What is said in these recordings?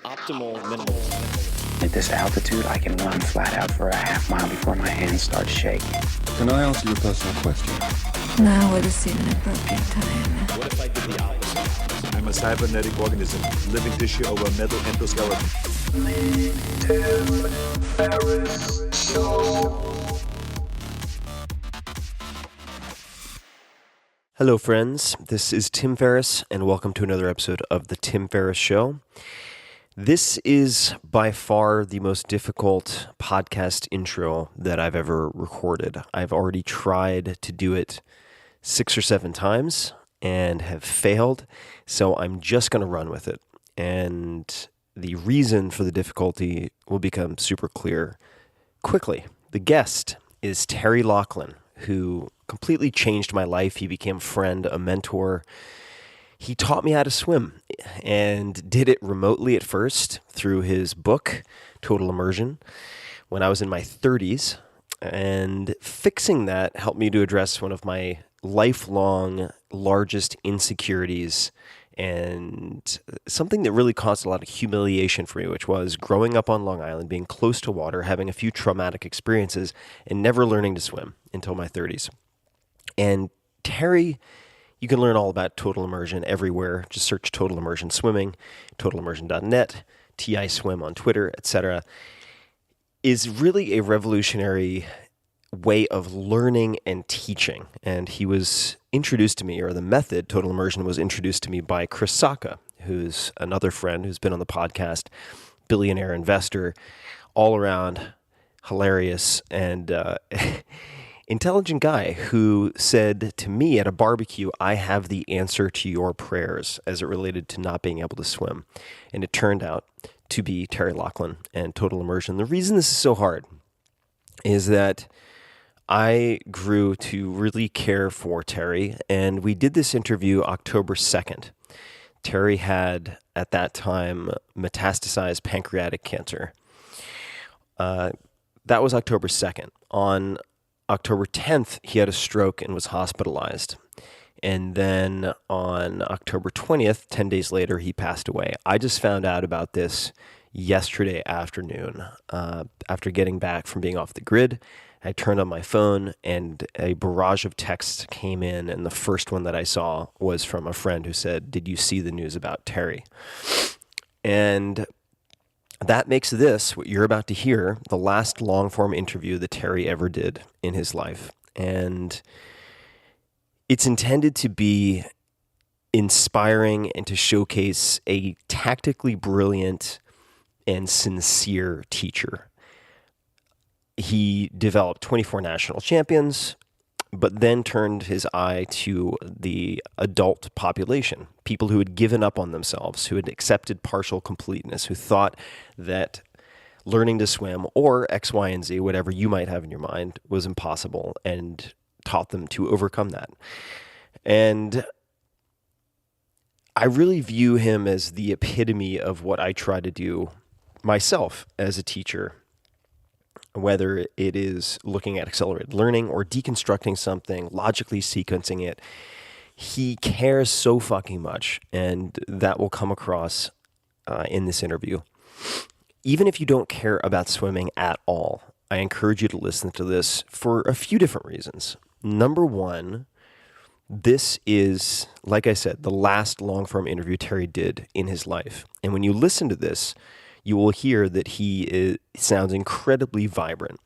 Optimal minimal. At this altitude, I can run flat out for a half mile before my hands start shaking. Can I answer your personal question? Now would seem an appropriate time. What if I did the opposite? I'm a cybernetic organism, living tissue over a metal endoskeleton. Tim Ferriss Show. Hello, friends. This is Tim Ferriss, and welcome to another episode of The Tim Ferriss Show. This is by far the most difficult podcast intro that I've ever recorded. I've already tried to do it 6 or 7 times and have failed, so I'm just going to run with it. And the reason for the difficulty will become super clear quickly. The guest is Terry Laughlin, who completely changed my life. He became a friend, a mentor. He taught me how to swim and did it remotely at first through his book, Total Immersion, when I was in my 30s. And fixing that helped me to address one of my lifelong largest insecurities and something that really caused a lot of humiliation for me, which was growing up on Long Island, being close to water, having a few traumatic experiences, and never learning to swim until my 30s. And Terry, you can learn all about Total Immersion everywhere. Just search Total Immersion Swimming, totalimmersion.net, TI Swim on Twitter, etc. Is really a revolutionary way of learning and teaching. And he was introduced to me, or the method, Total Immersion, was introduced to me by Chris Sacca, who's another friend who's been on the podcast, billionaire investor, all around hilarious and intelligent guy who said to me at a barbecue, I have the answer to your prayers as it related to not being able to swim. And it turned out to be Terry Laughlin and Total Immersion. The reason this is so hard is that I grew to really care for Terry, and we did this interview October 2nd. Terry had, at that time, metastasized pancreatic cancer. That was October 2nd. On October 10th, he had a stroke and was hospitalized. And then on October 20th, 10 days later, he passed away. I just found out about this yesterday afternoon. After getting back from being off the grid, I turned on my phone and a barrage of texts came in. And the first one that I saw was from a friend who said, "Did you see the news about Terry?" And that makes this, what you're about to hear, the last long-form interview that Terry ever did in his life. And it's intended to be inspiring and to showcase a tactically brilliant and sincere teacher. He developed 24 national champions, but then turned his eye to the adult population, people who had given up on themselves, who had accepted partial completeness, who thought that learning to swim or X, Y, and Z, whatever you might have in your mind, was impossible, and taught them to overcome that. And I really view him as the epitome of what I try to do myself as a teacher, whether it is looking at accelerated learning or deconstructing something, logically sequencing it. He cares so fucking much, and that will come across in this interview. Even if you don't care about swimming at all, I encourage you to listen to this for a few different reasons. Number one, this is, like I said, the last long-form interview Terry did in his life. And when you listen to this, you will hear that he sounds incredibly vibrant,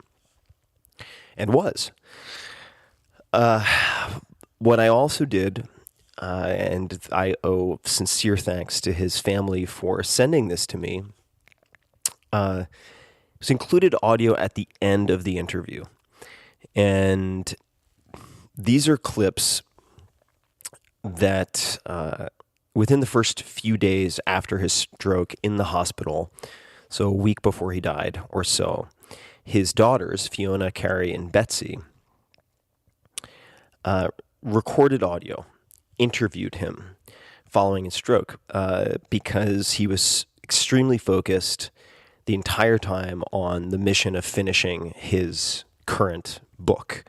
and was. What I also did, and I owe sincere thanks to his family for sending this to me, was included audio at the end of the interview. And these are clips that within the first few days after his stroke in the hospital, so a week before he died or so, his daughters, Fiona, Carrie, and Betsy, recorded audio, interviewed him following his stroke, because he was extremely focused the entire time on the mission of finishing his current book.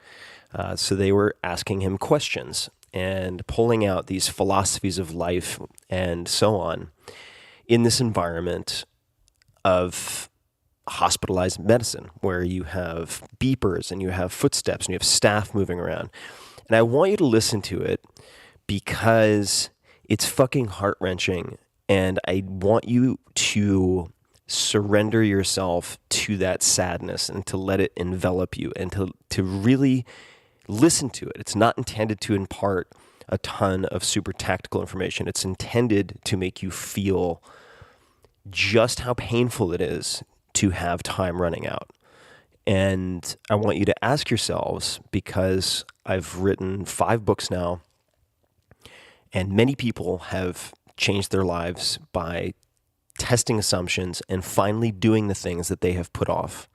So they were asking him questions and pulling out these philosophies of life and so on in this environment of hospitalized medicine where you have beepers and you have footsteps and you have staff moving around. And I want you to listen to it because it's fucking heart-wrenching, and I want you to surrender yourself to that sadness and to let it envelop you and to really listen to it. It's not intended to impart a ton of super tactical information. It's intended to make you feel just how painful it is to have time running out. And I want you to ask yourselves, because I've written 5 books now, and many people have changed their lives by testing assumptions and finally doing the things that they have put off.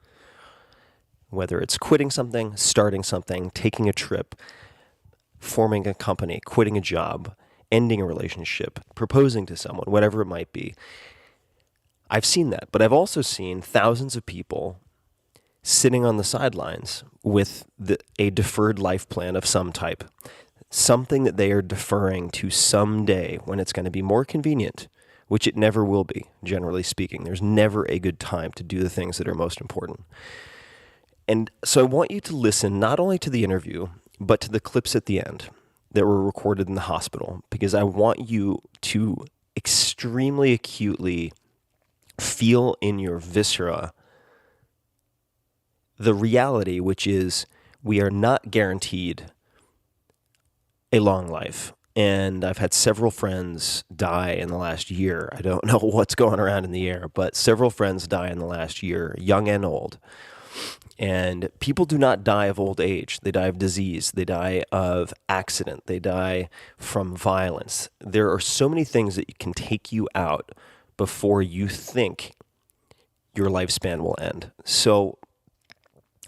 Whether it's quitting something, starting something, taking a trip, forming a company, quitting a job, ending a relationship, proposing to someone, whatever it might be. I've seen that, but I've also seen thousands of people sitting on the sidelines with a deferred life plan of some type, something that they are deferring to someday when it's going to be more convenient, which it never will be, generally speaking. There's never a good time to do the things that are most important. And so I want you to listen not only to the interview, but to the clips at the end that were recorded in the hospital, because I want you to extremely acutely feel in your viscera the reality, which is we are not guaranteed a long life. And I've had several friends die in the last year. I don't know what's going around in the air, but several friends die in the last year, young and old. And people do not die of old age. They die of disease. They die of accident. They die from violence. There are so many things that can take you out before you think your lifespan will end. So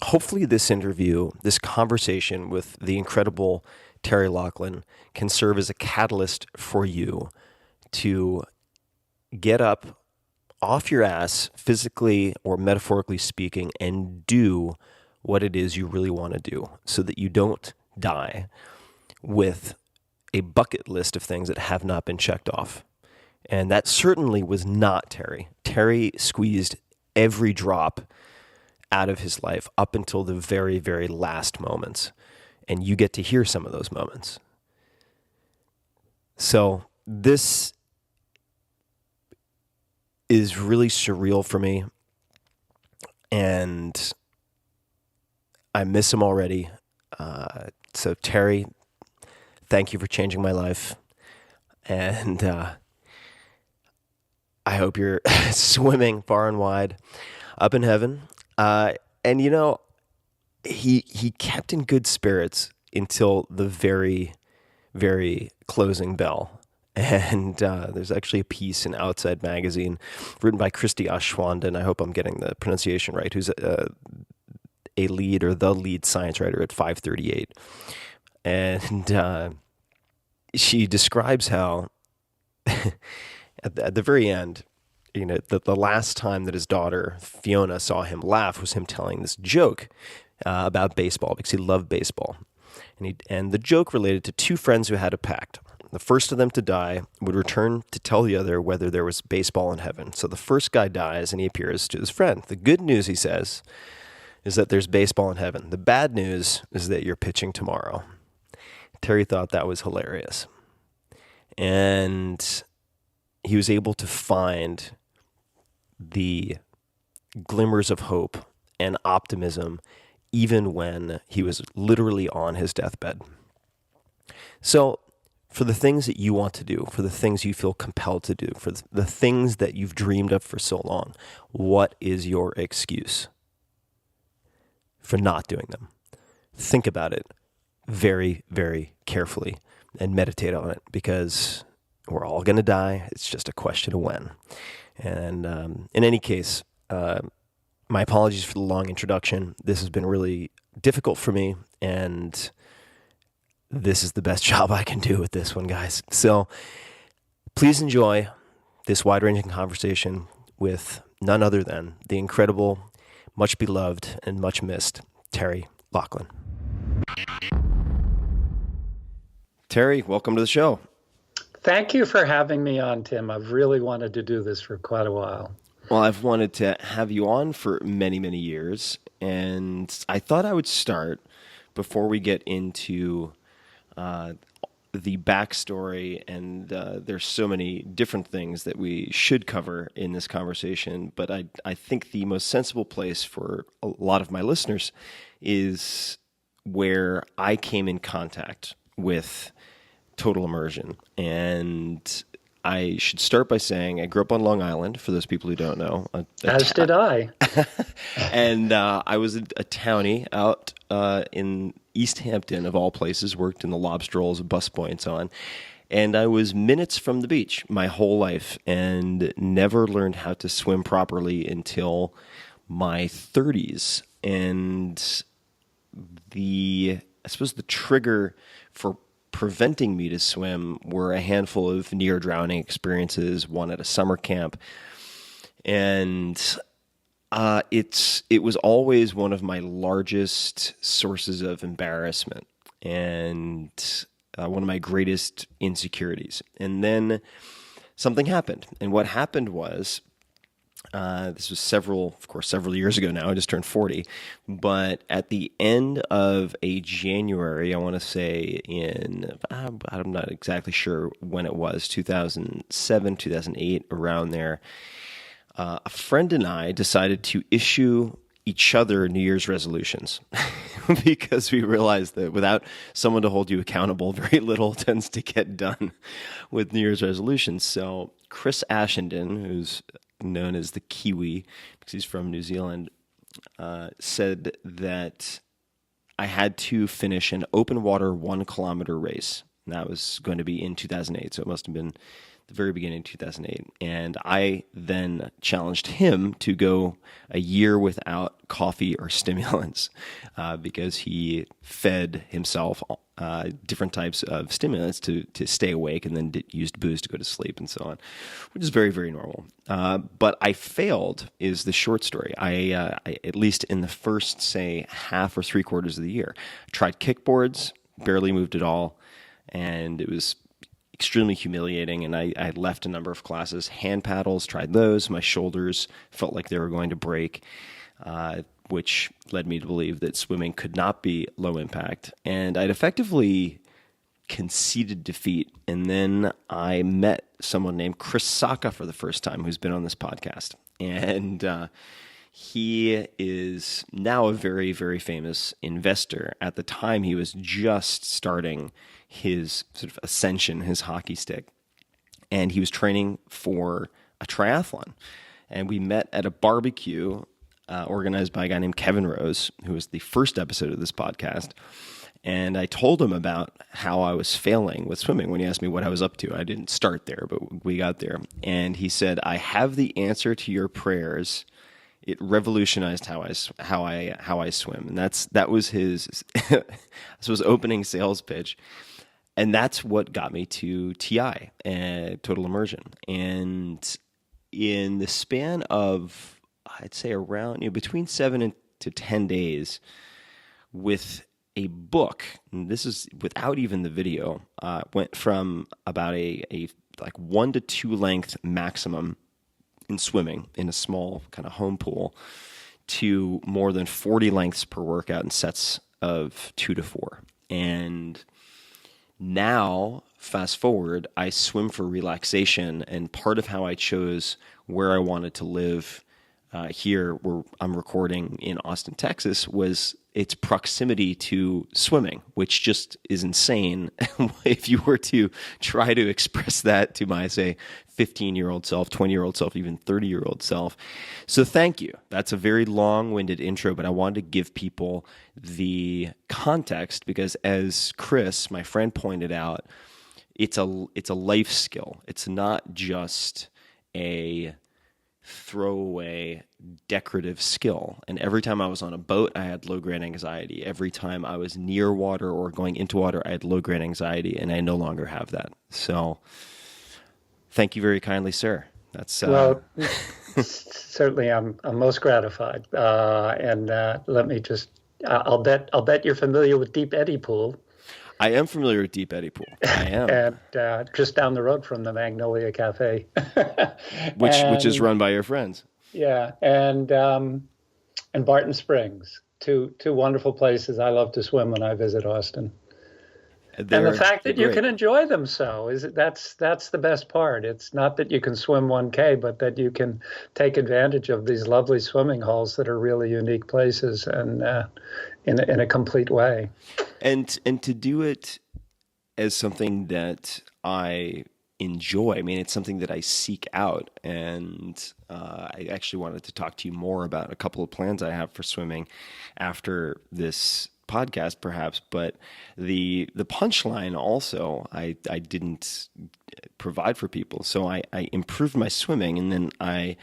hopefully this interview, this conversation with the incredible Terry Laughlin can serve as a catalyst for you to get up off your ass, physically or metaphorically speaking, and do what it is you really want to do so that you don't die with a bucket list of things that have not been checked off. And that certainly was not Terry. Terry squeezed every drop out of his life up until the very, very last moments. And you get to hear some of those moments. So this is really surreal for me, and I miss him already. So Terry, thank you for changing my life, and I hope you're swimming far and wide up in heaven. And you know, he kept in good spirits until the very, very closing bell. And there's actually a piece in Outside Magazine written by Christy Ashwanda, and I hope I'm getting the pronunciation right, who's a lead or the lead science writer at 538. And she describes how at the very end, you know, the last time that his daughter, Fiona, saw him laugh was him telling this joke about baseball, because he loved baseball. And the joke related to 2 friends who had a pact. The first of them to die would return to tell the other whether there was baseball in heaven. So the first guy dies and he appears to his friend. The good news, he says, is that there's baseball in heaven. The bad news is that you're pitching tomorrow. Terry thought that was hilarious. And he was able to find the glimmers of hope and optimism even when he was literally on his deathbed. So for the things that you want to do, for the things you feel compelled to do, for the things that you've dreamed of for so long, what is your excuse for not doing them? Think about it very, very carefully and meditate on it, because we're all going to die. It's just a question of when. And in any case, my apologies for the long introduction. This has been really difficult for me, and this is the best job I can do with this one, guys. So please enjoy this wide-ranging conversation with none other than the incredible, much beloved, and much missed Terry Laughlin. Terry, welcome to the show. Thank you for having me on, Tim. I've really wanted to do this for quite a while. Well, I've wanted to have you on for many, many years, and I thought I would start before we get into the backstory, and there's so many different things that we should cover in this conversation, but I think the most sensible place for a lot of my listeners is where I came in contact with Total Immersion. And I should start by saying I grew up on Long Island, for those people who don't know. As did I. And I was a townie out in East Hampton, of all places, worked in the lobster rolls, busboy, and so on. And I was minutes from the beach my whole life and never learned how to swim properly until my 30s. And I suppose the trigger for preventing me to swim were a handful of near drowning experiences, one at a summer camp. And it was always one of my largest sources of embarrassment and one of my greatest insecurities. And then something happened. And what happened was, this was several years ago now. I just turned 40. But at the end of a January, I want to say I'm not exactly sure when it was, 2007, 2008, around there, a friend and I decided to issue each other New Year's resolutions because we realized that without someone to hold you accountable, very little tends to get done with New Year's resolutions. So Chris Ashenden, who's known as the Kiwi because he's from New Zealand, said that I had to finish an open water 1 kilometer race. And that was going to be in 2008. So it must have been the very beginning of 2008. And I then challenged him to go a year without coffee or stimulants because he fed himself different types of stimulants to stay awake, and then used booze to go to sleep and so on, which is very, very normal. But I failed is the short story. I at least in the first, say, half or 3/4 of the year, I tried kickboards, barely moved at all, and it was extremely humiliating, and I had left a number of classes. Hand paddles, tried those. My shoulders felt like they were going to break, which led me to believe that swimming could not be low impact. And I'd effectively conceded defeat. And then I met someone named Chris Sacca for the first time, who's been on this podcast. And he is now a very, very famous investor. At the time, he was just starting his sort of ascension, his hockey stick. And he was training for a triathlon. And we met at a barbecue organized by a guy named Kevin Rose, who was the first episode of this podcast. And I told him about how I was failing with swimming when he asked me what I was up to. I didn't start there, but we got there. And he said, "I have the answer to your prayers. It revolutionized how I swim." And that was his opening sales pitch. And that's what got me to TI, Total Immersion. And in the span of, I'd say around, between 7 to 10 days, with a book, and this is without even the video, went from about a like 1 to 2 length maximum in swimming in a small kind of home pool to more than 40 lengths per workout in sets of 2 to 4. And now, fast forward, I swim for relaxation, and part of how I chose where I wanted to live here, where I'm recording in Austin, Texas, was its proximity to swimming, which just is insane if you were to try to express that to my, say, 15-year-old self, 20-year-old self, even 30-year-old self. So thank you. That's a very long-winded intro, but I wanted to give people the context because, as Chris, my friend, pointed out, it's a life skill. It's not just a throwaway decorative skill. And every time I was on a boat, I had low-grade anxiety. Every time I was near water or going into water, I had low-grade anxiety, and I no longer have that. So thank you very kindly, sir. That's well, certainly I'm most gratified. And let me just, I'll bet you're familiar with Deep Eddy Pool. I am familiar with Deep Eddy Pool. I am. And just down the road from the Magnolia Cafe. which is run by your friends. Yeah, and Barton Springs, two wonderful places I love to swim when I visit Austin. And the fact that you can enjoy them that's the best part. It's not that you can swim 1K, but that you can take advantage of these lovely swimming holes that are really unique places and in a complete way. And to do it as something that I enjoy. I mean, it's something that I seek out, and I actually wanted to talk to you more about a couple of plans I have for swimming after this podcast, perhaps. But the punchline also, I didn't provide for people, so I improved my swimming, and then I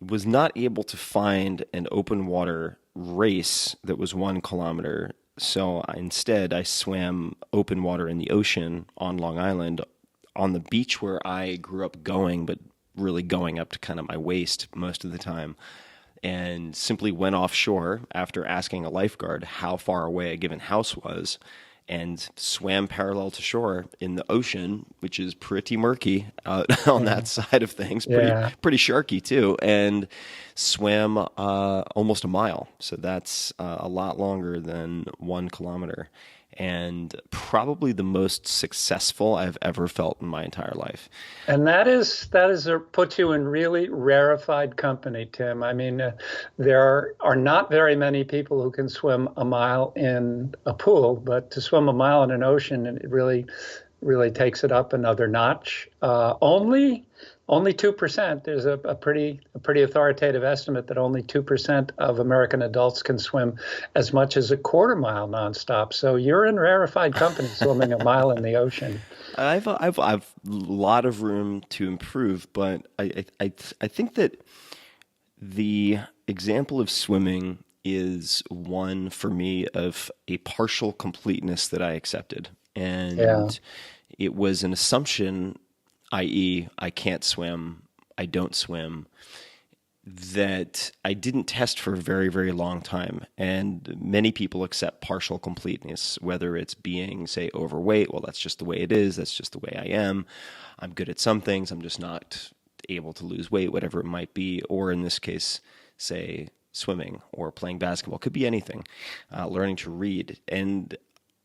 was not able to find an open water race that was 1 kilometer. So instead, I swam open water in the ocean on Long Island, on the beach where I grew up going, but really going up to kind of my waist most of the time, and simply went offshore after asking a lifeguard how far away a given house was, and swam parallel to shore in the ocean, which is pretty murky out on that side of things, pretty sharky too, and swam almost a mile. So that's a lot longer than 1 kilometer. And probably the most successful I've ever felt in my entire life. And that puts you in really rarefied company, Tim. I mean, there are not very many people who can swim a mile in a pool, but to swim a mile in an ocean, it really takes it up another notch. Only 2%. There's a pretty authoritative estimate that only 2% of American adults can swim as much as a quarter mile nonstop. So you're in rarefied company swimming a mile in the ocean. I've a lot of room to improve, but I think that the example of swimming is one for me of a partial completeness that I accepted, and it was an assumption, i.e., I can't swim, I don't swim, that I didn't test for a very, very long time. And many people accept partial completeness, whether it's being, say, overweight. Well, that's just the way it is. That's just the way I am. I'm good at some things. I'm just not able to lose weight, whatever it might be. Or in this case, say, swimming or playing basketball. Could be anything. Learning to read. And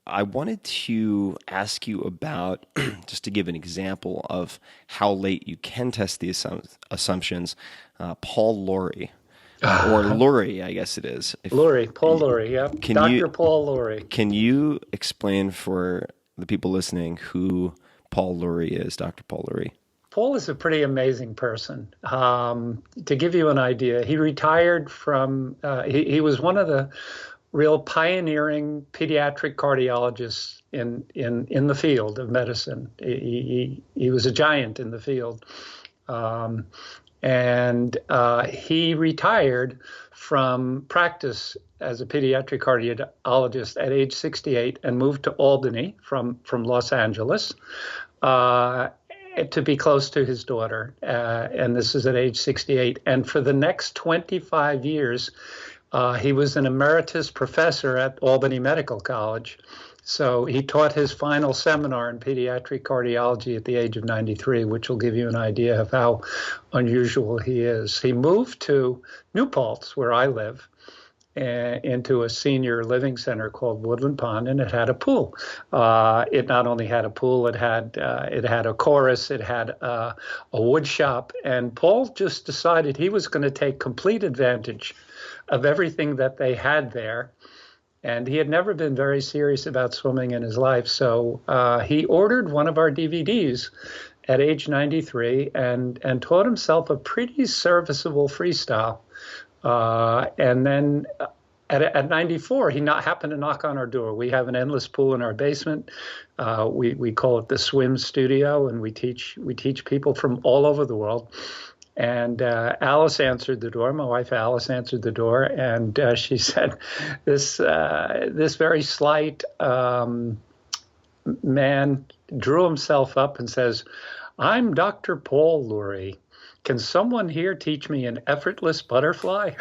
I wanted to ask you about, just to give an example of how late you can test the assumptions, Paul Lorre, or Lurie, I guess it is. Paul Lurie, yeah. Dr. Paul Lurie. Can you explain for the people listening who Paul Lurie is, Dr. Paul Lurie? Paul is a pretty amazing person. To give you an idea, he retired from, he was one of the real pioneering pediatric cardiologists in the field of medicine. He was a giant in the field. And he retired from practice as a pediatric cardiologist at age 68 and moved to Albany from Los Angeles to be close to his daughter. And this is at age 68. And for the next 25 years, he was an emeritus professor at Albany Medical College. So he taught his final seminar in pediatric cardiology at the age of 93, which will give you an idea of how unusual he is. He moved to New Paltz, where I live, into a senior living center called Woodland Pond, and it had a pool. It not only had a pool, it had a chorus, it had a wood shop, and Paul just decided he was going to take complete advantage of everything that they had there. And he had never been very serious about swimming in his life. So he ordered one of our DVDs at age 93 and taught himself a pretty serviceable freestyle. And then at 94, he happened to knock on our door. We have an endless pool in our basement. We call it the Swim Studio, and we teach people from all over the world. And Alice answered the door. My wife Alice answered the door, and she said, "This very slight man drew himself up and says, 'I'm Dr. Paul Lurie. Can someone here teach me an effortless butterfly?'"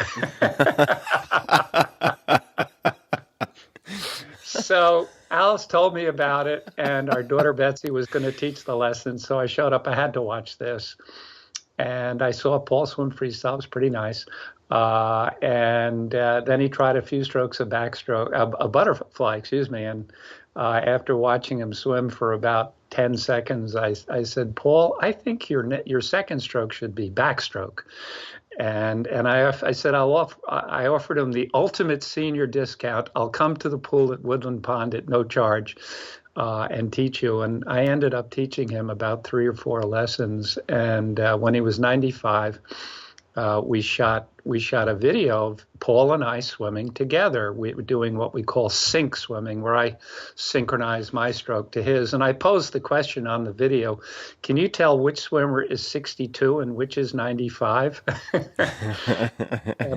So Alice told me about it, and our daughter Betsy was going to teach the lesson. So I showed up. I had to watch this. and I saw Paul swim freestyle. It was pretty nice. And then he tried a few strokes of backstroke, a butterfly, excuse me. And after watching him swim for about 10 seconds, I said, Paul, I think your second stroke should be backstroke. And I said, I offered him the ultimate senior discount. I'll come to the pool at Woodland Pond at no charge and teach you. And I ended up teaching him about 3 or 4 lessons. And when he was 95, we shot a video of Paul and I swimming together. We were doing what we call sync swimming, where I synchronize my stroke to his. And I posed the question on the video, can you tell which swimmer is 62 and which is 95?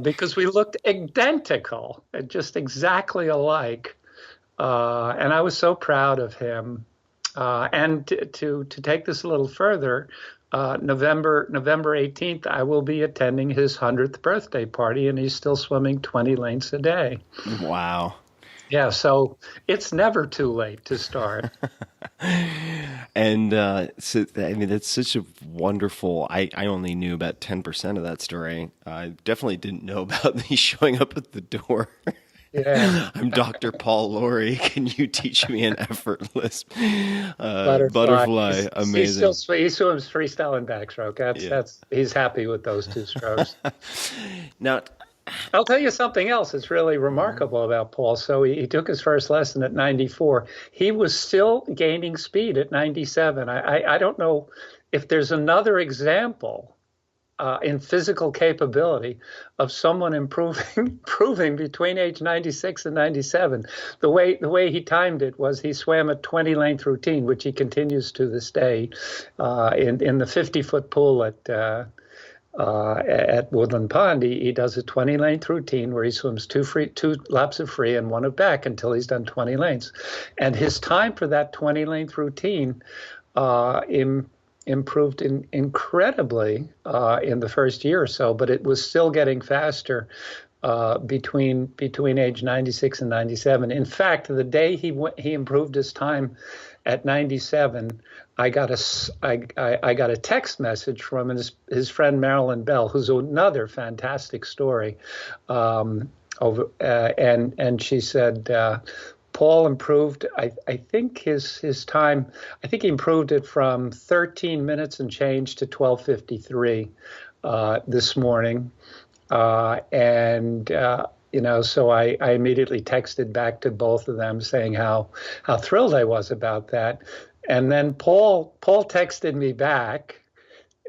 Because we looked identical, just exactly alike. And I was so proud of him. And to take this a little further, November 18th, I will be attending his 100th birthday party, and he's still swimming 20 lengths a day. Wow. Yeah, so it's never too late to start. And so, I mean, that's such a wonderful, I only knew about 10% of that story. I definitely didn't know about the showing up at the door. Yeah. I'm Dr. Paul Laurie. Can you teach me an effortless butterfly? Amazing. He swims freestyle and backstroke. He's happy with those 2 strokes. Now, I'll tell you something else that's really remarkable about Paul. So he took his first lesson at 94. He was still gaining speed at 97. I don't know if there's another example in physical capability of someone improving between age 96 and 97. The way he timed it was he swam a 20-length routine, which he continues to this day in the 50-foot pool at Woodland Pond. He does a 20-length routine where he swims 2 laps of free and 1 of back until he's done 20 lengths. And his time for that 20-length routine improved incredibly in the first year or so, but it was still getting faster between age 96 and 97. In fact, the day he improved his time at 97, I got a text message from his friend Marilyn Bell, who's another fantastic story, and she said, Paul improved, I think his time, I think he improved it from 13 minutes and change to 12:53 this morning. So I immediately texted back to both of them saying how thrilled I was about that. And then Paul texted me back.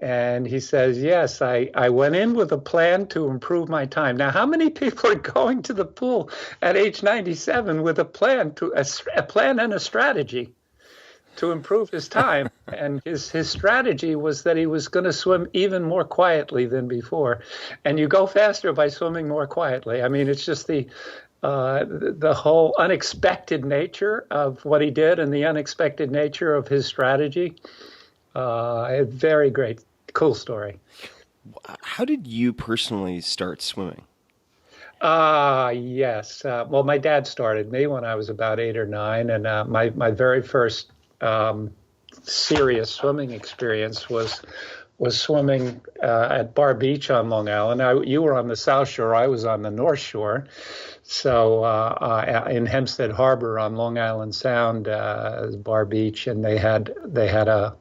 And he says, yes, I went in with a plan to improve my time. Now, how many people are going to the pool at age 97 with a plan and a strategy to improve his time? And his strategy was that he was going to swim even more quietly than before. And you go faster by swimming more quietly. I mean, it's just the whole unexpected nature of what he did and the unexpected nature of his strategy. A very great, cool story. How did you personally start swimming? Yes. Well, my dad started me when I was about 8 or 9, and my very first serious swimming experience was swimming at Bar Beach on Long Island. You were on the South Shore. I was on the North Shore. So in Hempstead Harbor on Long Island Sound, Bar Beach, and they had a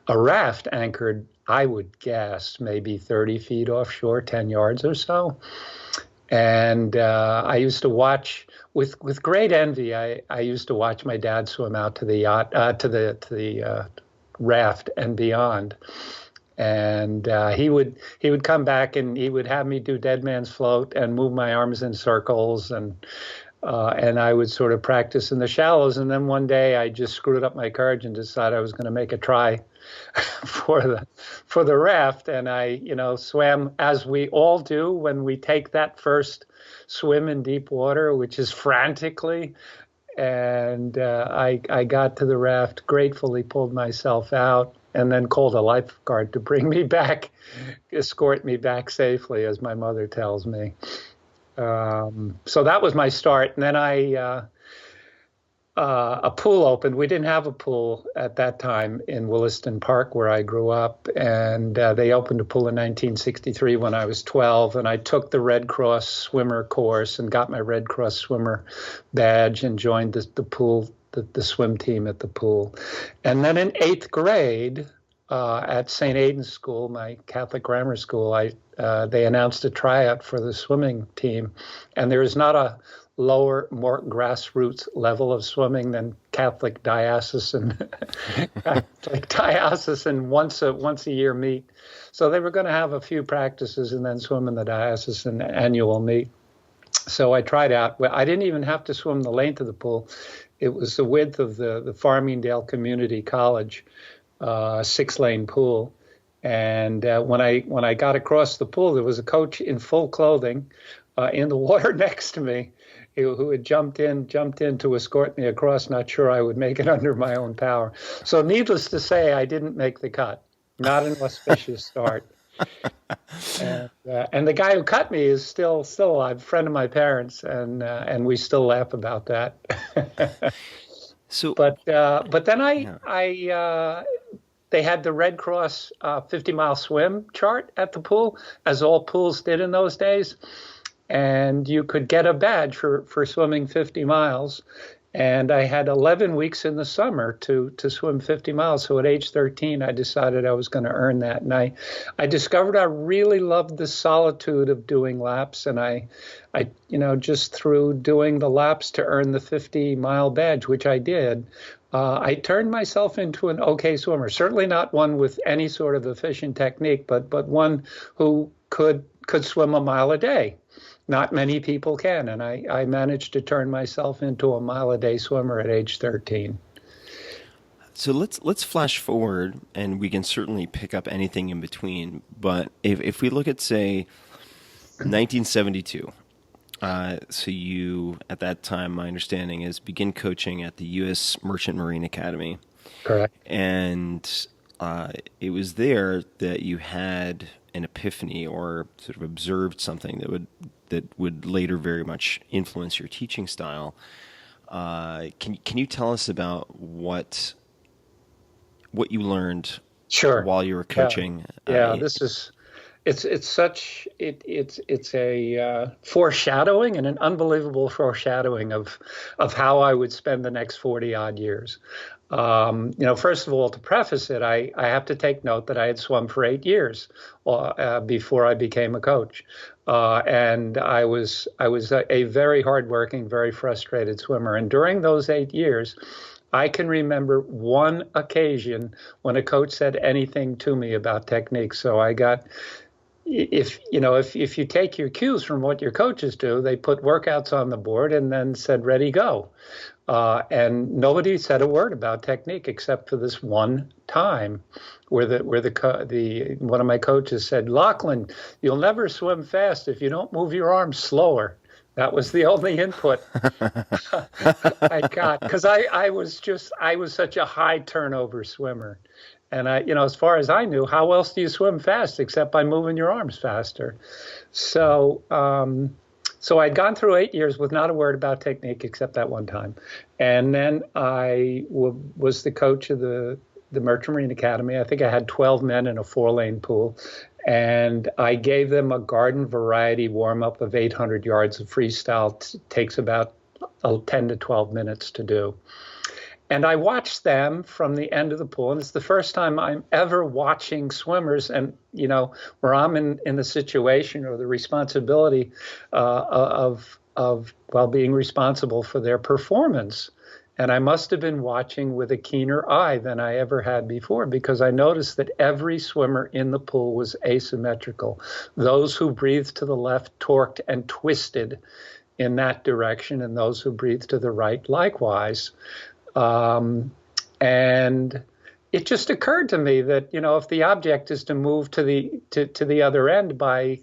raft anchored, I would guess, maybe 30 feet offshore, 10 yards or so. And I used to watch with great envy. I used to watch my dad swim out to the yacht, to the raft and beyond. And he would come back and he would have me do dead man's float and move my arms in circles, and I would sort of practice in the shallows. And then one day I just screwed up my courage and decided I was going to make a try for the raft. And I, swam as we all do when we take that first swim in deep water, which is frantically. And I got to the raft, gratefully pulled myself out, and then called a lifeguard to bring me back, escort me back safely, as my mother tells me. So that was my start. And then a pool opened. We didn't have a pool at that time in Williston Park where I grew up, and they opened a pool in 1963 when I was 12, and I took the Red Cross swimmer course and got my Red Cross swimmer badge and joined the pool, the swim team at the pool. And then in 8th grade at St. Aidan's School, my Catholic grammar school, they announced a tryout for the swimming team, and there is not a lower, more grassroots level of swimming than Catholic diocesan once a year meet. So they were going to have a few practices and then swim in the diocesan annual meet. So I tried out. Well, I didn't even have to swim the length of the pool. It was the width of the Farmingdale Community College 6-lane pool. And when I got across the pool, there was a coach in full clothing in the water next to me, who had jumped in to escort me across, not sure I would make it under my own power. So needless to say, I didn't make the cut. Not an auspicious start. And the guy who cut me is still alive, friend of my parents, and we still laugh about that. But then they had the Red Cross 50-mile swim chart at the pool, as all pools did in those days. And you could get a badge for swimming 50 miles. And I had 11 weeks in the summer to swim 50 miles. So at age 13, I decided I was going to earn that. And I discovered I really loved the solitude of doing laps. And I just through doing the laps to earn the 50-mile badge, which I did, I turned myself into an okay swimmer. Certainly not one with any sort of efficient technique, but one who could swim a mile a day. Not many people can, and I managed to turn myself into a mile-a-day swimmer at age 13. So let's flash forward, and we can certainly pick up anything in between. But if we look at, say, 1972, so you, at that time, my understanding is begin coaching at the U.S. Merchant Marine Academy. Correct. And it was there that you had an epiphany, or sort of observed something that would later very much influence your teaching style. Can you tell us about what you learned while you were coaching? It's a foreshadowing, and an unbelievable foreshadowing of how I would spend the next 40 odd years. First of all, to preface it, I have to take note that I had swum for 8 years before I became a coach. And I was a very hardworking, very frustrated swimmer. And during those 8 years, I can remember one occasion when a coach said anything to me about technique. So I got, if you take your cues from what your coaches do, they put workouts on the board and then said, ready, go. And nobody said a word about technique except for this one time where one of my coaches said, Laughlin, you'll never swim fast if you don't move your arms slower. That was the only input I got, because I was such a high turnover swimmer. And as far as I knew, how else do you swim fast except by moving your arms faster? So I'd gone through 8 years with not a word about technique except that one time. And then I was the coach of the Merchant Marine Academy. I think I had 12 men in a 4-lane pool. And I gave them a garden variety warm-up of 800 yards of freestyle. Takes about 10 to 12 minutes to do. And I watched them from the end of the pool, and it's the first time I'm ever watching swimmers, and where I'm in the situation or the responsibility of being responsible for their performance. And I must have been watching with a keener eye than I ever had before, because I noticed that every swimmer in the pool was asymmetrical. Those who breathed to the left torqued and twisted in that direction, and those who breathed to the right likewise. And it just occurred to me that, if the object is to move to the other end by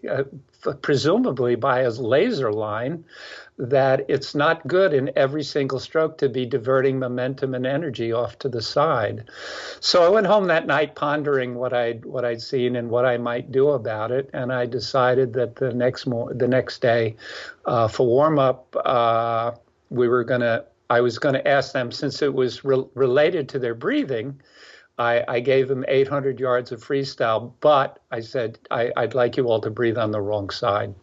presumably by a laser line, that it's not good in every single stroke to be diverting momentum and energy off to the side. So I went home that night pondering what I'd seen and what I might do about it, and I decided that the next day for warm up, I was going to ask them, since it was related to their breathing, I gave them 800 yards of freestyle, but I said, I'd like you all to breathe on the wrong side.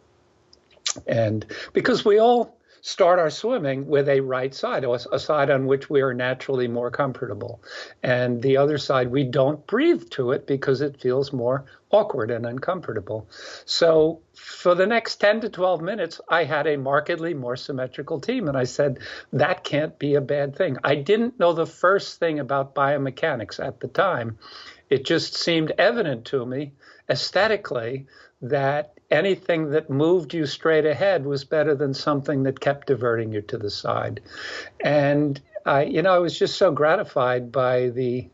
And because we all start our swimming with a right side, a side on which we are naturally more comfortable. And the other side, we don't breathe to it because it feels more awkward and uncomfortable. So for the next 10 to 12 minutes, I had a markedly more symmetrical team. And I said, that can't be a bad thing. I didn't know the first thing about biomechanics at the time. It just seemed evident to me aesthetically that anything that moved you straight ahead was better than something that kept diverting you to the side. And I was just so gratified by the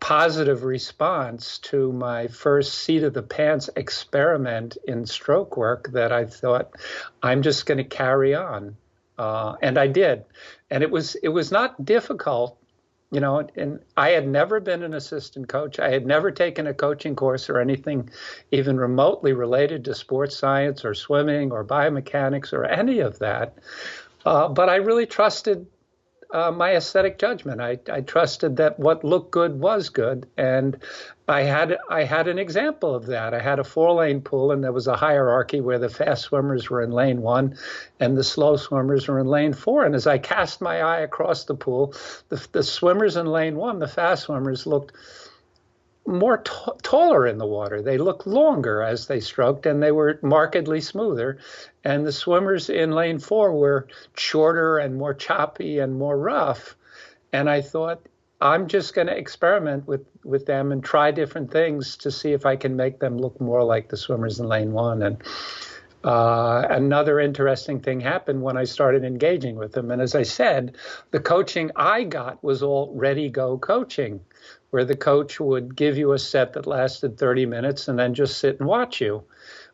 positive response to my first seat of the pants experiment in stroke work that I thought, I'm just going to carry on. And I did. And it was not difficult. And I had never been an assistant coach. I had never taken a coaching course or anything even remotely related to sports science or swimming or biomechanics or any of that. But I really trusted my aesthetic judgment. I trusted that what looked good was good. And I had an example of that. I had a 4-lane pool, and there was a hierarchy where the fast swimmers were in lane 1 and the slow swimmers were in lane 4. And as I cast my eye across the pool, the swimmers in lane 1, the fast swimmers, looked more taller in the water. They looked longer as they stroked, and they were markedly smoother. And the swimmers in lane 4 were shorter and more choppy and more rough. And I thought, I'm just going to experiment with them and try different things to see if I can make them look more like the swimmers in lane 1. And another interesting thing happened when I started engaging with them. And as I said, the coaching I got was all ready-go coaching, where the coach would give you a set that lasted 30 minutes and then just sit and watch you.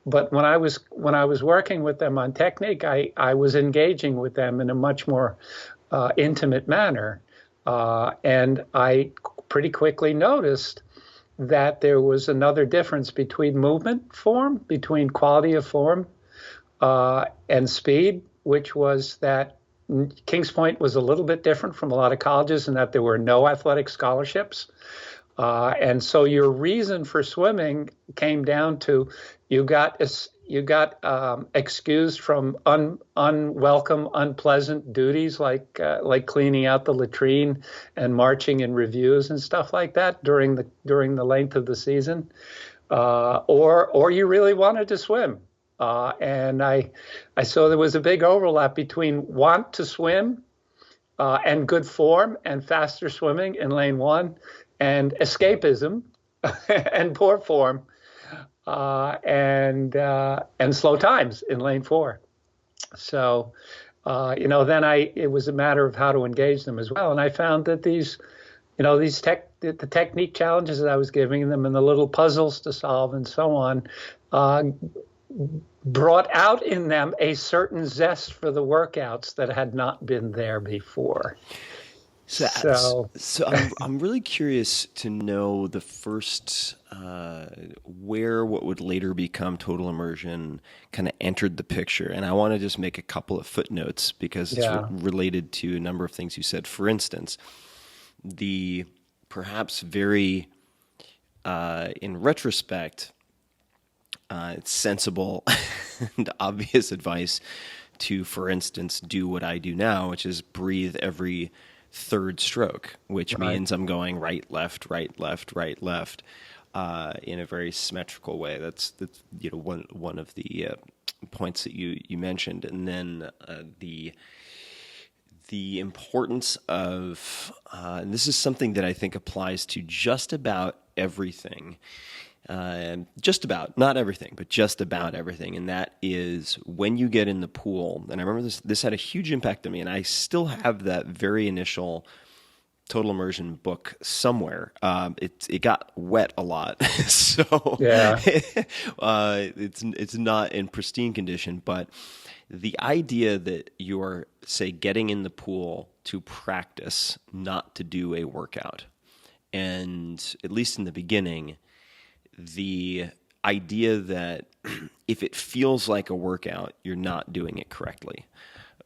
But when I was working with them on technique, I was engaging with them in a much more intimate manner. And I pretty quickly noticed that there was another difference between movement form, between quality of form and speed, which was that Kings Point was a little bit different from a lot of colleges in that there were no athletic scholarships. And so your reason for swimming came down to you got excused from unwelcome, unpleasant duties like cleaning out the latrine and marching in reviews and stuff like that during the length of the season, or you really wanted to swim. And I saw there was a big overlap between want to swim and good form and faster swimming in lane 1 and escapism and poor form and slow times in lane 4. So, then it was a matter of how to engage them as well. And I found that the technique challenges that I was giving them and the little puzzles to solve and so on, brought out in them a certain zest for the workouts that had not been there before. So I'm really curious to know the first where what would later become Total Immersion kind of entered the picture. And I want to just make a couple of footnotes because it's related to a number of things you said. For instance, the perhaps very, in retrospect, it's sensible and obvious advice to, for instance, do what I do now, which is breathe every third stroke, which means I'm going right, left, right, left, right, left, in a very symmetrical way. That's one of the points that you mentioned, and then the importance of and this is something that I think applies to just about everything. Just about, not everything, but just about everything. And that is when you get in the pool, and I remember this had a huge impact on me, and I still have that very initial Total Immersion book somewhere. It got wet a lot, so it's not in pristine condition, but the idea that you're, say, getting in the pool to practice, not to do a workout, and at least in the beginning, the idea that if it feels like a workout, you're not doing it correctly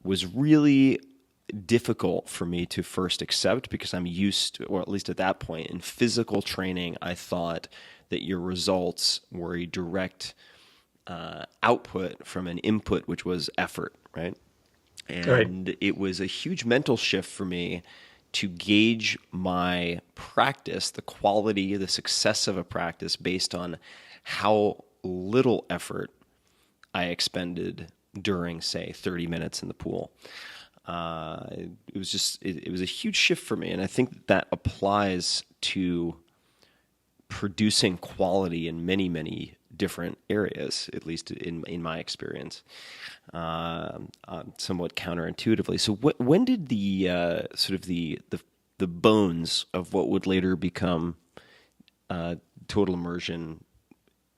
was really difficult for me to first accept because I'm used to, or at least at that point in physical training, I thought that your results were a direct output from an input, which was effort, right? And it was a huge mental shift for me to gauge my practice, the quality, the success of a practice based on how little effort I expended during, say, 30 minutes in the pool. It was a huge shift for me. And I think that applies to producing quality in many, many different areas, at least in my experience, somewhat counterintuitively. So when did the sort of the bones of what would later become Total Immersion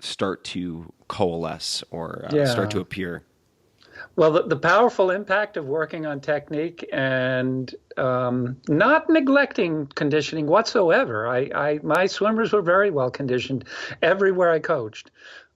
start to coalesce or start to appear? Well, the powerful impact of working on technique and not neglecting conditioning whatsoever. My swimmers were very well conditioned everywhere I coached.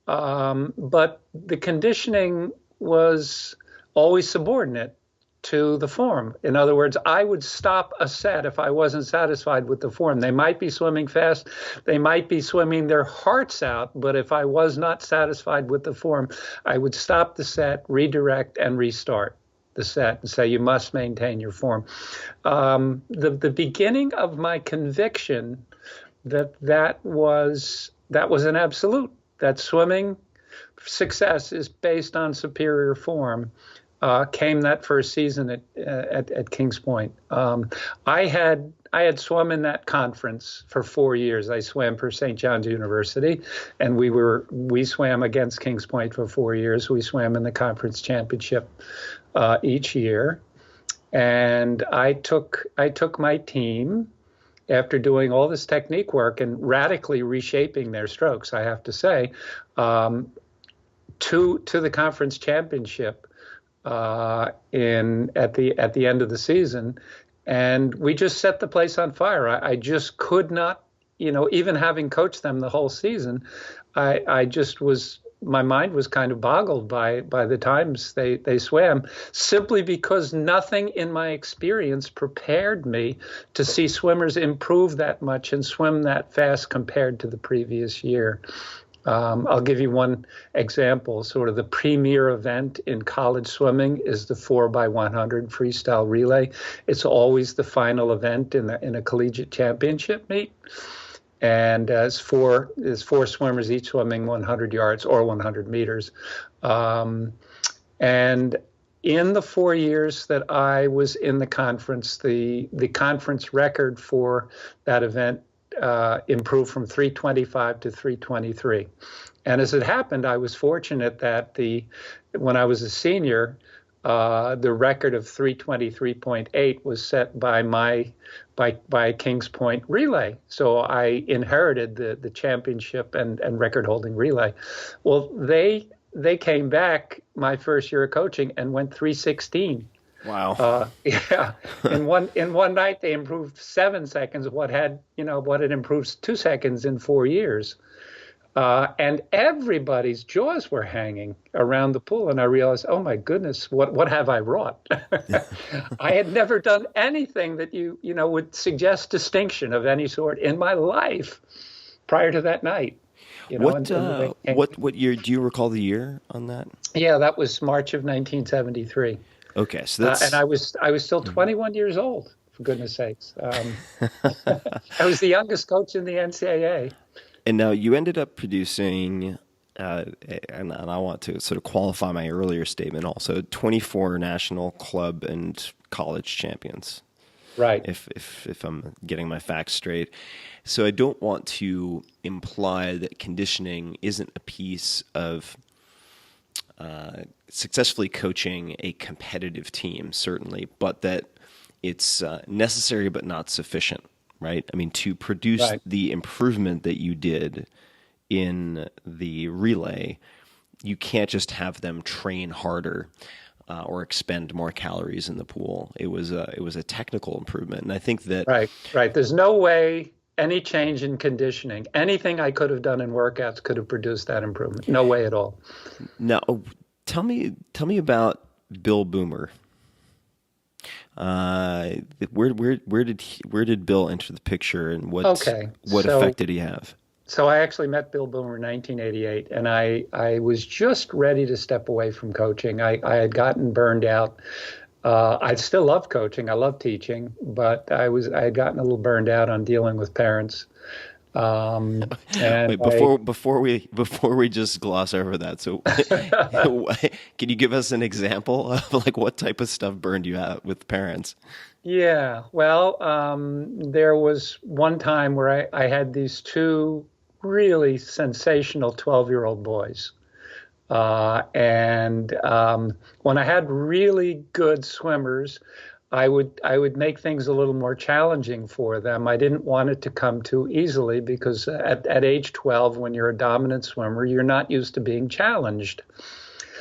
But the conditioning was always subordinate to the form. In other words, I would stop a set if I wasn't satisfied with the form. They might be swimming fast, they might be swimming their hearts out, but if I was not satisfied with the form, I would stop the set, redirect, and restart the set and say, you must maintain your form. The beginning of my conviction that was an absolute, that swimming success is based on superior form. Came that first season at Kings Point. I had swum in that conference for 4 years. I swam for St. John's University, and we swam against Kings Point for 4 years. We swam in the conference championship each year, and I took my team after doing all this technique work and radically reshaping their strokes. I have to say, to the conference championship. At the end of the season, and we just set the place on fire. I just could not, even having coached them the whole season, my mind was kind of boggled by the times they swam, simply because nothing in my experience prepared me to see swimmers improve that much and swim that fast compared to the previous year. I'll give you one example. Sort of the premier event in college swimming is the 4x100 freestyle relay. It's always the final event in a collegiate championship meet. And there's four swimmers, each swimming 100 yards or 100 meters. And in the 4 years that I was in the conference, the conference record for that event improved from 325 to 323. And as it happened, I was fortunate that when I was a senior, the record of 323.8 was set by Kings Point relay. So I inherited the championship and record holding relay. Well, they came back my first year of coaching and went 316. Wow. Yeah. In one night, they improved 7 seconds. What had improved 2 seconds in 4 years. And everybody's jaws were hanging around the pool. And I realized, oh my goodness, what have I wrought? I had never done anything that would suggest distinction of any sort in my life prior to that night. What year, do you recall the year on that? Yeah, that was March of 1973. Okay, so that's and I was still 21 years old, for goodness sakes. I was the youngest coach in the NCAA. And now you ended up producing, and I want to sort of qualify my earlier statement also, 24 national club and college champions. Right. If I'm getting my facts straight. So I don't want to imply that conditioning isn't a piece of successfully coaching a competitive team, certainly, but that it's necessary but not sufficient, right? I mean, to produce the improvement that you did in the relay, you can't just have them train harder or expend more calories in the pool. It was a technical improvement, and I think that right. There's no way any change in conditioning, anything I could have done in workouts could have produced that improvement. No way at all. Now, tell me about Bill Boomer. Where did Bill enter the picture, and what Okay, what so effect did he have? so I actually met Bill Boomer in 1988, and I was just ready to step away from coaching. I had gotten burned out. I still love coaching. I love teaching, but I had gotten a little burned out on dealing with parents. And Wait, before we just gloss over that, so can you give us an example of like what type of stuff burned you out with parents? yeah, well, there was one time where I had these two really sensational 12-year-old boys. And when I had really good swimmers, I would make things a little more challenging for them. I didn't want it to come too easily because at age 12, when you're a dominant swimmer, you're not used to being challenged.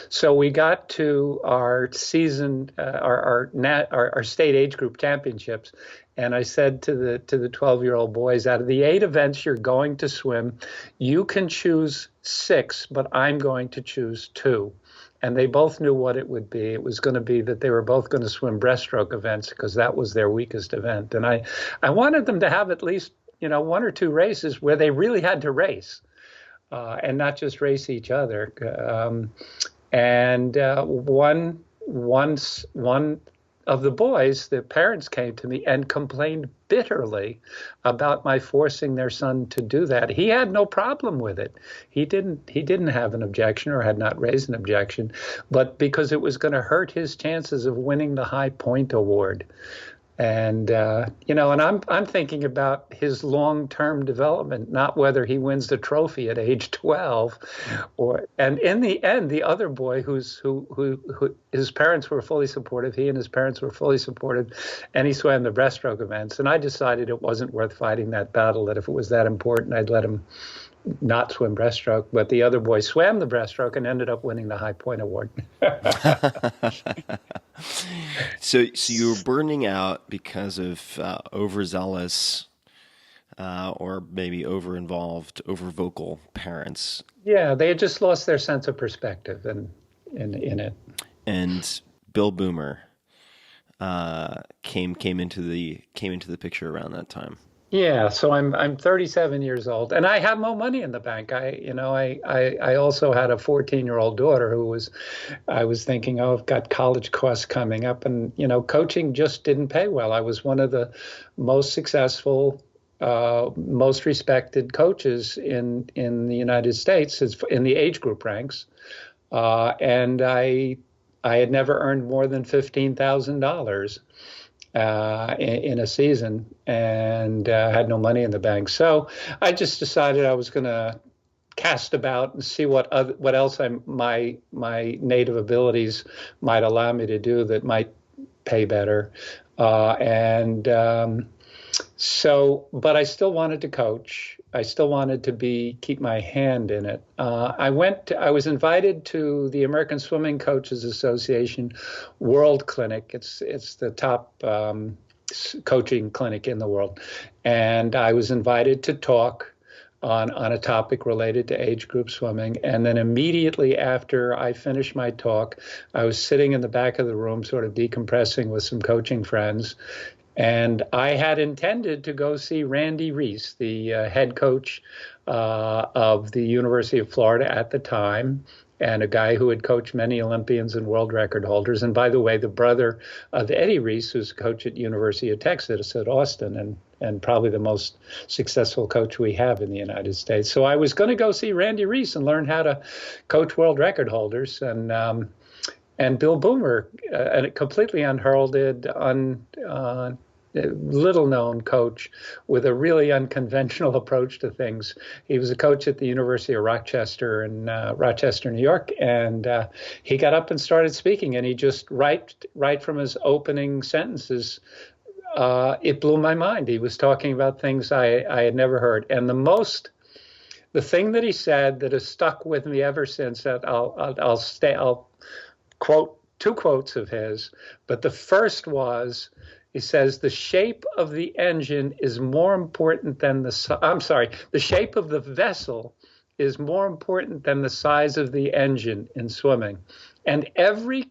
So we got to our season, our state age group championships, and I said to the 12-year-old boys, out of the 8 events you're going to swim, you can choose 6, but I'm going to choose 2. And they both knew what it would be. It was going to be that they were both going to swim breaststroke events because that was their weakest event. And I wanted them to have at least 1 or 2 races where they really had to race and not just race each other. One of the boys, the parents came to me and complained bitterly about my forcing their son to do that. He had no problem with it. He didn't have an objection or had not raised an objection, but because it was going to hurt his chances of winning the high point award. And and I'm thinking about his long-term development, not whether he wins the trophy at age 12, and in the end, the other boy who his parents were fully supportive, he and his parents were fully supportive, and he swam the breaststroke events. And I decided it wasn't worth fighting that battle. That if it was that important, I'd let him not swim breaststroke. But the other boy swam the breaststroke and ended up winning the high point award. So you were burning out because of overzealous or maybe over-involved, over-vocal parents. Yeah, they had just lost their sense of perspective in it. And Bill Boomer came into the picture around that time. Yeah, so I'm 37 years old, and I have no money in the bank. I also had a 14-year-old daughter I was thinking, oh, I've got college costs coming up, and coaching just didn't pay well. I was one of the most successful, most respected coaches in the United States in the age group ranks, and I had never earned more than $15,000. In a season, and had no money in the bank. So I just decided I was going to cast about and see what else my native abilities might allow me to do that might pay better. But I still wanted to coach. I still wanted to keep my hand in it. I was invited to the American Swimming Coaches Association World Clinic. It's the top coaching clinic in the world. And I was invited to talk on a topic related to age group swimming. And then immediately after I finished my talk, I was sitting in the back of the room, sort of decompressing with some coaching friends. And I had intended to go see Randy Reese, the head coach of the University of Florida at the time, and a guy who had coached many Olympians and world record holders. And by the way, the brother of Eddie Reese, who's a coach at University of Texas at Austin, and probably the most successful coach we have in the United States. So I was going to go see Randy Reese and learn how to coach world record holders. And Bill Boomer, a completely unheralded, little-known coach with a really unconventional approach to things. He was a coach at the University of Rochester in Rochester, New York, and he got up and started speaking, and he just right from his opening sentences, it blew my mind. He was talking about things I had never heard, and the thing that he said that has stuck with me ever since, that I'll quote 2 quotes of his, but the first was, he says, the shape of the engine is more important than the shape of the vessel is more important than the size of the engine in swimming. And every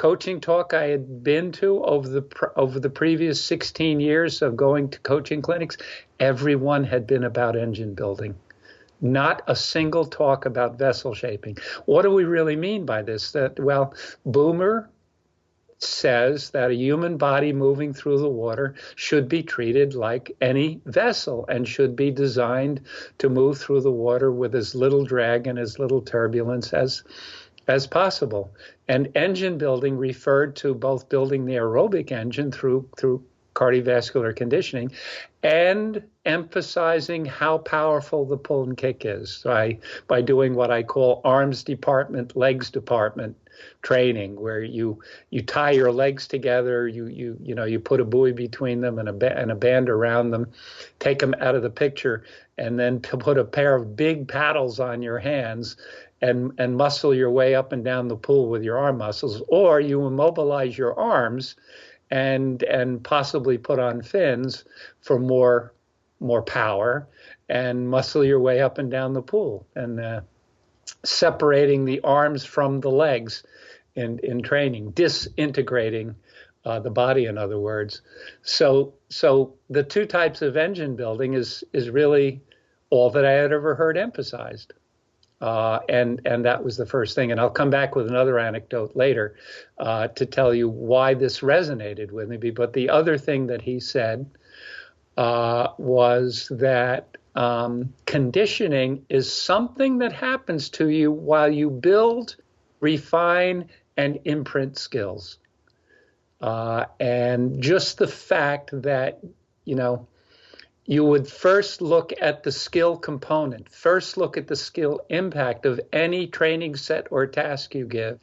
coaching talk I had been to over the previous 16 years of going to coaching clinics, everyone had been about engine building. Not a single talk about vessel shaping. What do we really mean by this? Boomer says that a human body moving through the water should be treated like any vessel and should be designed to move through the water with as little drag and as little turbulence as possible. And engine building referred to both building the aerobic engine through cardiovascular conditioning and emphasizing how powerful the pull and kick is by doing what I call arms department, legs department training, where you tie your legs together, you put a buoy between them and a band around them, take them out of the picture, and then put a pair of big paddles on your hands and muscle your way up and down the pool with your arm muscles, or you immobilize your arms and possibly put on fins for more power and muscle your way up and down the pool, and separating the arms from the legs in training, disintegrating the body, in other words. So the two types of engine building is really all that I had ever heard emphasized. And that was the first thing. And I'll come back with another anecdote later to tell you why this resonated with me. But the other thing that he said was that conditioning is something that happens to you while you build, refine, and imprint skills. And just the fact that, you would first look at the skill component, first look at the skill impact of any training set or task you give,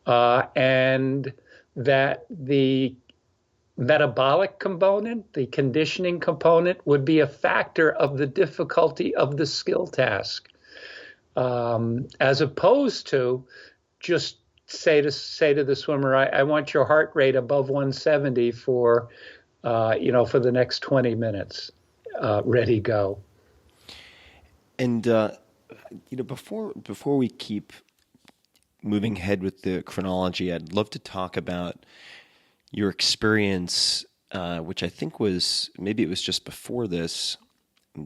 and that the metabolic component, the conditioning component, would be a factor of the difficulty of the skill task, as opposed to just say to the swimmer, I want your heart rate above 170 for the next 20 minutes, ready, go. And, before we keep moving ahead with the chronology, I'd love to talk about your experience, which I think maybe it was just before this.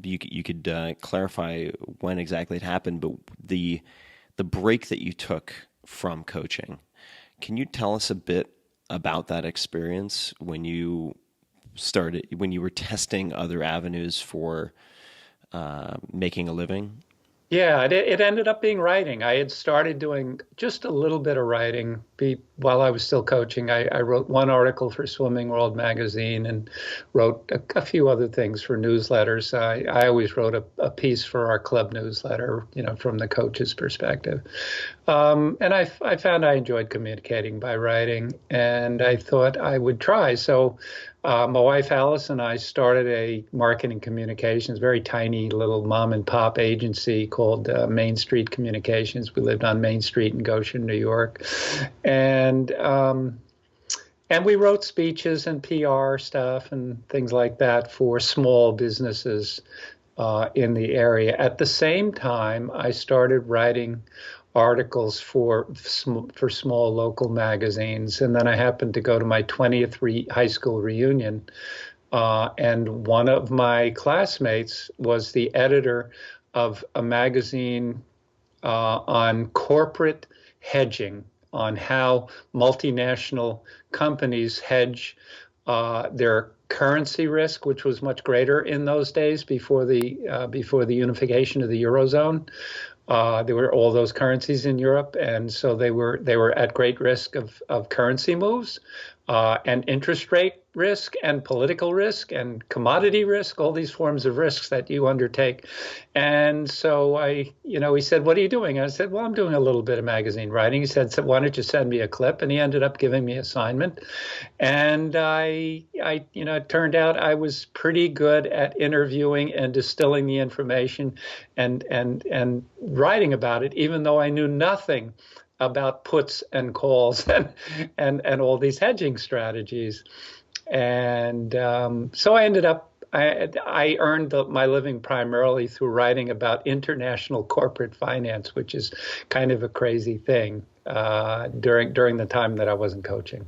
You could clarify when exactly it happened, but the break that you took from coaching. Can you tell us a bit about that experience when you were testing other avenues for making a living? Yeah, it ended up being writing. I had started doing just a little bit of writing while I was still coaching. I wrote one article for Swimming World magazine and wrote a few other things for newsletters. I always wrote a piece for our club newsletter, from the coach's perspective. And I found I enjoyed communicating by writing, and I thought I would try. So my wife Alice and I started a marketing communications, very tiny little mom and pop agency called Main Street Communications. We lived on Main Street in Goshen, New York, and we wrote speeches and PR stuff and things like that for small businesses in the area. At the same time, I started writing articles for small local magazines. And then I happened to go to my 20th high school reunion. And one of my classmates was the editor of a magazine on corporate hedging, on how multinational companies hedge their currency risk, which was much greater in those days before the unification of the Eurozone. There were all those currencies in Europe, and so they were at great risk of currency moves, and interest rate risk, and political risk, and commodity risk, all these forms of risks that you undertake. And so he said, "What are you doing?" I said, "Well, I'm doing a little bit of magazine writing." He said, "So why don't you send me a clip?" And he ended up giving me an assignment. And it turned out I was pretty good at interviewing and distilling the information and writing about it, even though I knew nothing about puts and calls and all these hedging strategies. And so I ended up I earned my living primarily through writing about international corporate finance, which is kind of a crazy thing during the time that I wasn't coaching.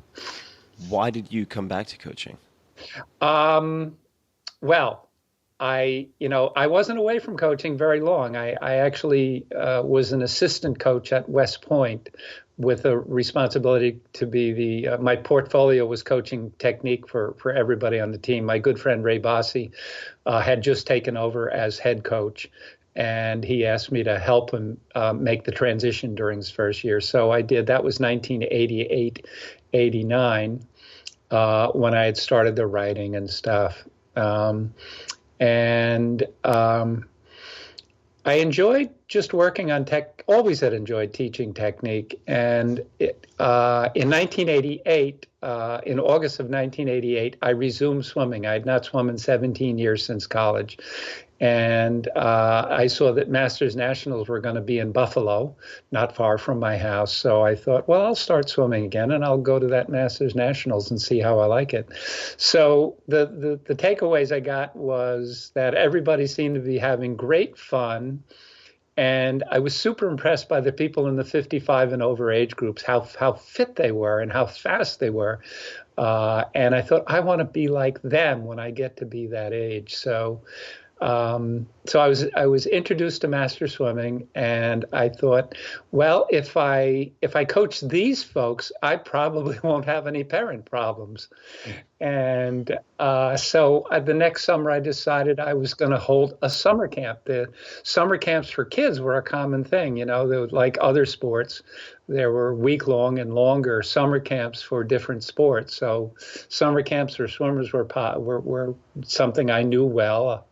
Why did you come back to coaching? Well, I wasn't away from coaching very long. I actually was an assistant coach at West Point with a responsibility to be my portfolio was coaching technique for everybody on the team. My good friend Ray Bossi had just taken over as head coach, and he asked me to help him make the transition during his first year. So I did. That was 1988, 89, when I had started the writing and stuff. I enjoyed just working on tech, always had enjoyed teaching technique. And in 1988, in August of 1988, I resumed swimming. I had not swum in 17 years since college. And I saw that Masters Nationals were going to be in Buffalo, not far from my house. So I thought, well, I'll start swimming again, and I'll go to that Masters Nationals and see how I like it. So the takeaways I got was that everybody seemed to be having great fun. And I was super impressed by the people in the 55 and over age groups, how fit they were and how fast they were. And I thought, I want to be like them when I get to be that age. So I was introduced to master swimming, and I thought, well, if I coach these folks, I probably won't have any parent problems. And so the next summer, I decided I was going to hold a summer camp. The summer camps for kids were a common thing, like other sports. There were week-long and longer summer camps for different sports. So summer camps for swimmers were something I knew well,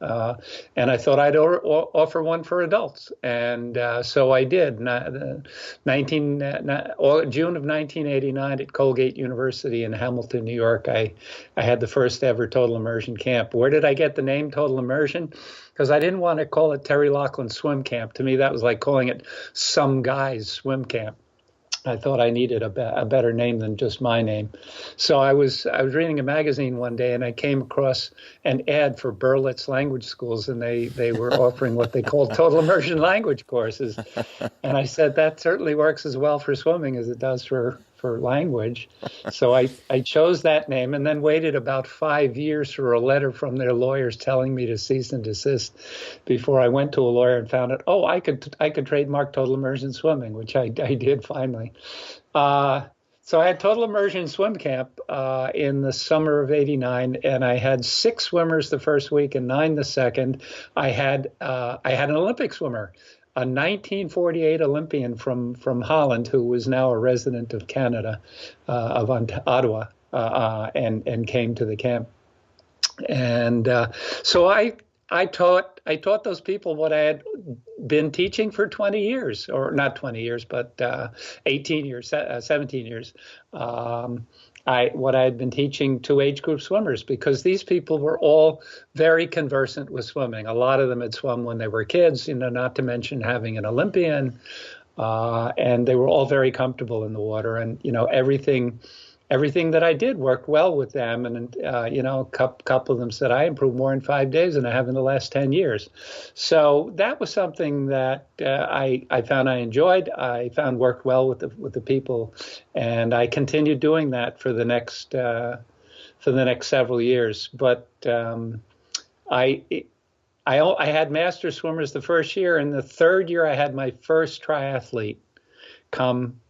and I thought I'd offer one for adults. And so I did. June of 1989 at Colgate University in Hamilton, New York, I had the first ever Total Immersion camp. Where did I get the name Total Immersion? Because I didn't want to call it Terry Laughlin Swim Camp. To me, that was like calling it some guy's swim camp. I thought I needed a better name than just my name. So I was reading a magazine one day, and I came across an ad for Berlitz language schools, and they were offering what they called total immersion language courses. And I said, that certainly works as well for swimming as it does for language. So I chose that name, and then waited about 5 years for a letter from their lawyers telling me to cease and desist before I went to a lawyer and found out, I could trademark Total Immersion Swimming, which I did finally. So I had Total Immersion Swim Camp in the summer of '89, and I had 6 swimmers the first week and 9 the second. I had an Olympic swimmer, a 1948 Olympian from Holland, who was now a resident of Canada, of Ottawa, and came to the camp. And so I taught those people what I had been teaching for 20 years, or not 20 years, but 18 years, 17 years. What I had been teaching to age group swimmers, because these people were all very conversant with swimming. A lot of them had swum when they were kids, not to mention having an Olympian, and they were all very comfortable in the water. And everything that I did worked well with them. And a couple of them said, I improved more in 5 days than I have in the last 10 years. So that was something that I found I enjoyed. I found worked well with the people, and I continued doing that for the next several years. But I had master swimmers the first year, and the third year I had my first triathlete come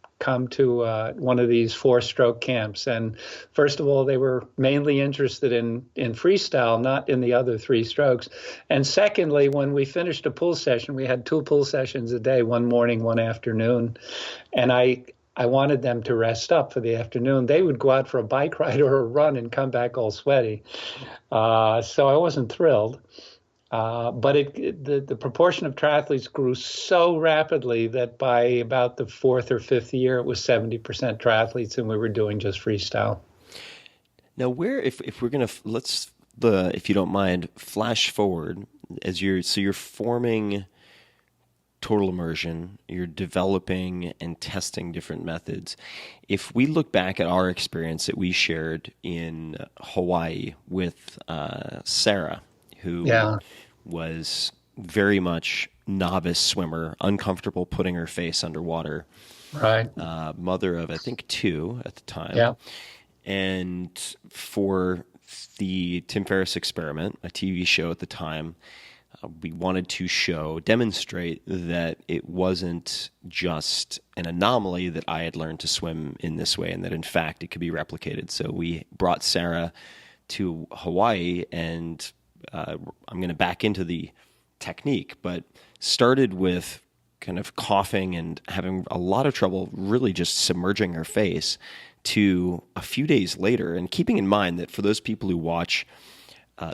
to one of these 4-stroke camps. And first of all, they were mainly interested in freestyle, not in the other 3 strokes. And secondly, when we finished a pool session, we had 2 pool sessions a day, one morning, one afternoon. And I wanted them to rest up for the afternoon. They would go out for a bike ride or a run and come back all sweaty. So I wasn't thrilled. But the proportion of triathletes grew so rapidly that by about the 4th or 5th year, it was 70% triathletes, and we were doing just freestyle. Now, if we're gonna if you don't mind, flash forward as you're forming Total Immersion, you're developing and testing different methods. If we look back at our experience that we shared in Hawaii with Sarah, who Yeah. was very much novice swimmer, uncomfortable putting her face underwater. Right. Mother of, I think, 2 at the time. Yeah. And for the Tim Ferriss Experiment, a TV show at the time, we wanted to demonstrate that it wasn't just an anomaly that I had learned to swim in this way, and that in fact it could be replicated. So we brought Sarah to Hawaii, and I'm going to back into the technique, but started with kind of coughing and having a lot of trouble really just submerging her face, to a few days later. And keeping in mind that for those people who watch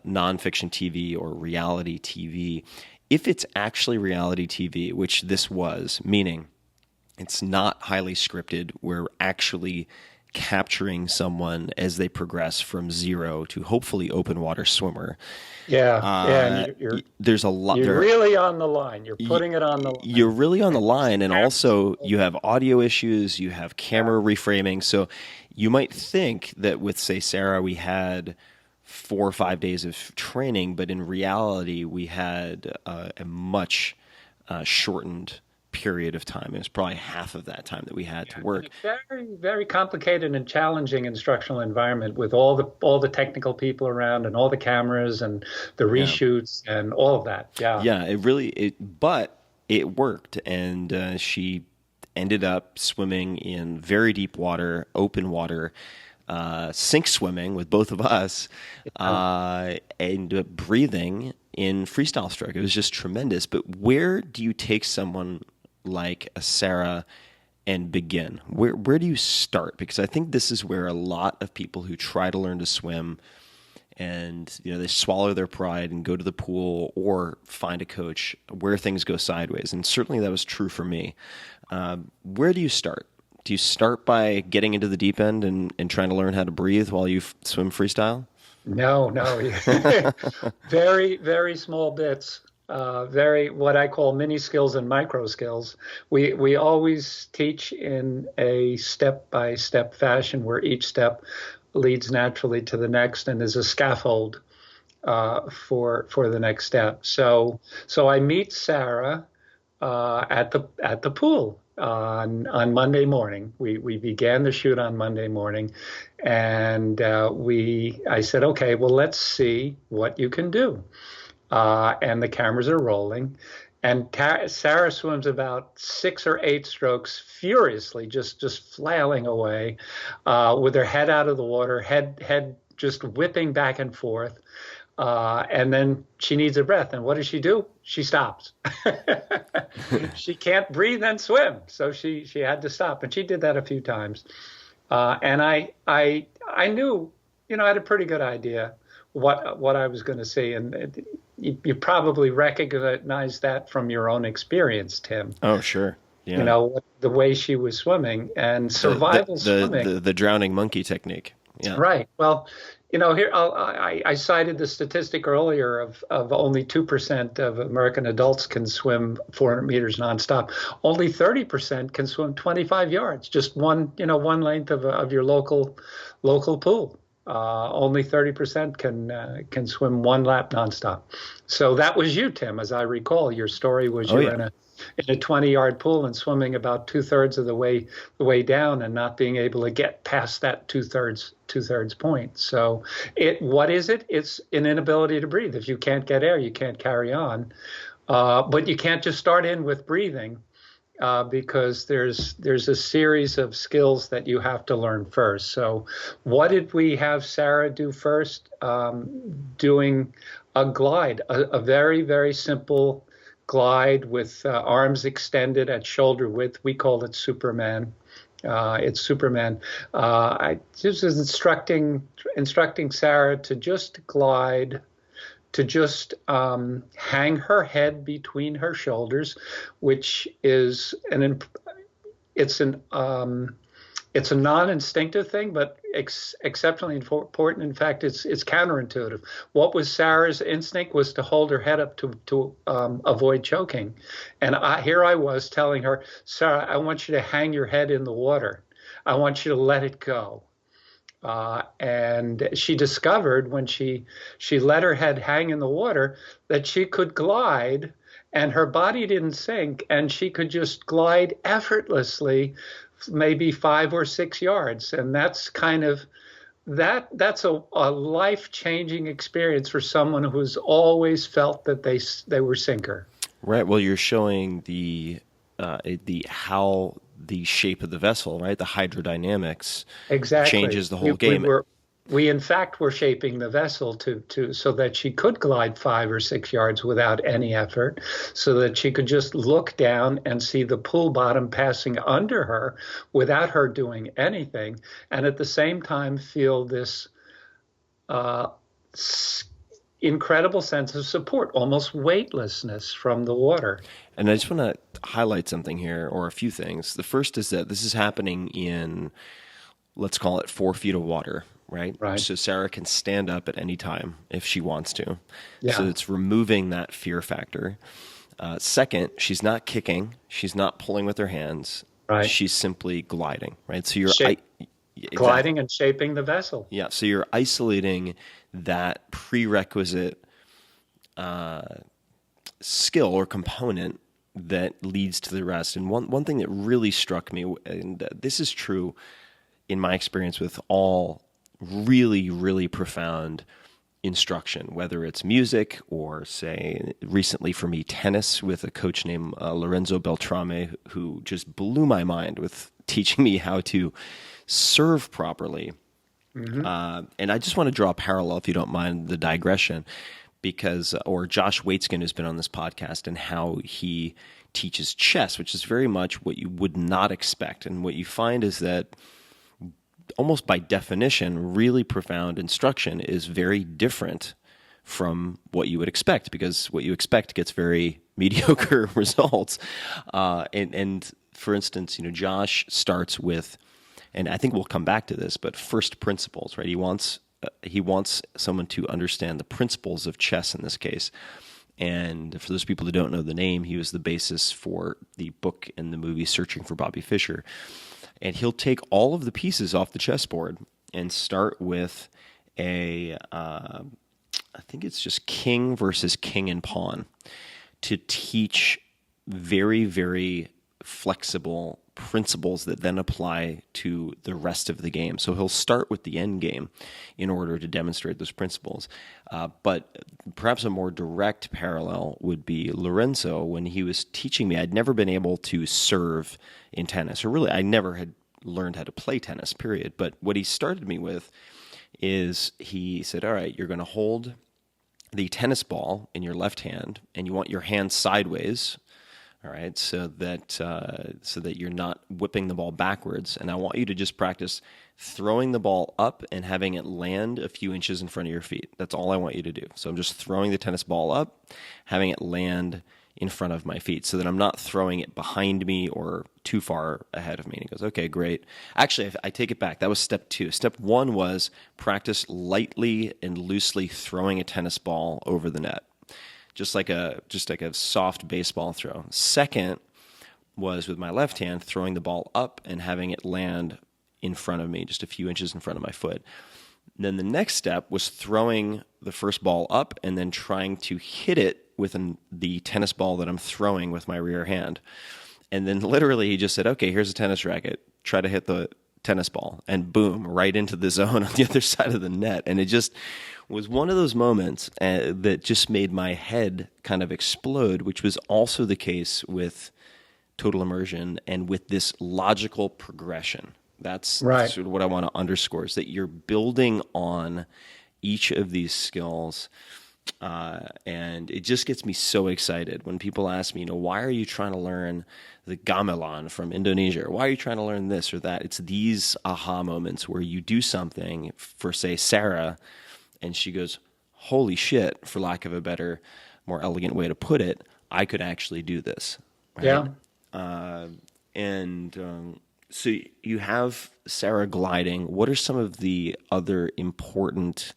nonfiction TV or reality TV, if it's actually reality TV, which this was, meaning it's not highly scripted, we're actually capturing someone as they progress from zero to hopefully open water swimmer. Yeah. And there's a lot. You're really on the line. You're putting it on the line. You're really on the line, and also you have audio issues, you have camera reframing. So you might think that with, say, Sarah, we had 4 or 5 days of training, but in reality, we had a much shortened period of time. It was probably half of that time that we had to work. Very, very complicated and challenging instructional environment with all the technical people around and all the cameras and the reshoots and all of that. Yeah. Yeah, but it worked, and she ended up swimming in very deep water, open water, sink swimming with both of us, and breathing in freestyle stroke. It was just tremendous. But where do you take someone like a Sarah and begin? Where do you start? Because I think this is where a lot of people who try to learn to swim, and they swallow their pride and go to the pool or find a coach, where things go sideways. And certainly that was true for me. Where do you start? Do you start by getting into the deep end and trying to learn how to breathe while you swim freestyle? No. Very, very small bits. Very what I call mini skills and micro skills. We always teach in a step-by-step fashion where each step leads naturally to the next and is a scaffold for the next step. So I meet Sarah at the pool on Monday morning. We began the shoot on Monday morning, and I said, okay, well, let's see what you can do. And the cameras are rolling, and Sarah swims about 6 or 8 strokes furiously, just flailing away, with her head out of the water, head just whipping back and forth. And then she needs a breath. And what does she do? She stops. She can't breathe and swim. So she had to stop. And she did that a few times. And I knew, I had a pretty good idea what I was going to see. And you probably recognize that from your own experience, Tim. Oh, sure. Yeah. The way she was swimming and survival swimming. The drowning monkey technique. Yeah. Right. Well, here I cited the statistic earlier of only 2% of American adults can swim 400 meters nonstop. Only 30% can swim 25 yards, just one length of your local pool. Only 30% can swim 1 lap nonstop. So that was you, Tim, as I recall. Your story was in a 20-yard pool and swimming about 2/3 of the way down and not being able to get past that two-thirds point. So what is it? It's an inability to breathe. If you can't get air, you can't carry on. But you can't just start in with breathing. Because there's a series of skills that you have to learn first. So what did we have Sarah do first? Doing a glide, a very, very simple glide with arms extended at shoulder width. We call it Superman. It's Superman. I just was instructing Sarah to just glide, to just hang her head between her shoulders, which is it's a non-instinctive thing, but exceptionally important. In fact, it's counterintuitive. What was Sarah's instinct was to hold her head up to avoid choking, and here I was telling her, Sarah, I want you to hang your head in the water. I want you to let it go. And she discovered when she let her head hang in the water that she could glide and her body didn't sink and she could just glide effortlessly, maybe 5 or 6 yards. And that's kind of that's a life-changing experience for someone who's always felt that they were sinker. Right. Well, you're showing the how the shape of the vessel, right? The hydrodynamics Exactly. changes the whole game. We in fact were shaping the vessel to so that she could glide 5 or 6 yards without any effort, so that she could just look down and see the pool bottom passing under her without her doing anything, and at the same time feel this incredible sense of support, almost weightlessness from the water. And I just want to highlight something here, or a few things. The first is that this is happening in, let's call it 4 feet of water, right? Right. So Sarah can stand up at any time if she wants to. Yeah. So it's removing that fear factor. Second, she's not kicking. She's not pulling with her hands. Right. She's simply gliding, right? So you're gliding and shaping the vessel. Yeah. So you're isolating that prerequisite skill or component that leads to the rest. And one thing that really struck me, and this is true in my experience with all really, really profound instruction, whether it's music or, say, recently for me, tennis with a coach named Lorenzo Beltrame, who just blew my mind with teaching me how to serve properly. Mm-hmm. And I just want to draw a parallel, if you don't mind the digression, because, or Josh Waitzkin has been on this podcast and how he teaches chess, which is very much what you would not expect. And what you find is that almost by definition, really profound instruction is very different from what you would expect, because what you expect gets very mediocre results. And for instance, Josh starts with, and I think we'll come back to this, but first principles, right? He wants someone to understand the principles of chess in this case. And for those people who don't know the name, he was the basis for the book and the movie Searching for Bobby Fischer. And he'll take all of the pieces off the chessboard and start with I think it's just king versus king and pawn, to teach very, very flexible principles that then apply to the rest of the game. So he'll start with the end game in order to demonstrate those principles. But perhaps a more direct parallel would be Lorenzo. When he was teaching me, I'd never been able to serve in tennis, or really I never had learned how to play tennis, period. But what he started me with is he said, all right, you're going to hold the tennis ball in your left hand, and you want your hand sideways, all right, so that you're not whipping the ball backwards. And I want you to just practice throwing the ball up and having it land a few inches in front of your feet. That's all I want you to do. So I'm just throwing the tennis ball up, having it land in front of my feet so that I'm not throwing it behind me or too far ahead of me. And he goes, okay, great. Actually, I take it back. That was step 2. Step 1 was practice lightly and loosely throwing a tennis ball over the net, just like a soft baseball throw. Second was with my left hand, throwing the ball up and having it land in front of me, just a few inches in front of my foot. Then the next step was throwing the first ball up and then trying to hit it with the tennis ball that I'm throwing with my rear hand. And then literally he just said, okay, here's a tennis racket. Try to hit the tennis ball. And boom, right into the zone on the other side of the net. And it just was one of those moments that just made my head kind of explode, which was also the case with Total Immersion and with this logical progression. That's right. Sort of what I want to underscore, is that you're building on each of these skills. And it just gets me so excited when people ask me, why are you trying to learn the gamelan from Indonesia? Or why are you trying to learn this or that? It's these aha moments where you do something for, say, Sarah, and she goes, holy shit, for lack of a better, more elegant way to put it, I could actually do this. Right? Yeah. So you have Sarah gliding. What are some of the other important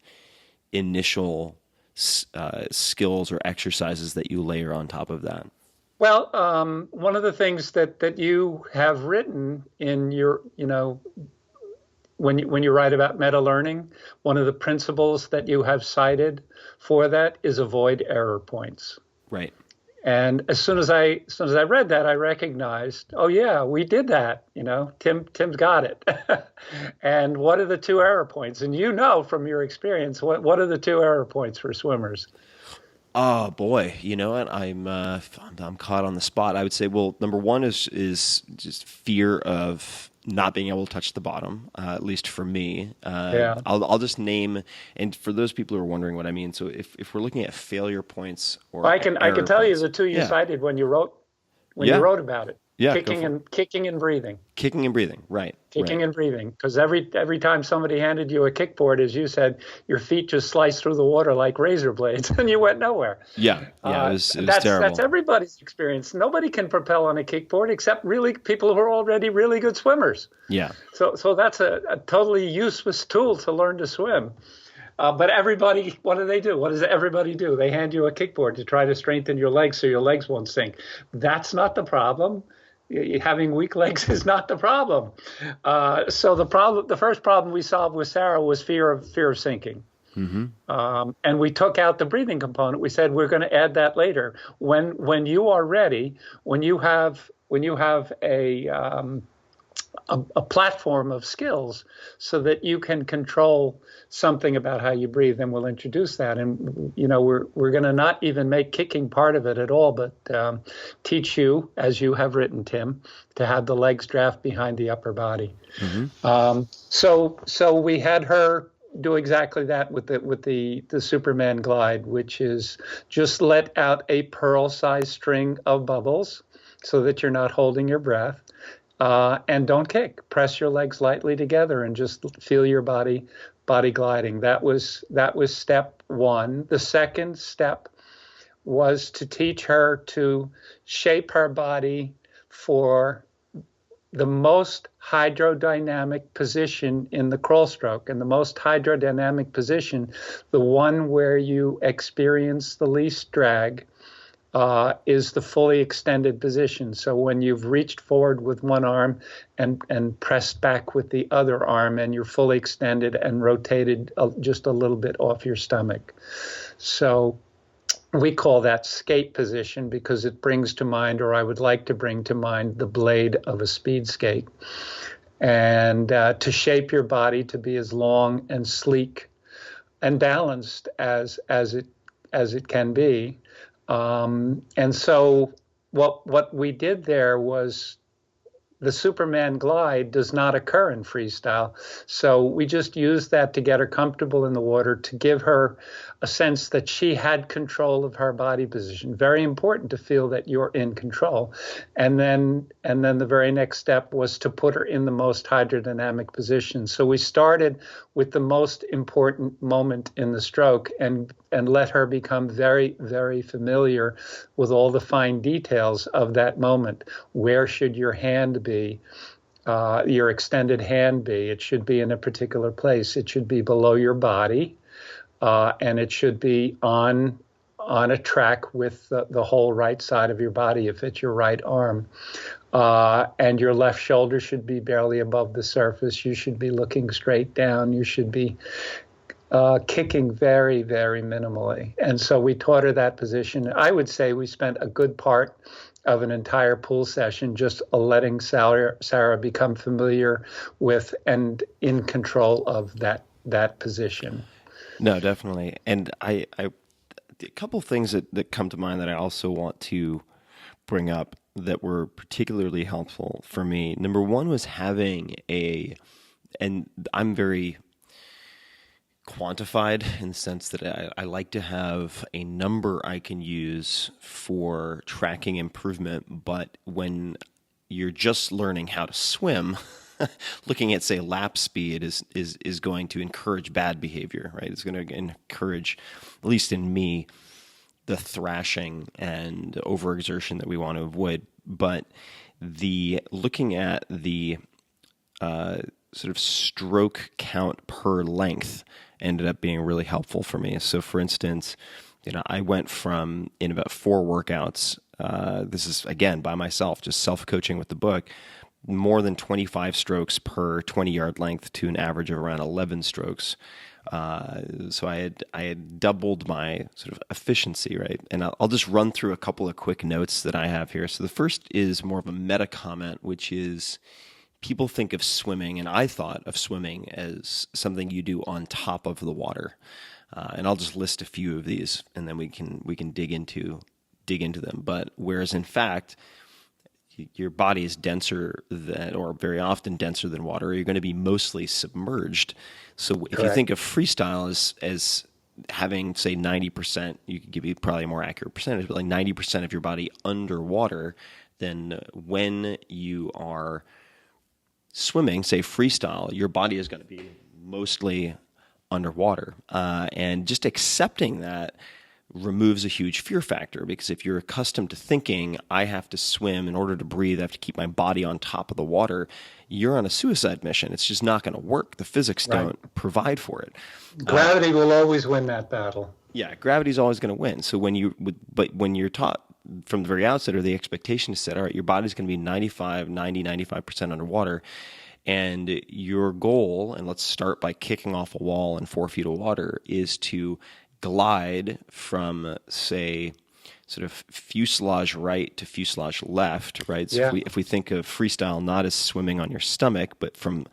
initial skills or exercises that you layer on top of that? Well, one of the things that you have written in your, when you write about meta learning, one of the principles that you have cited for that is avoid error points. Right. And as soon as I read that, I recognized, oh yeah, we did that. Tim's got it. And what are the two error points? And from your experience, what are the two error points for swimmers? Oh boy, you know what? I'm caught on the spot. I would say, well, number one is just fear of not being able to touch the bottom, at least for me. Yeah. I'll just name, and for those people who are wondering what I mean, so if we're looking at failure points or I can tell you the two you cited when you wrote about it. Yeah, kicking and breathing. Kicking and breathing, right. Kicking and breathing, because every time somebody handed you a kickboard, as you said, your feet just sliced through the water like razor blades, and you went nowhere. Yeah, it was terrible. That's everybody's experience. Nobody can propel on a kickboard except really people who are already really good swimmers. Yeah. So that's a totally useless tool to learn to swim. But everybody, what do? What does everybody do? They hand you a kickboard to try to strengthen your legs so your legs won't sink. That's not the problem. Having weak legs is not the problem. So the first problem we solved with Sarah was fear of sinking. Mm-hmm. And we took out the breathing component. We said we're going to add that later. When you are ready, when you have a platform of skills so that you can control something about how you breathe, then we'll introduce that. And, we're going to not even make kicking part of it at all, but teach you, as you have written, Tim, to have the legs draft behind the upper body. Mm-hmm. So we had her do exactly that with the Superman glide, which is just let out a pearl-sized string of bubbles so that you're not holding your breath. And don't kick. Press your legs lightly together and just feel your body gliding. That was step one. The second step was to teach her to shape her body for the most hydrodynamic position in the crawl stroke. And the most hydrodynamic position, the one where you experience the least drag, is the fully extended position. So when you've reached forward with one arm and pressed back with the other arm, and you're fully extended and rotated just a little bit off your stomach. So we call that skate position because it brings to mind, or I would like to bring to mind, the blade of a speed skate. And to shape your body to be as long and sleek and balanced as it can be. And so what we did there was, the Superman glide does not occur in freestyle. So we just used that to get her comfortable in the water, to give her a sense that she had control of her body position. Very important to feel that you're in control. And then the very next step was to put her in the most hydrodynamic position. So we started with the most important moment in the stroke and let her become very, very familiar with all the fine details of that moment. Where should your hand be? Your extended hand be? It should be in a particular place. It should be below your body, and it should be on a track with the whole right side of your body if it's your right arm. And your left shoulder should be barely above the surface. You should be looking straight down. You should be kicking very, very minimally. And so we taught her that position. I would say we spent a good part of an entire pool session just letting Sarah become familiar with and in control of that position. No, definitely. And a couple of things that come to mind that I also want to bring up that were particularly helpful for me. Number one was having and I'm very quantified in the sense that I like to have a number I can use for tracking improvement, but when you're just learning how to swim, looking at, say, lap speed is going to encourage bad behavior, right? It's going to encourage, at least in me, the thrashing and overexertion that we want to avoid. But looking at the sort of stroke count per length ended up being really helpful for me. So, for instance, I went from, in about 4 workouts, this is, again, by myself, just self-coaching with the book, more than 25 strokes per 20-yard length to an average of around 11 strokes. So I had doubled my sort of efficiency, right? And I'll just run through a couple of quick notes that I have here. So the first is more of a meta comment, which is people think of swimming, and I thought of swimming as something you do on top of the water. And I'll just list a few of these, and then we can dig into them. But whereas in fact, your body is denser than, or very often denser than water, you're going to be mostly submerged. So if you think of freestyle as having, say, 90%, you could give you probably a more accurate percentage, but like 90% of your body underwater, then when you are swimming, say freestyle, your body is going to be mostly underwater. And just accepting that removes a huge fear factor, because if you're accustomed to thinking, I have to swim in order to breathe, I have to keep my body on top of the water, you're on a suicide mission. It's just not going to work. The physics don't provide for it. Gravity will always win that battle. Yeah, gravity's always going to win. So when you're taught from the very outset, or the expectation is set, all right, your body's going to be 95% underwater, and your goal, and let's start by kicking off a wall in 4 feet of water, is to glide from, say, sort of fuselage right to fuselage left, right? So if we think of freestyle not as swimming on your stomach, but from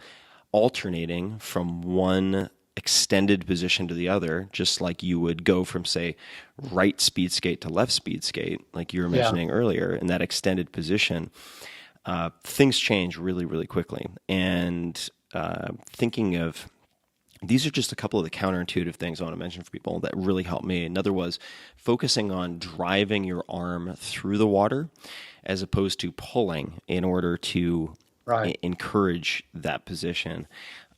alternating from one extended position to the other, just like you would go from, say, right speed skate to left speed skate, like you were mentioning earlier, in that extended position, things change really, really quickly. And thinking of, these are just a couple of the counterintuitive things I want to mention for people that really helped me. Another was focusing on driving your arm through the water as opposed to pulling in order to encourage that position.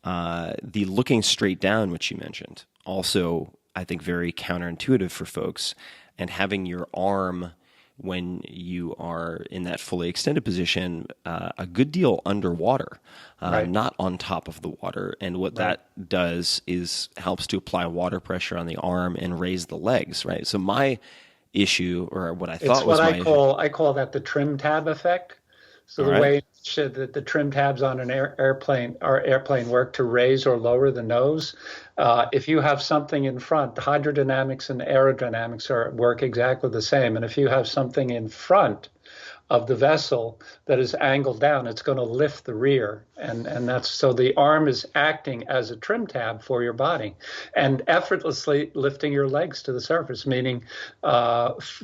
The looking straight down, which you mentioned, also I think very counterintuitive for folks, and having your arm, when you are in that fully extended position, a good deal underwater, not on top of the water. And what that does is helps to apply water pressure on the arm and raise the legs, right? So my issue, or what I thought was my issue, I call that the trim tab effect. So the way that the trim tabs on an airplane work to raise or lower the nose. If you have something in front, hydrodynamics and aerodynamics work exactly the same. And if you have something in front of the vessel that is angled down, it's going to lift the rear. And that's, so the arm is acting as a trim tab for your body and effortlessly lifting your legs to the surface, meaning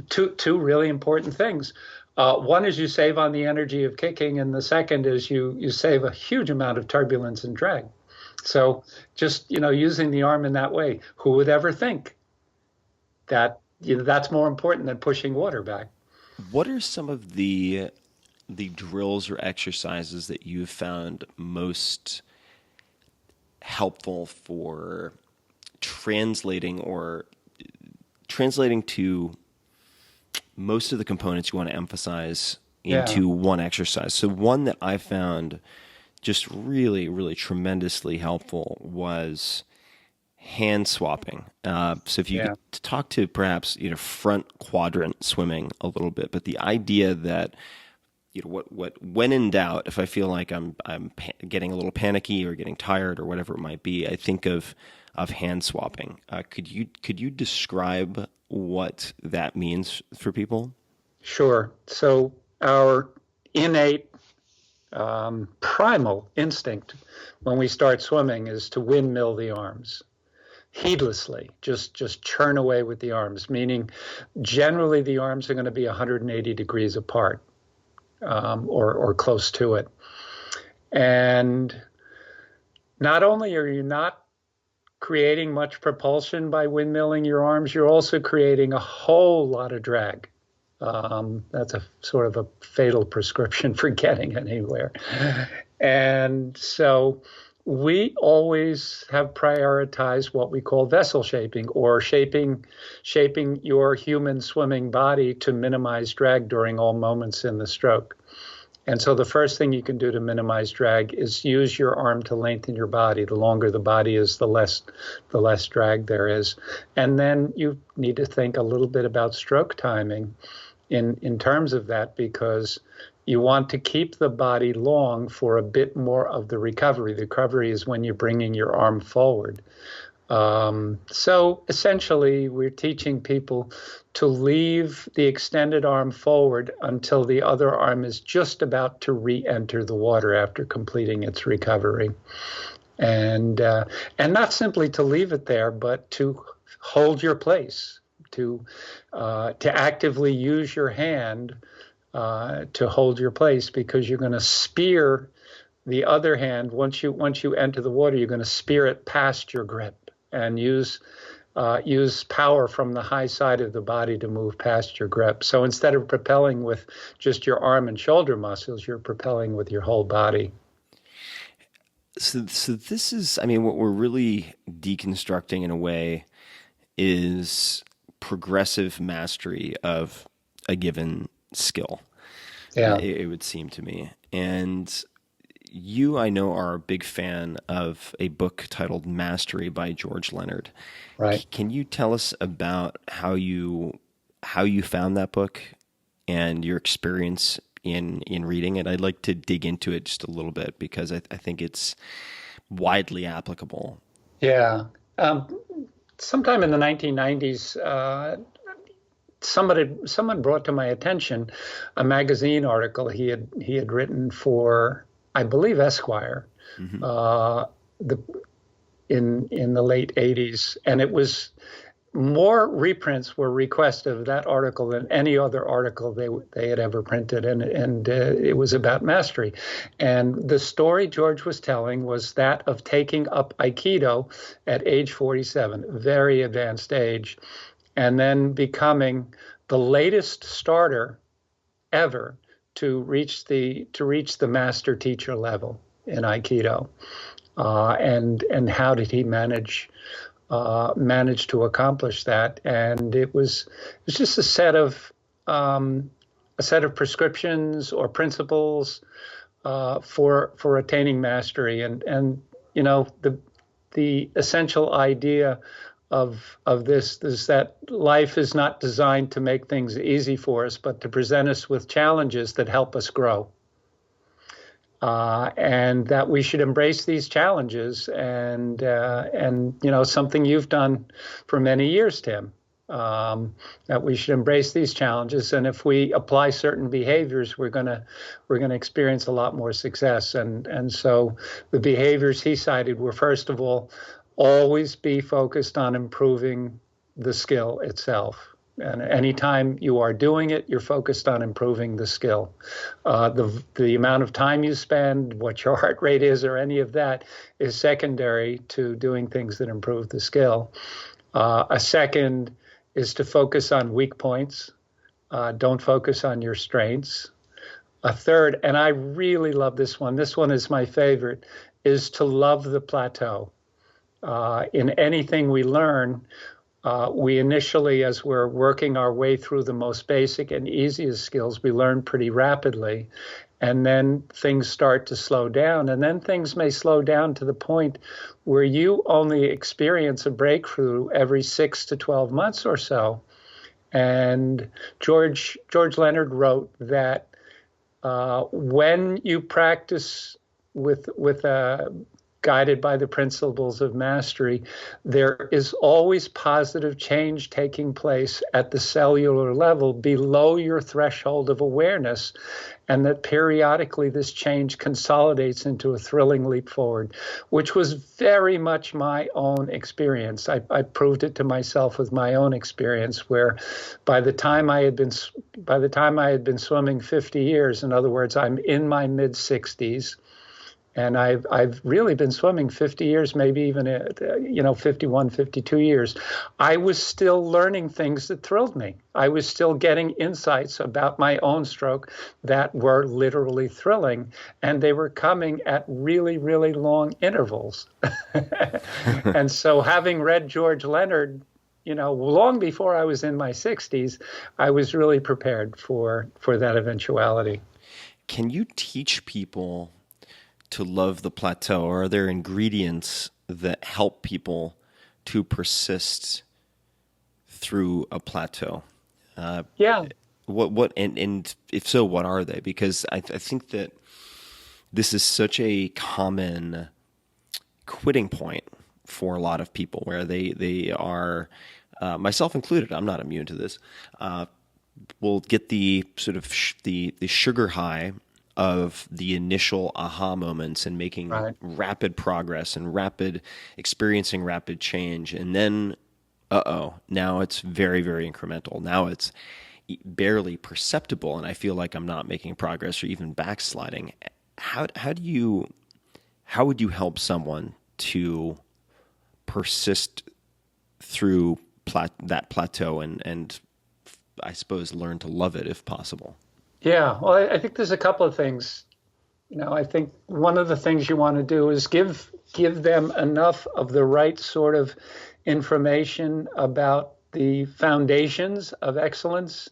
two really important things. One is you save on the energy of kicking, and the second is you save a huge amount of turbulence and drag. So just, using the arm in that way, who would ever think that that's more important than pushing water back? What are some of the drills or exercises that you've found most helpful for translating to most of the components you want to emphasize into one exercise? So one that I found just really, really tremendously helpful was hand swapping. So if you could talk to perhaps, front quadrant swimming a little bit, but the idea that, when in doubt, if I feel like I'm getting a little panicky or getting tired or whatever it might be, I think of hand swapping. Could you describe what that means for people? Sure. So our innate primal instinct when we start swimming is to windmill the arms heedlessly, just churn away with the arms, meaning generally the arms are going to be 180 degrees apart, or close to it. And not only are you not creating much propulsion by windmilling your arms, you're also creating a whole lot of drag. That's a sort of a fatal prescription for getting anywhere. And so we always have prioritized what we call vessel shaping, or shaping your human swimming body to minimize drag during all moments in the stroke. And so the first thing you can do to minimize drag is use your arm to lengthen your body. The longer the body is, the less drag there is. And then you need to think a little bit about stroke timing in terms of that, because You want to keep the body long for a bit more of the recovery. The recovery is when you're bringing your arm forward. So essentially, we're teaching people to leave the extended arm forward until the other arm is just about to re-enter the water after completing its recovery. And not simply to leave it there, but to hold your place, to actively use your hand to hold your place, because you're going to spear the other hand. Once you enter the water, you're going to spear it past your grip and use power from the high side of the body to move past your grip. So instead of propelling with just your arm and shoulder muscles, you're propelling with your whole body. So this is, I mean, what we're really deconstructing in a way is progressive mastery of a given skill. Yeah. It would seem to me. And you, I know, are a big fan of a book titled Mastery by George Leonard. Right. Can you tell us about how you found that book and your experience in reading it? I'd like to dig into it just a little bit because I think it's widely applicable. Yeah. Sometime in the 1990s, someone brought to my attention a magazine article he had written for, I believe, Esquire, in the late 80s, and it was more reprints were requested of that article than any other article they had ever printed, and it was about mastery. And the story George was telling was that of taking up Aikido at age 47, very advanced age, and then becoming the latest starter ever to reach the master teacher level in Aikido. And how did he manage to accomplish that? And it was just a set of prescriptions or principles for attaining mastery. And you know, the essential idea of this is that life is not designed to make things easy for us, but to present us with challenges that help us grow. And that we should embrace these challenges, and you know, something you've done for many years, Tim, that we should embrace these challenges, and if we apply certain behaviors, we're gonna experience a lot more success. And so the behaviors he cited were, first of all, always be focused on improving the skill itself. And anytime you are doing it, you're focused on improving the skill. The amount of time you spend, what your heart rate is, or any of that is secondary to doing things that improve the skill. A second is to focus on weak points. Don't focus on your strengths. A third, and I really love this one is my favorite, is to love the plateau. In anything we learn, we initially, as we're working our way through the most basic and easiest skills, we learn pretty rapidly. And then things start to slow down. And then things may slow down to the point where you only experience a breakthrough every 6 to 12 months or so. And George Leonard wrote that when you practice with guided by the principles of mastery, there is always positive change taking place at the cellular level below your threshold of awareness, and that periodically this change consolidates into a thrilling leap forward, which was very much my own experience. I proved it to myself with my own experience, where by the time I had been swimming 50 years, in other words, I'm in my mid-60s, and I've really been swimming 50 years, maybe even 51, 52 years. I was still learning things that thrilled me. I was still getting insights about my own stroke that were literally thrilling, and they were coming at really, really long intervals. And so, having read George Leonard, long before I was in my 60s, I was really prepared for that eventuality. Can you teach people to love the plateau, or are there ingredients that help people to persist through a plateau? Yeah. and if so, what are they? Because I think that this is such a common quitting point for a lot of people, where they are, myself included, I'm not immune to this, will get the sort of the sugar high of the initial aha moments and making rapid progress and experiencing rapid change. And then, now it's very, very incremental. Now it's barely perceptible, and I feel like I'm not making progress or even backsliding. How would you help someone to persist through that plateau and I suppose learn to love it if possible? Yeah, well, I think there's a couple of things. I think one of the things you want to do is give them enough of the right sort of information about the foundations of excellence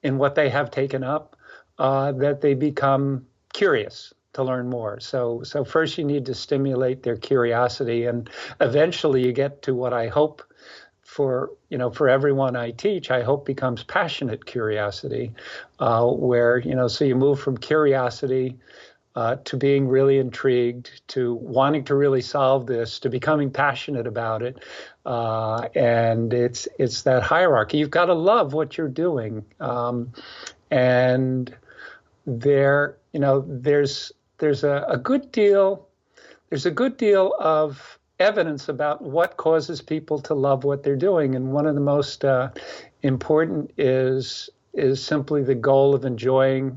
in what they have taken up, that they become curious to learn more. So first you need to stimulate their curiosity, and eventually you get to what I hope for everyone I teach, I hope becomes passionate curiosity, where, so you move from curiosity to being really intrigued, to wanting to really solve this, to becoming passionate about it. And it's that hierarchy. You've got to love what you're doing. And there's a good deal of evidence about what causes people to love what they're doing. And one of the most important is simply the goal of enjoy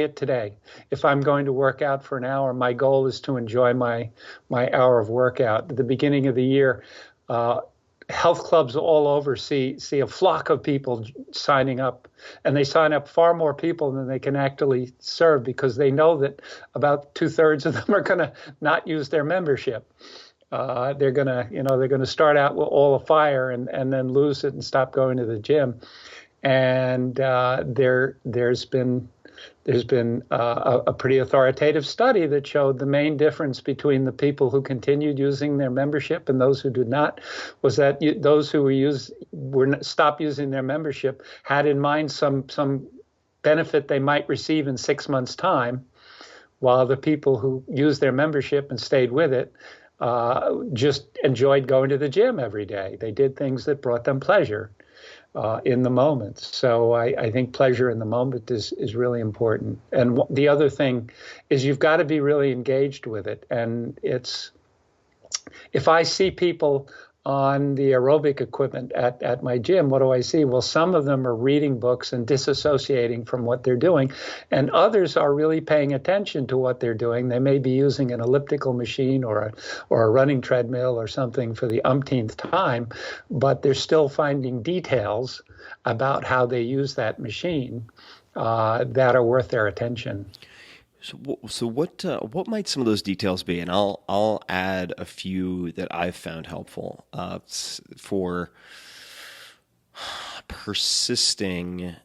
it today. If I'm going to work out for an hour, my goal is to enjoy my hour of workout. At the beginning of the year, health clubs all over see a flock of people signing up, and they sign up far more people than they can actually serve, because they know that about 2/3 of them are going to not use their membership. They're gonna start out with all afire and then lose it and stop going to the gym. And there's been a pretty authoritative study that showed the main difference between the people who continued using their membership and those who did not was that those who stopped using their membership had in mind some benefit they might receive in 6 months' time, while the people who used their membership and stayed with it just enjoyed going to the gym every day. They did things that brought them pleasure in the moment. So I think pleasure in the moment is really important. And the other thing is you've got to be really engaged with it. And if I see people on the aerobic equipment at my gym, what do I see? Well, some of them are reading books and disassociating from what they're doing, and others are really paying attention to what they're doing. They may be using an elliptical machine or a running treadmill or something for the umpteenth time, but they're still finding details about how they use that machine that are worth their attention. So what might some of those details be? And I'll add a few that I've found helpful for persisting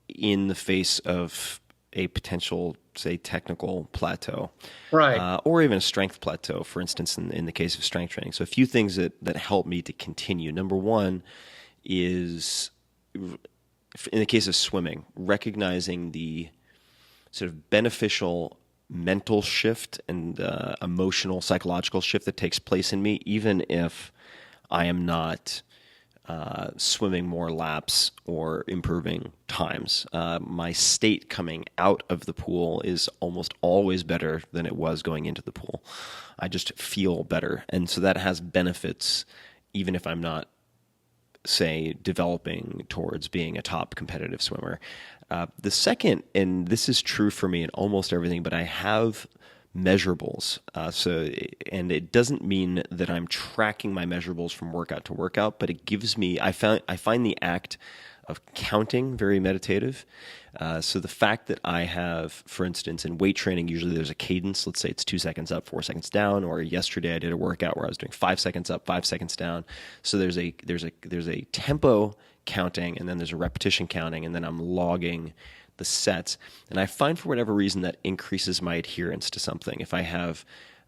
in the face of a potential, say, technical plateau, right? Or even a strength plateau, for instance, in the case of strength training. So a few things that help me to continue. Number one is, in the case of swimming, recognizing the sort of beneficial mental shift and emotional, psychological shift that takes place in me, even if I am not swimming more laps or improving times. My state coming out of the pool is almost always better than it was going into the pool. I just feel better. And so that has benefits, even if I'm not, say, developing towards being a top competitive swimmer. The second, and this is true for me in almost everything, but I have measurables. And it doesn't mean that I'm tracking my measurables from workout to workout, but it gives me, I find the act of counting very meditative. So the fact that I have, for instance, in weight training, usually there's a cadence. Let's say it's 2 seconds up, 4 seconds down. Or yesterday I did a workout where I was doing 5 seconds up, 5 seconds down. So there's a tempo counting, and then there's a repetition counting, and then I'm logging the sets. And I find for whatever reason that increases my adherence to something. If I have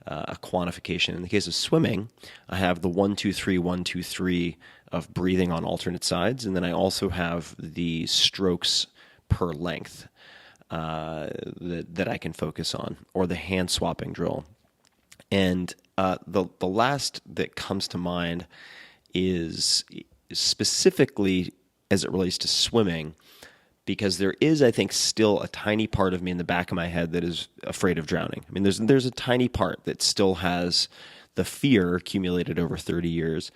a quantification, in the case of swimming, I have the 1, 2, 3, 1, 2, 3 of breathing on alternate sides, and then I also have the strokes per length that I can focus on, or the hand swapping drill. And the last that comes to mind is specifically as it relates to swimming, because there is, I think, still a tiny part of me in the back of my head that is afraid of drowning. I mean, there's a tiny part that still has the fear accumulated over 30 years,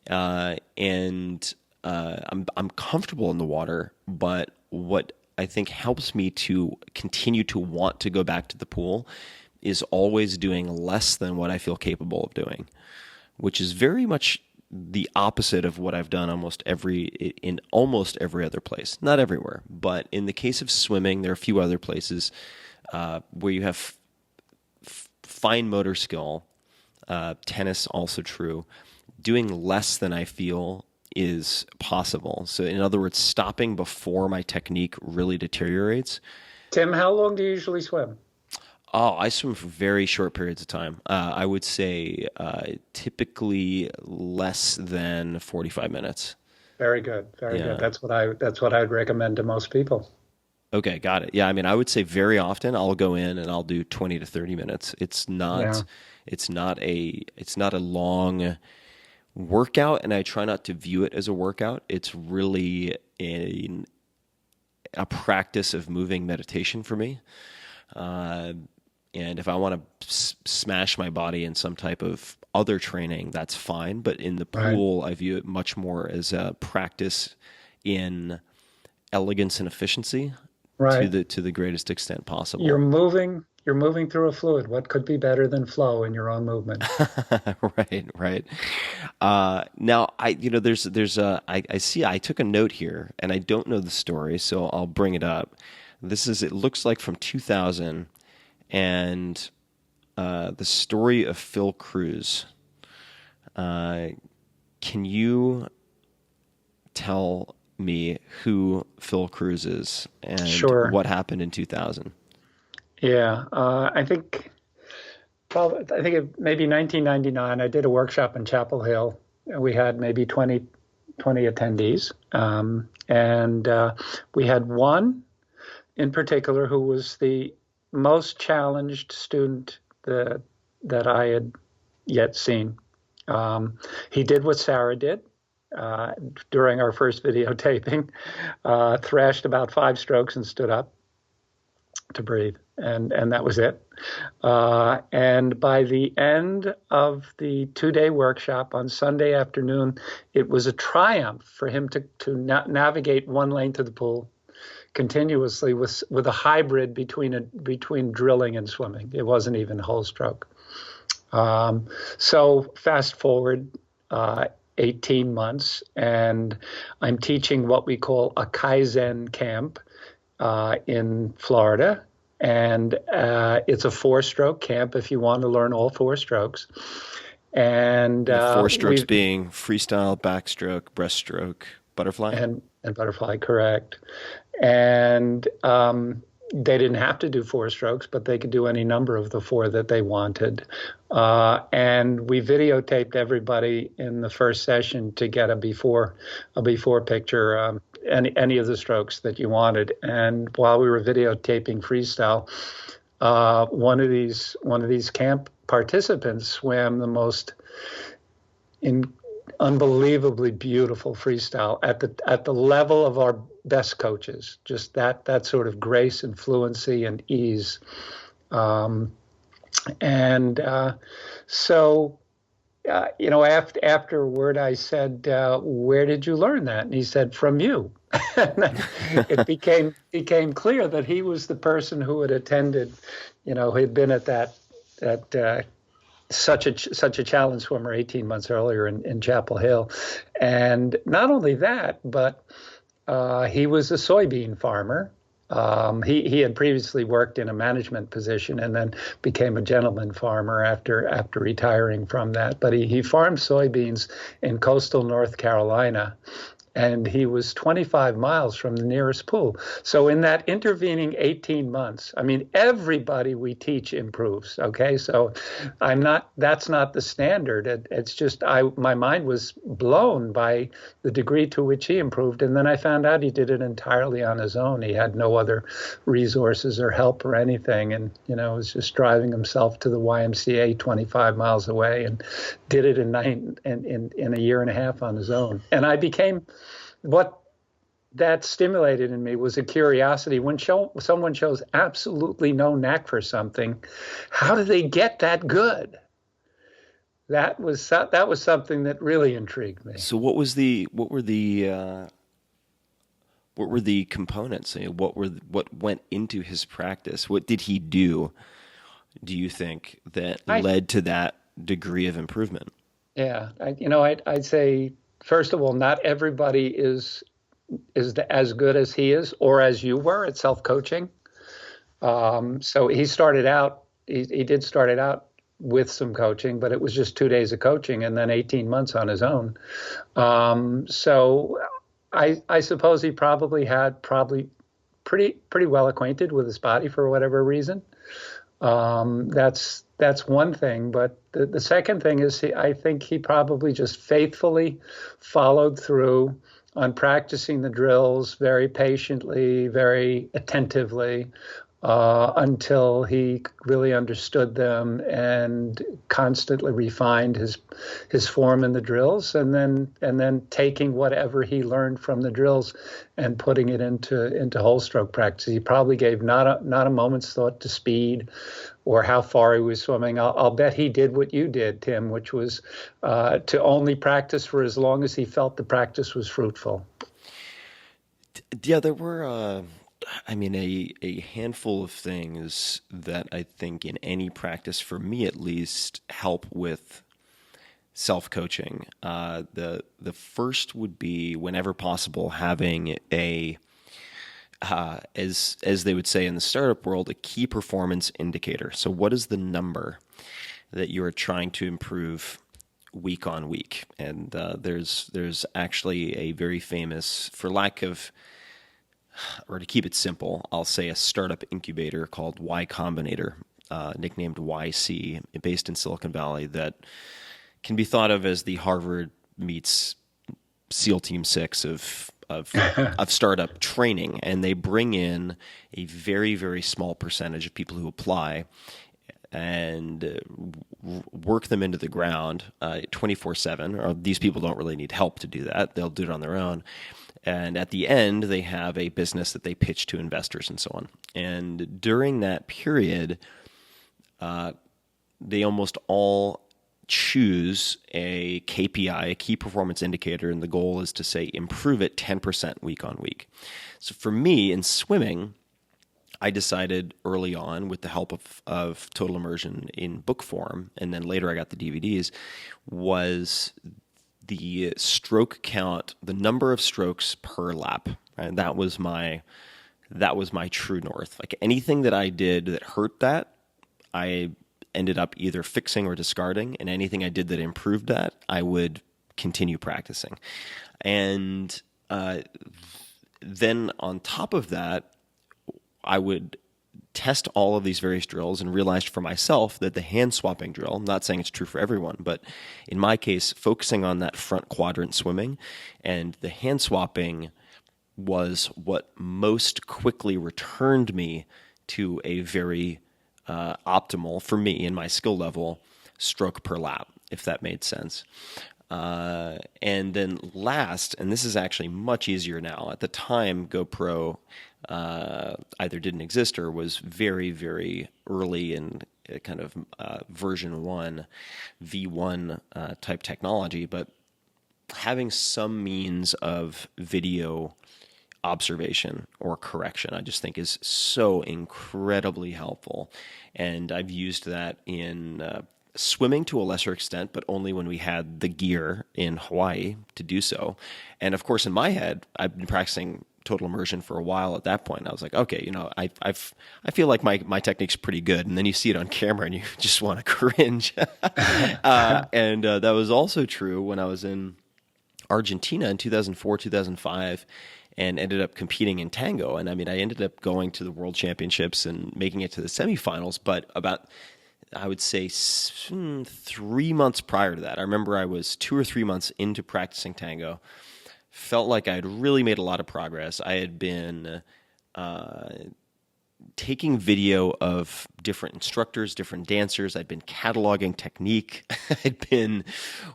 and I'm comfortable in the water. But what I think helps me to continue to want to go back to the pool is always doing less than what I feel capable of doing, which is very much the opposite of what I've done in almost every other place. Not everywhere, but in the case of swimming, there are a few other places where you have fine motor skill. Tennis also true. Doing less than I feel is possible. So in other words, stopping before my technique really deteriorates. Tim, how long do you usually swim? Oh, I swim for very short periods of time. I would say typically less than 45 minutes. Very good. Very good. That's what I'd recommend to most people. Okay, got it. Yeah, I mean, I would say very often I'll go in and I'll do 20 to 30 minutes. It's not a long workout, and I try not to view it as a workout. It's really a practice of moving meditation for me. And if I want to smash my body in some type of other training, that's fine. But in the pool, I view it much more as a practice in elegance and efficiency to the greatest extent possible. You're moving through a fluid. What could be better than flow in your own movement? Right. Now I see. I took a note here, and I don't know the story, so I'll bring it up. It looks like from 2000, and the story of Phil Cruz. Can you tell me who Phil Cruz is and what happened in 2000? Yeah, I think maybe 1999. I did a workshop in Chapel Hill. We had maybe 20 attendees, and we had one in particular who was the most challenged student that I had yet seen. He did what Sarah did during our first videotaping, thrashed about 5 strokes and stood up to breathe, and that was it. And by the end of the 2-day workshop on Sunday afternoon, it was a triumph for him to navigate one lane to the pool continuously with a hybrid between drilling and swimming. It wasn't even whole stroke. So fast forward 18 months, and I'm teaching what we call a Kaizen camp in Florida. And it's a 4-stroke camp if you want to learn all 4 strokes. And 4 strokes being freestyle, backstroke, breaststroke, butterfly? And butterfly, correct. And they didn't have to do 4 strokes, but they could do any number of the 4 that they wanted. And we videotaped everybody in the first session to get a before picture, any of the strokes that you wanted. And while we were videotaping freestyle, one of these camp participants swam the most unbelievably beautiful freestyle at the level of our best coaches. Just that sort of grace and fluency and ease. Afterward, I said, "Where did you learn that?" And he said, "From you." It became clear that he was the person who had attended, who had been at that such a challenge swimmer 18 months earlier in Chapel Hill. And not only that, but he was a soybean farmer. He had previously worked in a management position and then became a gentleman farmer after retiring from that. But he farmed soybeans in coastal North Carolina. and he was 25 miles from the nearest pool. So in that intervening 18 months, I mean, everybody we teach improves. Okay, so that's not the standard. It's just my mind was blown by the degree to which he improved, and then I found out he did it entirely on his own. He had no other resources or help or anything, and was just driving himself to the YMCA 25 miles away, and did it in a year and a half on his own. And I became, what that stimulated in me was a curiosity. When someone shows absolutely no knack for something, how do they get that good? That was something that really intrigued me. So what were the components? What went into his practice? What did he do you think, that led to that degree of improvement? Yeah, I'd say, first of all, not everybody is as good as he is or as you were at self-coaching. So he started out, he did start it out with some coaching, but it was just 2 days of coaching and then 18 months on his own. So I suppose he probably pretty well acquainted with his body for whatever reason. That's one thing, but the second thing is I think he probably just faithfully followed through on practicing the drills very patiently, very attentively, until he really understood them and constantly refined his form in the drills, and then taking whatever he learned from the drills and putting it into whole stroke practice. He probably gave not a moment's thought to speed or how far he was swimming. I'll bet he did what you did, Tim, which was to only practice for as long as he felt the practice was fruitful. Yeah, there were a handful of things that I think in any practice, for me at least, help with self-coaching. The first would be, whenever possible, having as they would say in the startup world, a key performance indicator. So what is the number that you are trying to improve week on week? And there's actually a very famous, for lack of, or to keep it simple, I'll say a startup incubator called Y Combinator, nicknamed YC, based in Silicon Valley, that can be thought of as the Harvard meets SEAL Team 6 of startup training. And they bring in a very, very small percentage of people who apply and work them into the ground 24/7. Or these people don't really need help to do that. They'll do it on their own. And at the end, they have a business that they pitch to investors and so on. And during that period, they almost all choose a KPI, a key performance indicator, and the goal is to say improve it 10% week on week. So for me, in swimming, I decided early on, with the help of Total Immersion in book form, and then later I got the DVDs, was the stroke count, the number of strokes per lap. Right? That was my true north. Like anything that I did that hurt that, I ended up either fixing or discarding, and anything I did that improved that, I would continue practicing. And then on top of that, I would test all of these various drills and realized for myself that the hand swapping drill, I'm not saying it's true for everyone, but in my case, focusing on that front quadrant swimming and the hand swapping was what most quickly returned me to a very optimal, for me in my skill level, stroke per lap, if that made sense. And then last, and this is actually much easier now, at the time GoPro either didn't exist or was very, very early in kind of version 1, V1 type technology, but having some means of video observation or correction, I just think is so incredibly helpful. And I've used that in swimming to a lesser extent, but only when we had the gear in Hawaii to do so. And of course, in my head, I've been practicing Total Immersion for a while at that point. I was like, okay, I feel like my technique's pretty good. And then you see it on camera and you just want to cringe. And that was also true when I was in Argentina in 2004, 2005, and ended up competing in tango. And I mean, I ended up going to the World Championships and making it to the semifinals. But about, I would say, 3 months prior to that, I remember I was 2 or 3 months into practicing tango. Felt like I had really made a lot of progress. I had been taking video of different instructors, different dancers. I'd been cataloging technique. I'd been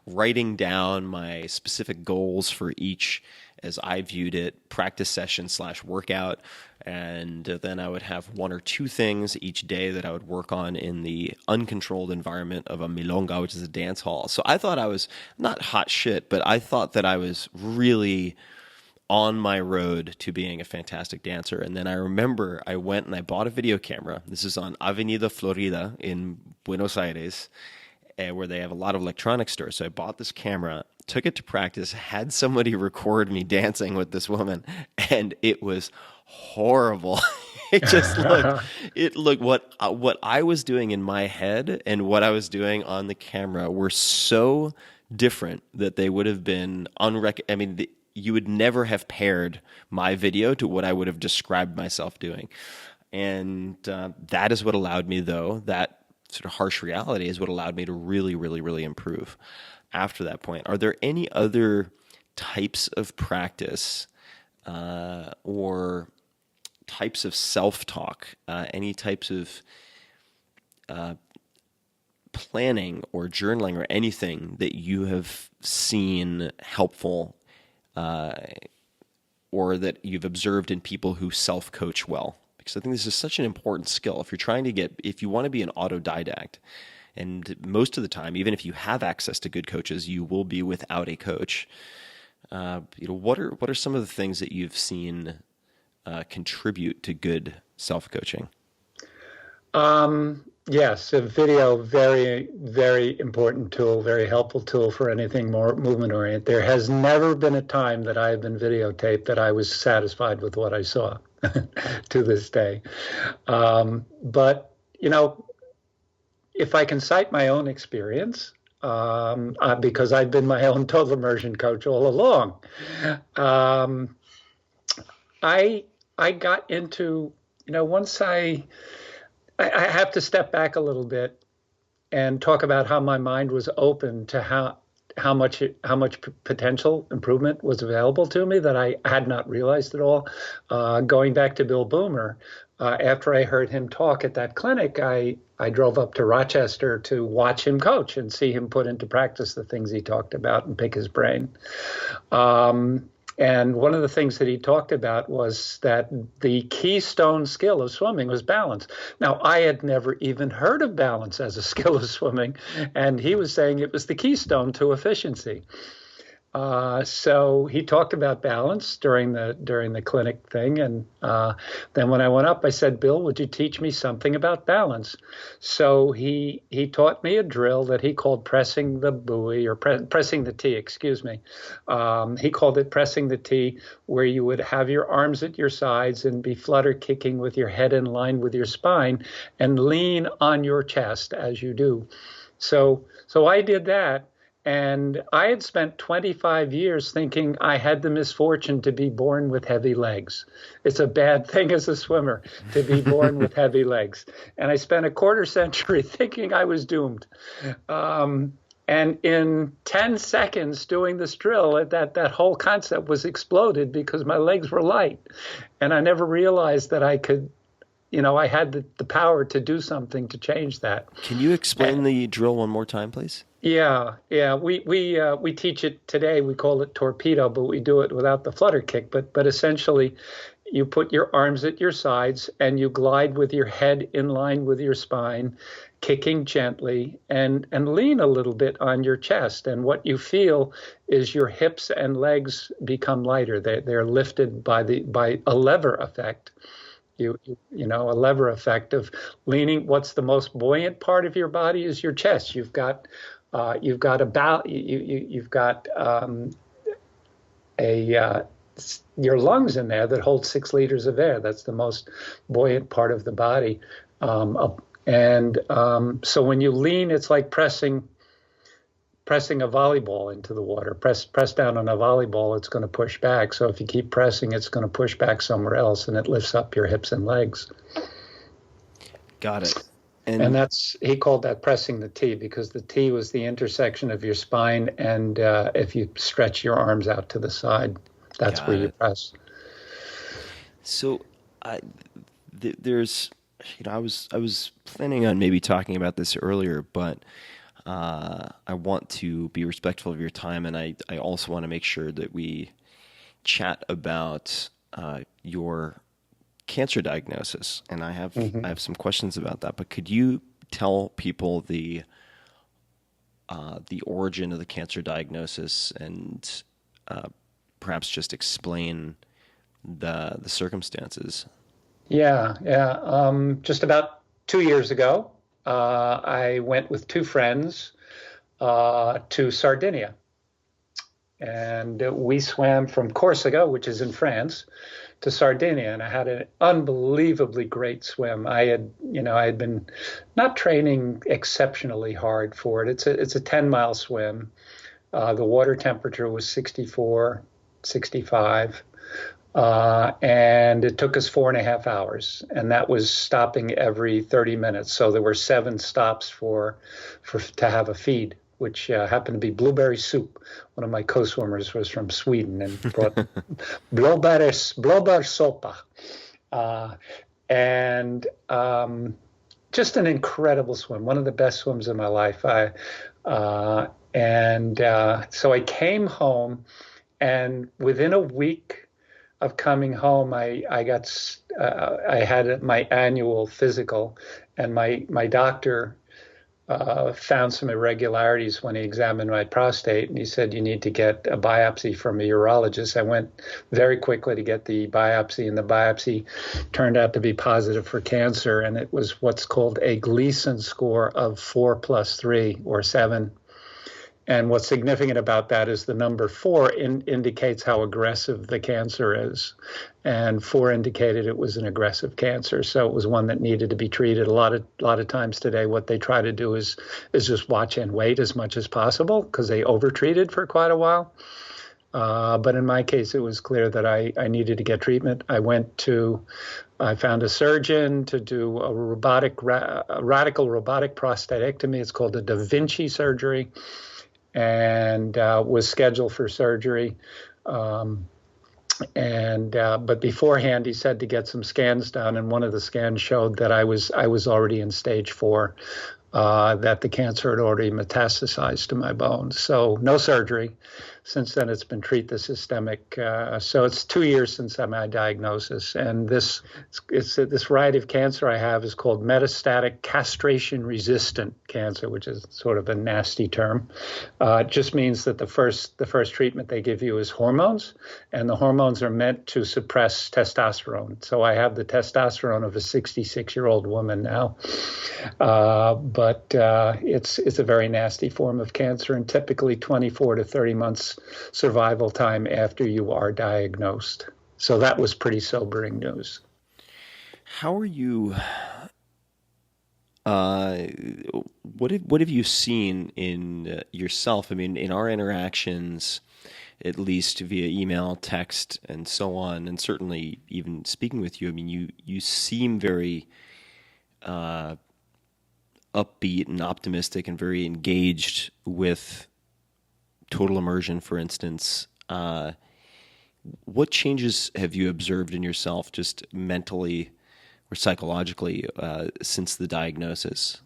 writing down my specific goals for each, as I viewed it, practice session / workout. And then I would have 1 or 2 things each day that I would work on in the uncontrolled environment of a milonga, which is a dance hall. So I thought I was not hot shit, but I thought that I was really on my road to being a fantastic dancer. And then I remember I went and I bought a video camera. This is on Avenida Florida in Buenos Aires, where they have a lot of electronic stores. So I bought this camera, took it to practice, had somebody record me dancing with this woman, and it was horrible. It looked what I was doing in my head and what I was doing on the camera were so different that they would have been you would never have paired my video to what I would have described myself doing. And that is what allowed me, though, that sort of harsh reality is what allowed me to really, really, really improve after that point. Are there any other types of practice or types of self-talk, any types of planning or journaling or anything that you have seen helpful or that you've observed in people who self-coach well? Because I think this is such an important skill. If you want to be an autodidact, and most of the time, even if you have access to good coaches, you will be without a coach. What are some of the things that you've seen contribute to good self-coaching? Yes, a video, very, very important tool, very helpful tool for anything more movement-oriented. There has never been a time that I have been videotaped that I was satisfied with what I saw to this day. But, if I can cite my own experience, because I've been my own total immersion coach all along, I got into, once I have to step back a little bit and talk about how my mind was open to how much potential improvement was available to me that I had not realized at all. Going back to Bill Boomer, after I heard him talk at that clinic, I drove up to Rochester to watch him coach and see him put into practice the things he talked about and pick his brain. And one of the things that he talked about was that the keystone skill of swimming was balance. Now, I had never even heard of balance as a skill of swimming, and he was saying it was the keystone to efficiency. So he talked about balance during the clinic thing, and then when I went up, I said, "Bill, would you teach me something about balance?" So he taught me a drill that he called pressing the buoy, or pressing the T, excuse me. He called it pressing the T, where you would have your arms at your sides and be flutter kicking with your head in line with your spine and lean on your chest as you do. So I did that. And I had spent 25 years thinking I had the misfortune to be born with heavy legs. It's a bad thing as a swimmer to be born with heavy legs. And I spent a quarter century thinking I was doomed. And in 10 seconds doing this drill, that whole concept was exploded because my legs were light. And I never realized that I could, I had the power to do something to change that. Can you explain the drill one more time, please? Yeah. We teach it today. We call it torpedo, but we do it without the flutter kick. But essentially, you put your arms at your sides and you glide with your head in line with your spine, kicking gently, and lean a little bit on your chest. And what you feel is your hips and legs become lighter. They're lifted by a lever effect. A lever effect of leaning. What's the most buoyant part of your body is your chest. You've got your lungs in there that hold 6 liters of air. That's the most buoyant part of the body. So when you lean, it's like pressing pressing a volleyball into the water. Press down on a volleyball, it's going to push back. So if you keep pressing, it's going to push back somewhere else, and it lifts up your hips and legs. Got it. And he called that pressing the T, because the T was the intersection of your spine, and if you stretch your arms out to the side, that's where you press. So there's, I was planning on maybe talking about this earlier, but I want to be respectful of your time, and I also want to make sure that we chat about your cancer diagnosis, and I have some questions about that. But could you tell people the origin of the cancer diagnosis, and perhaps just explain the circumstances? Yeah. Just about 2 years ago, I went with two friends to Sardinia, and we swam from Corsica, which is in France, to Sardinia, and I had an unbelievably great swim. I had been not training exceptionally hard for it. It's a 10-mile swim. The water temperature was 64, 65. And it took us 4.5 hours, and that was stopping every 30 minutes. So there were 7 stops to have a feed, which happened to be blueberry soup. One of my co-swimmers was from Sweden and brought blåbärssoppa. And just an incredible swim, one of the best swims of my life. So I came home, and within a week of coming home, I had my annual physical, and my doctor found some irregularities when he examined my prostate, and he said, you need to get a biopsy from a urologist. I went very quickly to get the biopsy, and the biopsy turned out to be positive for cancer, and it was what's called a Gleason score of 4+3 or 7. And what's significant about that is the number 4 indicates how aggressive the cancer is. And 4 indicated it was an aggressive cancer. So it was one that needed to be treated. A lot of times today, what they try to do is just watch and wait as much as possible, because they overtreated for quite a while. But in my case, it was clear that I needed to get treatment. I found a surgeon to do a radical robotic prostatectomy. It's called a Da Vinci surgery. And was scheduled for surgery. But beforehand, he said to get some scans done, and one of the scans showed that I was already in stage 4, that the cancer had already metastasized to my bones. So no surgery. Since then, it's been treat the systemic. So it's 2 years since my diagnosis, and this variety of cancer I have is called metastatic castration-resistant cancer, which is sort of a nasty term. It just means that the first treatment they give you is hormones, and the hormones are meant to suppress testosterone. So I have the testosterone of a 66-year-old woman now, but it's a very nasty form of cancer, and typically 24 to 30 months survival time after you are diagnosed. So that was pretty sobering news. How are you? What have you seen in yourself? I mean, in our interactions, at least via email, text, and so on, and certainly even speaking with you, I mean, you seem very upbeat and optimistic and very engaged with Total Immersion, for instance. What changes have you observed in yourself, just mentally or psychologically, since the diagnosis?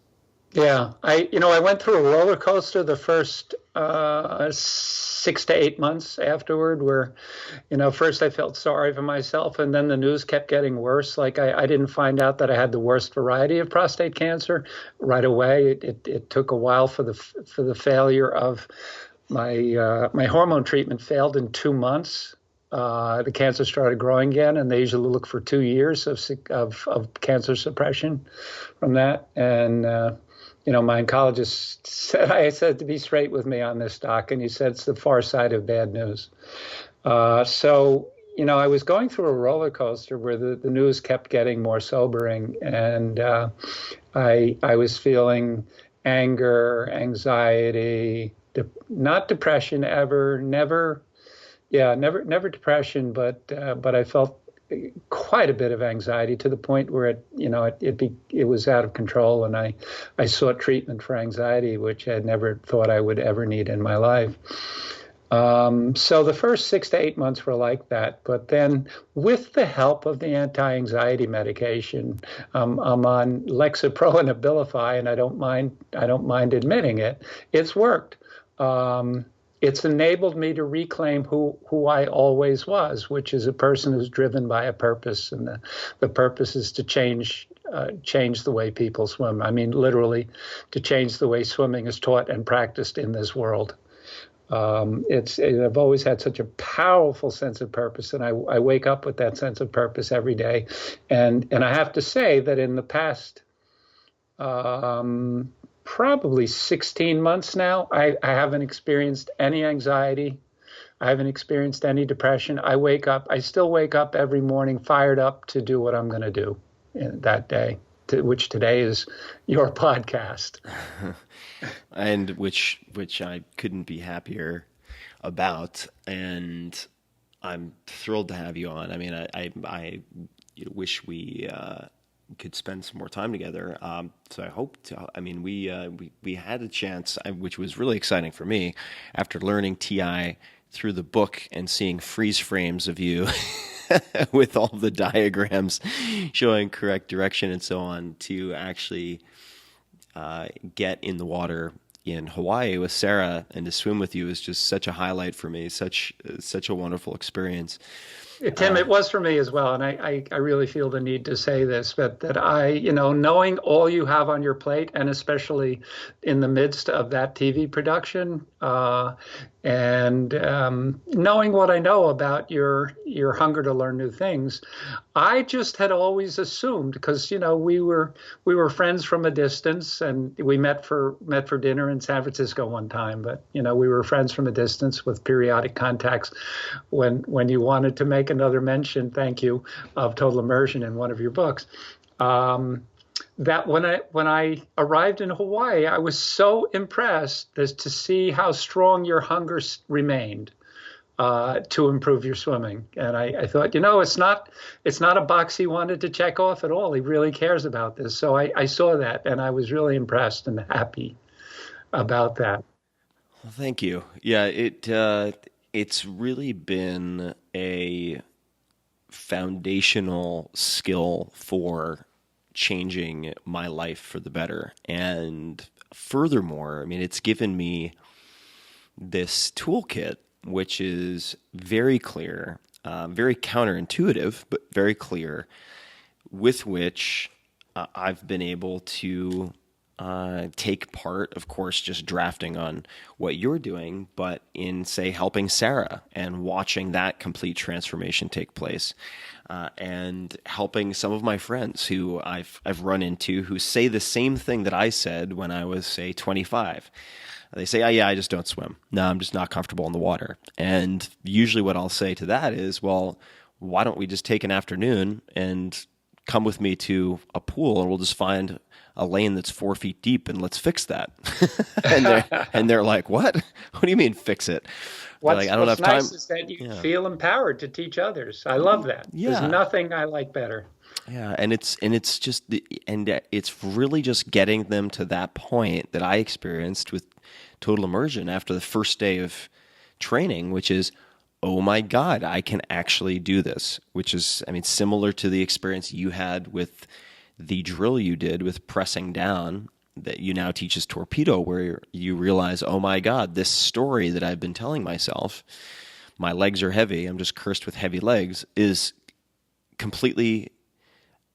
Yeah, I went through a roller coaster the first 6 to 8 months afterward, where, first I felt sorry for myself, and then the news kept getting worse. Like I didn't find out that I had the worst variety of prostate cancer right away. It took a while for the failure of my hormone treatment failed in 2 months. The cancer started growing again, and they usually look for 2 years of cancer suppression from that. And my oncologist said to be straight with me on this, doc, and he said it's the far side of bad news. So I was going through a roller coaster where the news kept getting more sobering, and I was feeling anger, anxiety, not depression ever, never, never depression, but I felt quite a bit of anxiety to the point where it was out of control, and I sought treatment for anxiety, which I had never thought I would ever need in my life. So the first 6 to 8 months were like that, but then with the help of the anti-anxiety medication, I'm on Lexapro and Abilify, and I don't mind admitting it. It's worked. It's enabled me to reclaim who I always was, which is a person who's driven by a purpose, and the purpose is to change the way people swim. I mean, literally, to change the way swimming is taught and practiced in this world. I've always had such a powerful sense of purpose, and I wake up with that sense of purpose every day. And I have to say that in the past, probably 16 months now, I haven't experienced any anxiety. I haven't experienced any depression. I still wake up every morning fired up to do what I'm going to do in that day, which today is your podcast. And which I couldn't be happier about. And I'm thrilled to have you on. I mean, I wish we could spend some more time together. So I hope to. I mean, we had a chance, which was really exciting for me, after learning TI through the book and seeing freeze frames of you with all the diagrams showing correct direction and so on, to actually get in the water in Hawaii with Sarah and to swim with you is just such a highlight for me. Such a wonderful experience. Tim, it was for me as well, and I really feel the need to say this, but that knowing all you have on your plate, and especially in the midst of that TV production, and knowing what I know about your hunger to learn new things, I just had always assumed, because we were friends from a distance, and we met for dinner in San Francisco one time, but we were friends from a distance with periodic contacts. When you wanted to make another mention, thank you, of Total Immersion in one of your books, that when I arrived in Hawaii, I was so impressed as to see how strong your hunger remained to improve your swimming. And I thought, it's not a box he wanted to check off at all. He really cares about this. So I saw that, and I was really impressed and happy about that. Well, thank you. Yeah, it's really been a foundational skill for changing my life for the better. And furthermore, I mean, it's given me this toolkit, which is very clear, very counterintuitive, but very clear, with which I've been able to take part, of course, just drafting on what you're doing, but in, say, helping Sarah and watching that complete transformation take place, and helping some of my friends who I've run into who say the same thing that I said when I was, say, 25. They say, "Oh, yeah, I just don't swim. No, I'm just not comfortable in the water." And usually what I'll say to that is, well, why don't we just take an afternoon and come with me to a pool, and we'll just find a lane that's 4 feet deep, and let's fix that. and they're like, "What? What do you mean fix it?" What's I don't have time. Nice is that you feel empowered to teach others. I love that. Yeah. There's nothing I like better. Yeah, and it's really just getting them to that point that I experienced with Total Immersion after the first day of training, which is, oh my God, I can actually do this, which is, I mean, similar to the experience you had with the drill you did with pressing down that you now teach as torpedo, where you realize, oh my God, this story that I've been telling myself, my legs are heavy, I'm just cursed with heavy legs, is completely,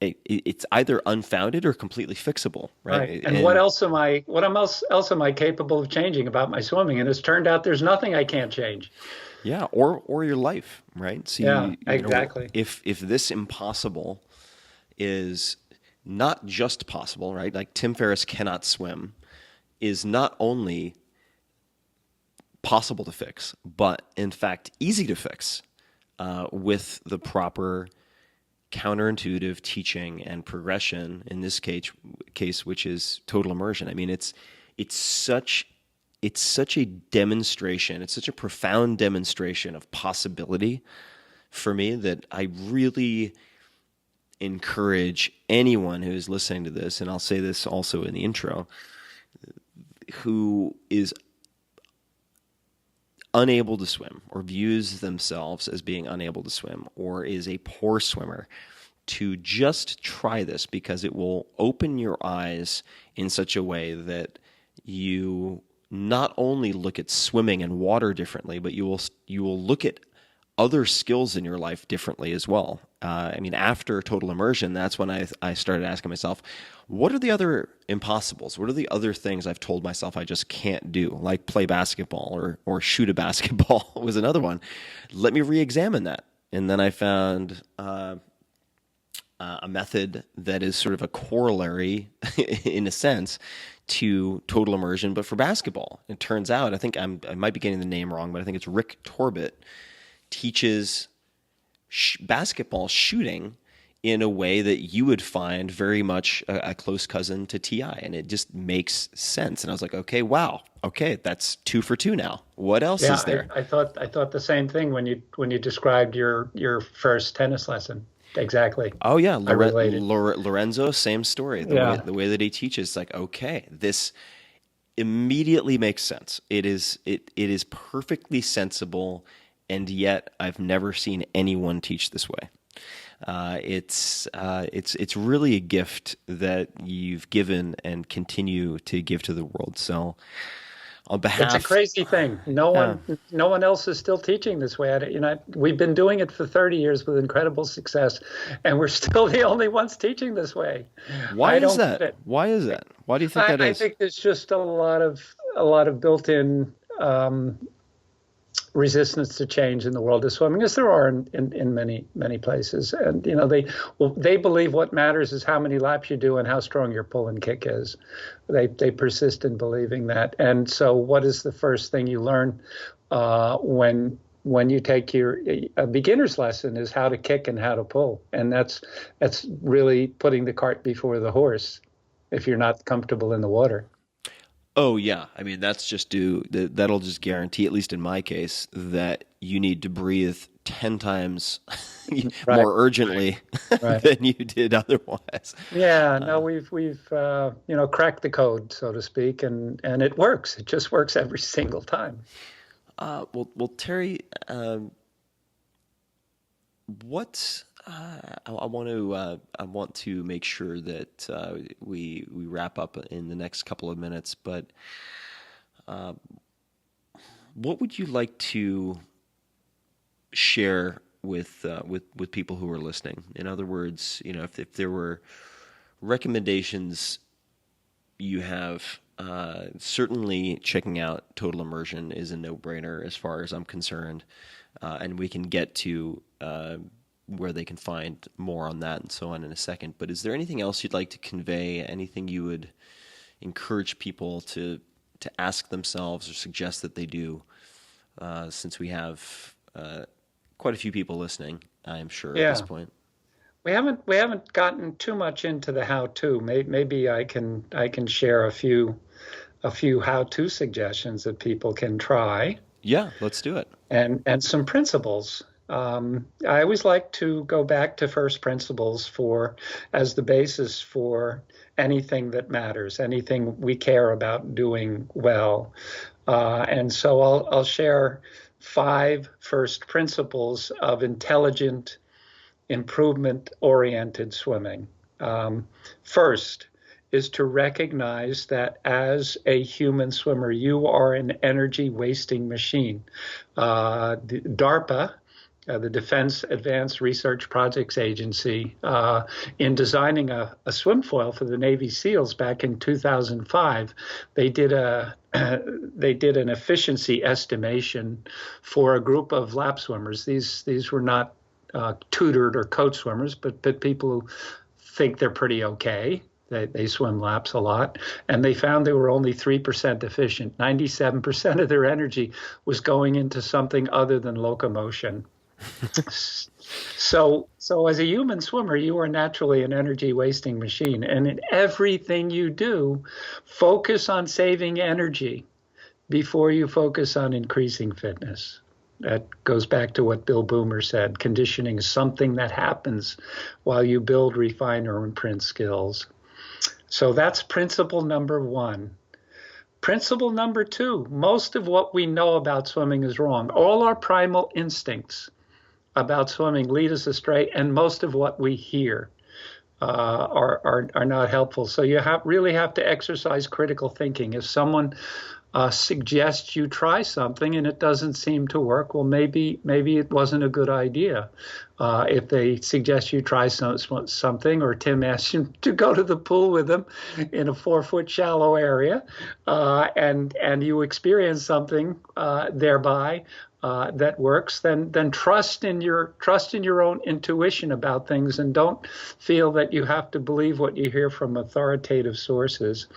it's either unfounded or completely fixable, right? And what else am I capable of changing about my swimming? And it's turned out there's nothing I can't change. Yeah, or your life, right? So yeah, exactly. If this impossible is not just possible, right? Like Tim Ferriss cannot swim, is not only possible to fix, but in fact easy to fix with the proper counterintuitive teaching and progression. In this case, which is Total Immersion. I mean, it's such it's such a demonstration. It's such a profound demonstration of possibility for me that I really encourage anyone who is listening to this, and I'll say this also in the intro, who is unable to swim or views themselves as being unable to swim or is a poor swimmer, to just try this, because it will open your eyes in such a way that you not only look at swimming and water differently, but you will look at other skills in your life differently as well. I mean, after Total Immersion, that's when I started asking myself, what are the other impossibles? What are the other things I've told myself I just can't do? Like play basketball or shoot a basketball was another one. Let me re-examine that. And then I found a method that is sort of a corollary, in a sense, to Total Immersion, but for basketball. It turns out, I think I might be getting the name wrong, but I think it's Rick Torbett teaches basketball shooting in a way that you would find very much a close cousin to TI, and it just makes sense. And I was like, okay, wow, okay, that's 2 for 2 now. What else is there? I thought the same thing when you described your first tennis lesson. Exactly. Oh yeah, Lorenzo, same story. The way that he teaches, like, okay, this immediately makes sense. It is perfectly sensible, and yet I've never seen anyone teach this way. It's really a gift that you've given and continue to give to the world. So, on behalf, it's a crazy thing. No one else is still teaching this way. We've been doing it for 30 years with incredible success, and we're still the only ones teaching this way. Why is that? Why is that? Why do you think that is? I think there's just a lot of built-in resistance to change in the world of swimming, as there are in many places. And they believe what matters is how many laps you do and how strong your pull and kick is. They persist in believing that. And so, what is the first thing you learn when you take a beginner's lesson is how to kick and how to pull, and that's really putting the cart before the horse if you're not comfortable in the water. Oh yeah, I mean that'll just guarantee, at least in my case, that you need to breathe 10 times more urgently than you did otherwise. Yeah, no, we've cracked the code, so to speak, and it works. It just works every single time. Well, Terry, I want to make sure that we wrap up in the next couple of minutes. But what would you like to share with people who are listening? In other words, if there were recommendations you have, certainly checking out Total Immersion is a no-brainer as far as I'm concerned, and we can get to where they can find more on that and so on in a second. But is there anything else you'd like to convey, anything you would encourage people to ask themselves or suggest that they do, since we have quite a few people listening, I'm sure, at this point? We haven't gotten too much into the how-to. Maybe I can share a few how-to suggestions that people can try. Yeah, let's do it. And some principles. I always like to go back to first principles as the basis for anything that matters, anything we care about doing well. And so I'll share 5 first principles of intelligent, improvement-oriented swimming. First is to recognize that as a human swimmer, you are an energy-wasting machine. DARPA, the Defense Advanced Research Projects Agency, in designing a swim foil for the Navy SEALs back in 2005, they did an efficiency estimation for a group of lap swimmers. These were not tutored or coach swimmers, but people who think they're pretty okay. They swim laps a lot, and they found they were only 3% efficient. 97% of their energy was going into something other than locomotion. So as a human swimmer, you are naturally an energy-wasting machine. And in everything you do, focus on saving energy. before you focus on increasing fitness. That goes back to what Bill Boomer said. Conditioning is something that happens while you build, refine, or imprint skills. So that's principle number one. Principle number two, most of what we know about swimming is wrong. All our primal instincts about swimming lead us astray, and most of what we hear are not helpful. So you really have to exercise critical thinking. If someone suggests you try something and it doesn't seem to work, well, maybe it wasn't a good idea. If they suggest you try something, or Tim asks you to go to the pool with them in a 4-foot shallow area, and you experience something thereby that works, then trust in your own intuition about things, and don't feel that you have to believe what you hear from authoritative sources.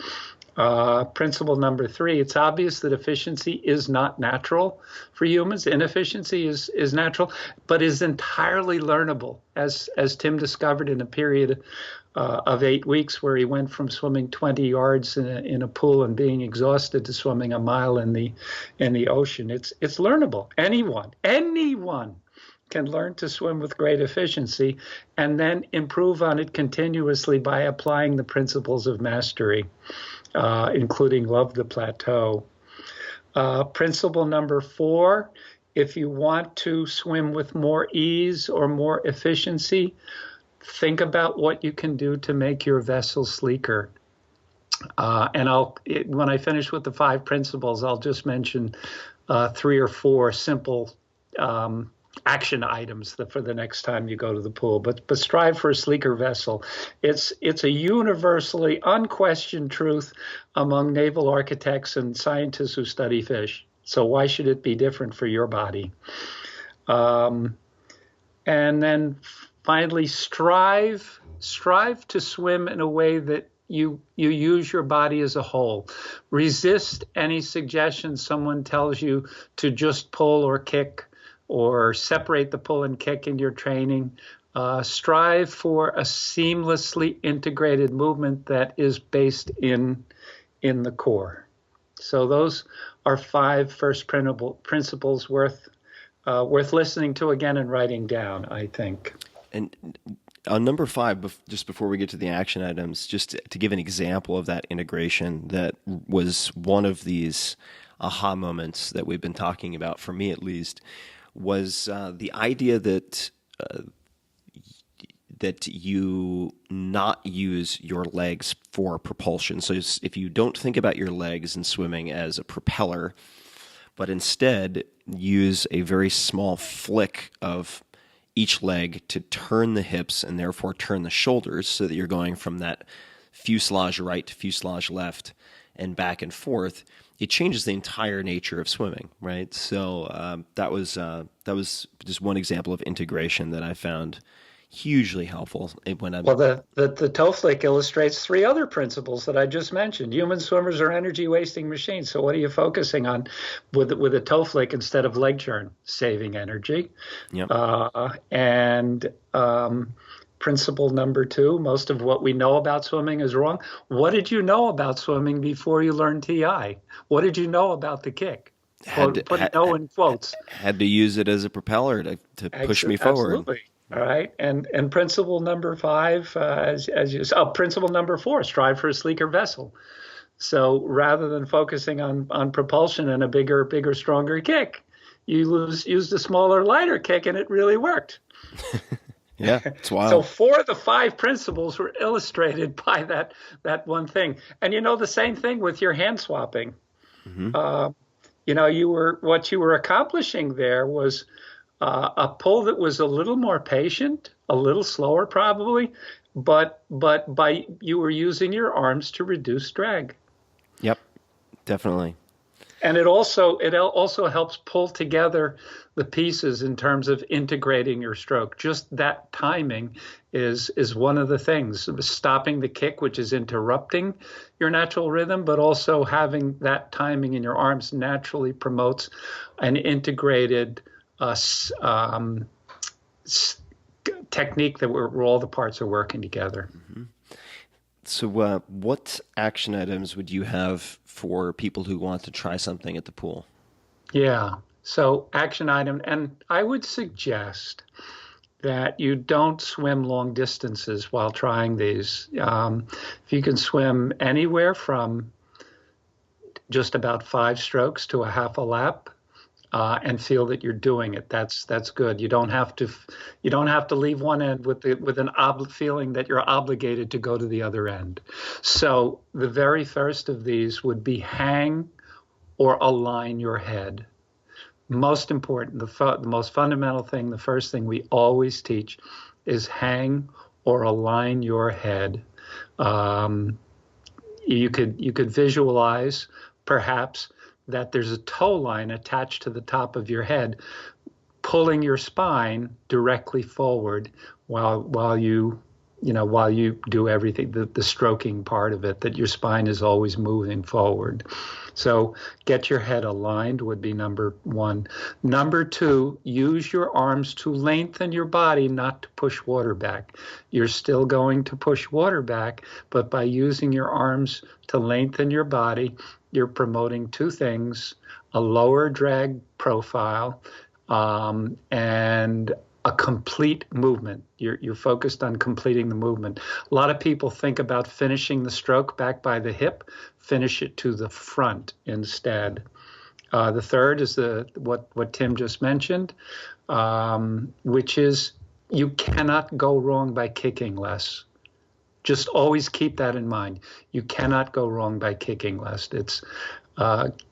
Principle number three, it's obvious that efficiency is not natural for humans. Inefficiency is natural, but is entirely learnable, as Tim discovered in a period of 8 weeks where he went from swimming 20 yards in a pool and being exhausted to swimming a mile in the ocean. It's learnable. Anyone can learn to swim with great efficiency and then improve on it continuously by applying the principles of mastery, including love the plateau. Principle number four, if you want to swim with more ease or more efficiency, think about what you can do to make your vessel sleeker. And when I finish with the 5 principles, I'll just mention 3 or 4 simple action items for the next time you go to the pool. But strive for a sleeker vessel. It's a universally unquestioned truth among naval architects and scientists who study fish. So why should it be different for your body? And then finally, strive to swim in a way that you use your body as a whole. Resist any suggestion someone tells you to just pull or kick, or separate the pull and kick in your training. Strive for a seamlessly integrated movement that is based in the core. So those are 5 first principles worth listening to again and writing down, I think. And on number 5, just before we get to the action items, just to give an example of that integration that was one of these aha moments that we've been talking about, for me at least, was the idea that you not use your legs for propulsion. So if you don't think about your legs in swimming as a propeller, but instead use a very small flick of each leg to turn the hips and therefore turn the shoulders, so that you're going from that fuselage right to fuselage left and back and forth, it changes the entire nature of swimming, right? So that was just one example of integration that I found hugely helpful. The toe flick illustrates 3 other principles that I just mentioned. Human swimmers are energy-wasting machines. So what are you focusing on with a toe flick instead of leg turn? Saving energy. Yep. Principle number 2, most of what we know about swimming is wrong. What did you know about swimming before you learned TI? What did you know about the kick? Put no in quotes. Had to use it as a propeller to push me forward. Absolutely. All right. And principle number 5, principle number 4, strive for a sleeker vessel. So rather than focusing on propulsion and a bigger, stronger kick, you used a smaller, lighter kick, and it really worked. Yeah, it's wild. So 4 of the 5 principles were illustrated by that one thing. And the same thing with your hand swapping. Mm-hmm. What you were accomplishing there was a pull that was a little more patient, a little slower probably, but you were using your arms to reduce drag. Yep, definitely. And it also helps pull together the pieces in terms of integrating your stroke. Just that timing is one of the things. Stopping the kick, which is interrupting your natural rhythm, but also having that timing in your arms naturally promotes an integrated technique where all the parts are working together. Mm-hmm. So what action items would you have for people who want to try something at the pool? Yeah. So action item, and I would suggest that you don't swim long distances while trying these. If you can swim anywhere from just about 5 strokes to a half a lap, and feel that you're doing it, that's good. You don't have to leave one end with an feeling that you're obligated to go to the other end. So the very first of these would be hang or align your head. Most important, the most fundamental thing, the first thing we always teach is hang or align your head. You could visualize perhaps that there's a tow line attached to the top of your head, pulling your spine directly forward while you do everything, the stroking part of it, that your spine is always moving forward. So get your head aligned would be number 1. Number 2, use your arms to lengthen your body, not to push water back. You're still going to push water back, but by using your arms to lengthen your body, you're promoting 2 things: a lower drag profile, and a complete movement. You're focused on completing the movement. A lot of people think about finishing the stroke back by the hip. Finish it to the front instead. The third is what Tim just mentioned, which is you cannot go wrong by kicking less. Just always keep that in mind. You cannot go wrong by kicking less.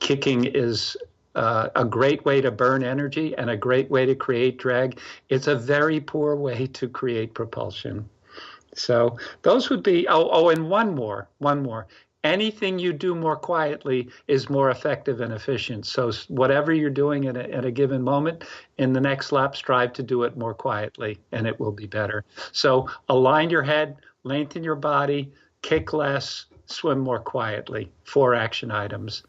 Kicking is a great way to burn energy and a great way to create drag. It's a very poor way to create propulsion. So those would be, and one more. Anything you do more quietly is more effective and efficient. So whatever you're doing at a given moment, in the next lap, strive to do it more quietly, and it will be better. So align your head, lengthen your body, kick less, swim more quietly. 4 action items.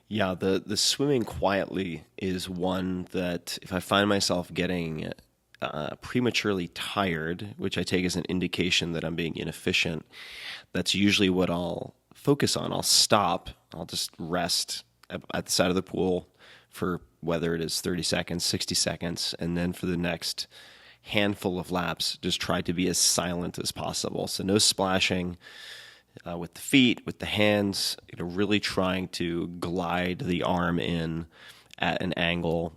Yeah, the swimming quietly is one that if I find myself getting prematurely tired, which I take as an indication that I'm being inefficient, that's usually what I'll focus on. I'll stop. I'll just rest at the side of the pool for whether it is 30 seconds, 60 seconds, and then for the next handful of laps, just try to be as silent as possible. So no splashing with the feet, with the hands, really trying to glide the arm in at an angle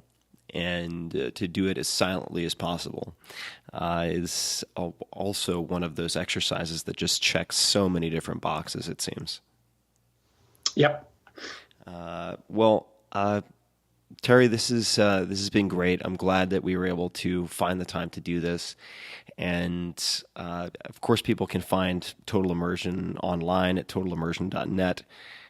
and to do it as silently as possible is also one of those exercises that just checks so many different boxes, it seems. Yep. Terry, this has been great. I'm glad that we were able to find the time to do this. And of course, people can find Total Immersion online at totalimmersion.net,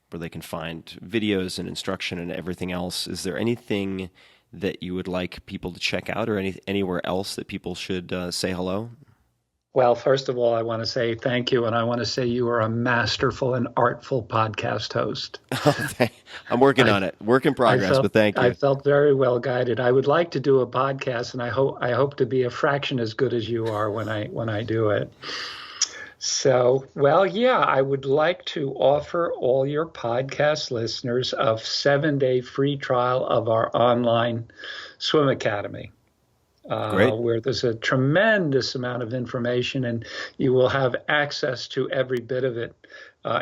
where they can find videos and instruction and everything else. Is there anything that you would like people to check out, or anywhere else that people should say hello? Well, first of all, I want to say thank you, and I want to say you are a masterful and artful podcast host. I'm working on it. Work in progress, but thank you. I felt very well guided. I would like to do a podcast, and I hope to be a fraction as good as you are when I do it. So, I would like to offer all your podcast listeners a 7-day free trial of our online swim academy. Where there's a tremendous amount of information, and you will have access to every bit of it,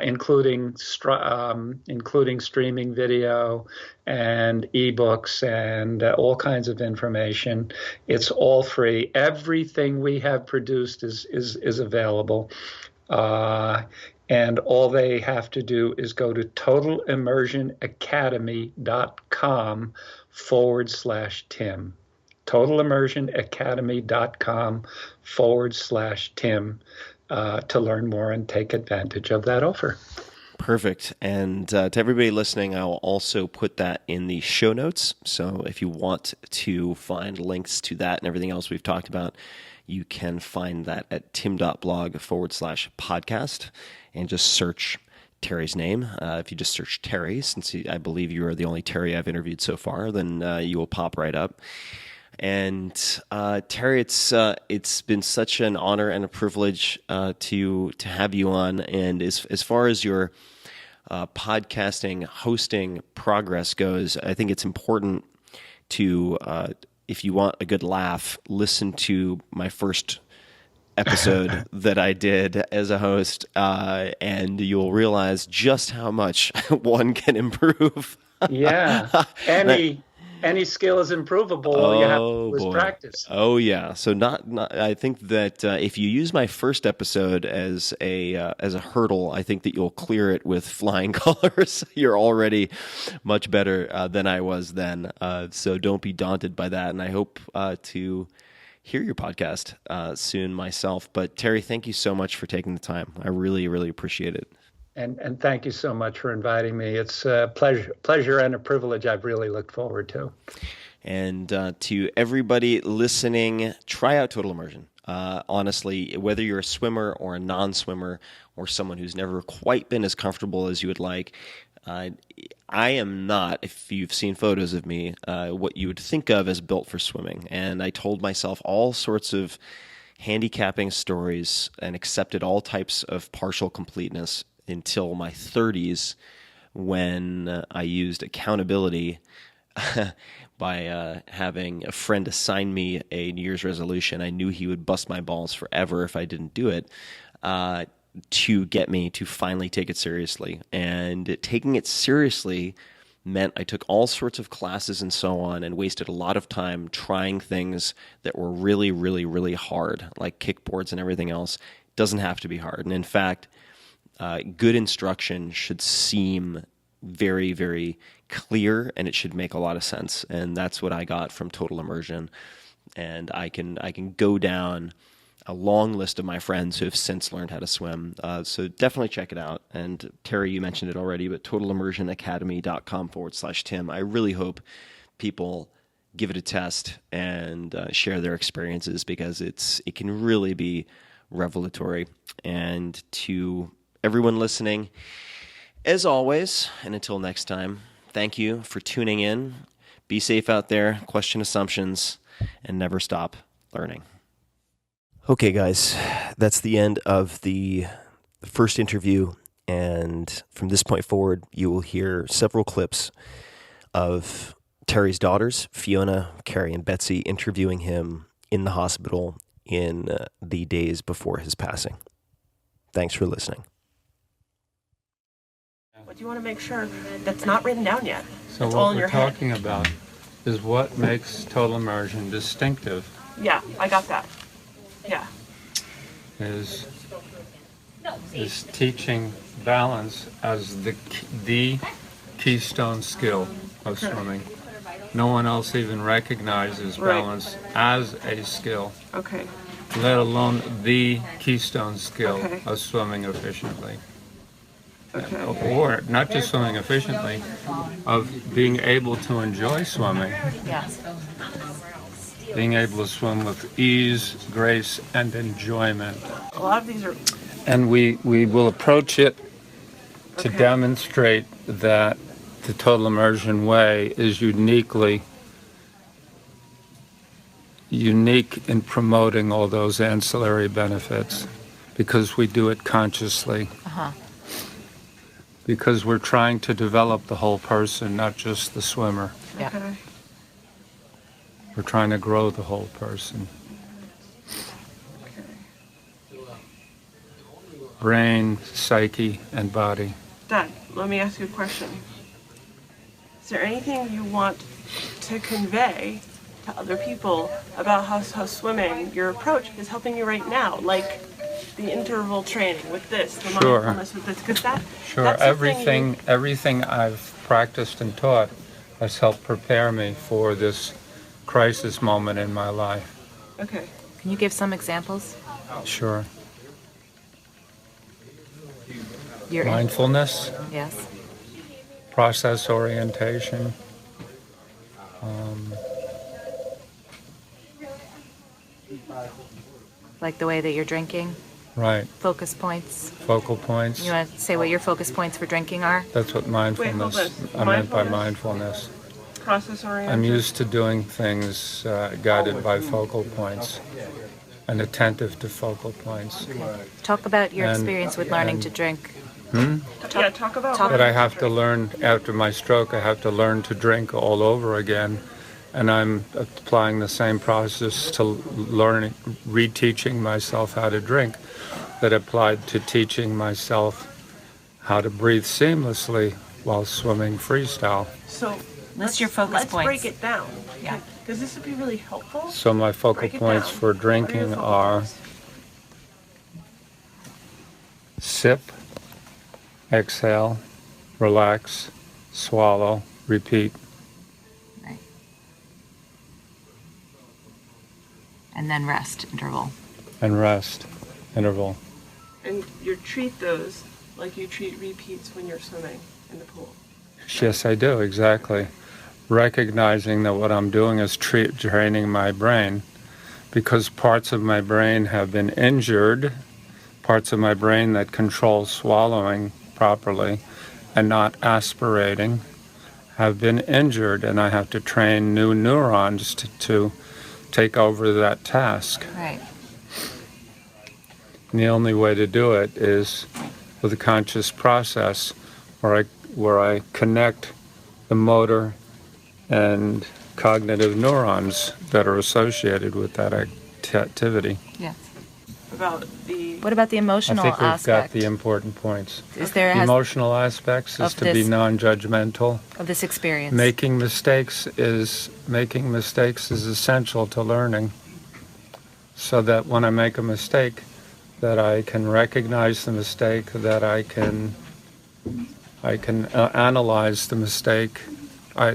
including streaming video and ebooks and all kinds of information. It's all free. Everything we have produced is available. And all they have to do is go to totalimmersionacademy.com/Tim. totalimmersionacademy.com/Tim to learn more and take advantage of that offer. Perfect. And to everybody listening, I will also put that in the show notes. So if you want to find links to that and everything else we've talked about, you can find that at tim.blog/podcast and just search Terry's name. If you just search Terry, since I believe you are the only Terry I've interviewed so far, then you will pop right up. And Terry, it's been such an honor and a privilege to have you on. And as far as your podcasting hosting progress goes, I think it's important to, if you want a good laugh, listen to my first episode that I did as a host, and you'll realize just how much one can improve. Yeah. Any skill is improvable. All you have to do is practice. Oh yeah. So not. I think that if you use my first episode as a hurdle, I think that you'll clear it with flying colors. You're already much better than I was then. So don't be daunted by that. And I hope to hear your podcast soon myself. But Terry, thank you so much for taking the time. I really, really appreciate it. And thank you so much for inviting me. It's a pleasure and a privilege I've really looked forward to. And to everybody listening, try out Total Immersion. Honestly, whether you're a swimmer or a non-swimmer or someone who's never quite been as comfortable as you would like, I am not, if you've seen photos of me, what you would think of as built for swimming. And I told myself all sorts of handicapping stories and accepted all types of partial completeness until my 30s, when I used accountability by having a friend assign me a New Year's resolution. I knew he would bust my balls forever if I didn't do it, to get me to finally take it seriously. And taking it seriously meant I took all sorts of classes and so on, and wasted a lot of time trying things that were really, really, really hard, like kickboards and everything else. It doesn't have to be hard. And in fact, good instruction should seem very, very clear, and it should make a lot of sense. And that's what I got from Total Immersion. And I can go down a long list of my friends who have since learned how to swim. So definitely check it out. And Terry, you mentioned it already, but totalimmersionacademy.com/Tim. I really hope people give it a test and share their experiences, because it can really be revelatory. And to everyone listening, as always, and until next time, thank you for tuning in. Be safe out there, question assumptions, and never stop learning. Okay, guys, that's the end of the first interview. And from this point forward, you will hear several clips of Terry's daughters, Fiona, Carrie, and Betsy, interviewing him in the hospital in the days before his passing. Thanks for listening. But you want to make sure that's not written down yet. So it's all what in we're your head. talking about is what makes Total Immersion distinctive. Yeah, I got that. Yeah. Is teaching balance as the keystone skill of swimming. No one else even recognizes balance as a skill. Okay. Let alone the keystone skill of swimming efficiently. Okay. Or not just swimming efficiently, of being able to enjoy swimming. Yes. Being able to swim with ease, grace, and enjoyment. A lot of these are... And we will approach it to demonstrate that the Total Immersion way is unique in promoting all those ancillary benefits, because we do it consciously. Because we're trying to develop the whole person, not just the swimmer. Yeah. Okay. We're trying to grow the whole person. Brain, psyche, and body. Dad, let me ask you a question. Is there anything you want to convey to other people about how swimming, your approach, is helping you right now? Like the interval training with this, the mindfulness with this, because that's everything I've practiced and taught has helped prepare me for this crisis moment in my life. Okay. Can you give some examples? Sure. Mindfulness. Yes. Process orientation. Like the way that you're drinking? Right. Focus points. Focal points. You want to say what your focus points for drinking are? That's what mindfulness, I meant by mindfulness. process oriented? I'm used to doing things guided by focal points and attentive to focal points. Talk about your And- experience with learning to drink. Talk about Talk- But I have to learn, after my stroke, I have to learn to drink all over again. And I'm applying the same process to learning, reteaching myself how to drink that applied to teaching myself how to breathe seamlessly while swimming freestyle. So List your focus let's points. break it down. Yeah. Because this would be really helpful. So my focal Break it points down. for What are your drinking focal are points? sip, exhale, relax, swallow, repeat. Right. And then rest interval. And rest interval. And you treat those like you treat repeats when you're swimming in the pool. Yes, I do, exactly. Recognizing that what I'm doing is training my brain, because parts of my brain have been injured, parts of my brain that control swallowing properly and not aspirating have been injured, and I have to train new neurons to take over that task. Right. And the only way to do it is with a conscious process where I connect the motor and cognitive neurons that are associated with that activity. Yes. About the What about the I emotional think we've aspect? got the important points. Is there The has emotional aspects is of to be this- non-judgmental. of this experience? Making mistakes is essential to learning. So that when I make a mistake, that I can recognize the mistake, that I can analyze the mistake.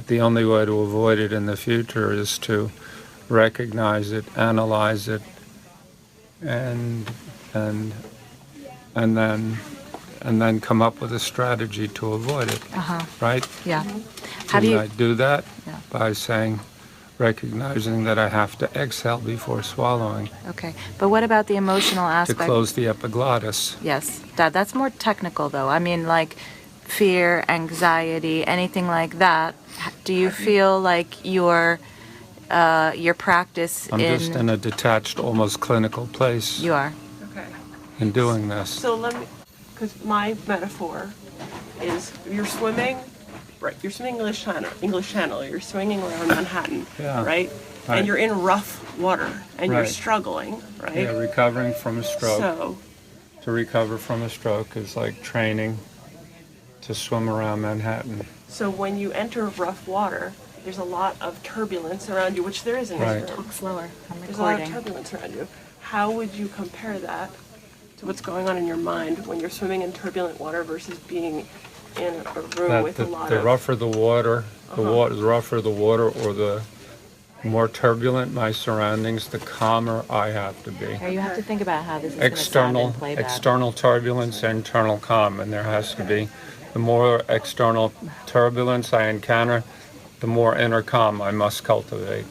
The only way to avoid it in the future is to recognize it, analyze it, and then come up with a strategy to avoid it. Right? Yeah. How do And you? I do that Yeah. by recognizing that I have to exhale before swallowing Okay. But what about the emotional to aspect? close the epiglottis. Yes. That's more technical, though. I mean, like fear, anxiety, anything like that. Do you feel like your practice I'm just in a detached, almost clinical place You are. okay. in doing this. So let me, because my metaphor is you're swimming, right? You're swimming English Channel. You're swinging around Manhattan, Yeah. right? Right. And you're in rough water and you're Right. struggling, right? Yeah, recovering from a stroke. So To recover from a stroke is like training to swim around Manhattan. So when you enter rough water, there's a lot of turbulence around you, which there is in Right. this room. Talk slower. I'm There's a lot of recording. turbulence around you. How would you compare that to what's going on in your mind when you're swimming in turbulent water versus being in a room That with a lot the of... rougher the water, the rougher the water, or the more turbulent my surroundings, the calmer I have to be. Okay, you have to think about how this is going to sound in playback. External turbulence, internal calm, and there has to be. The more external turbulence I encounter, the more inner calm I must cultivate.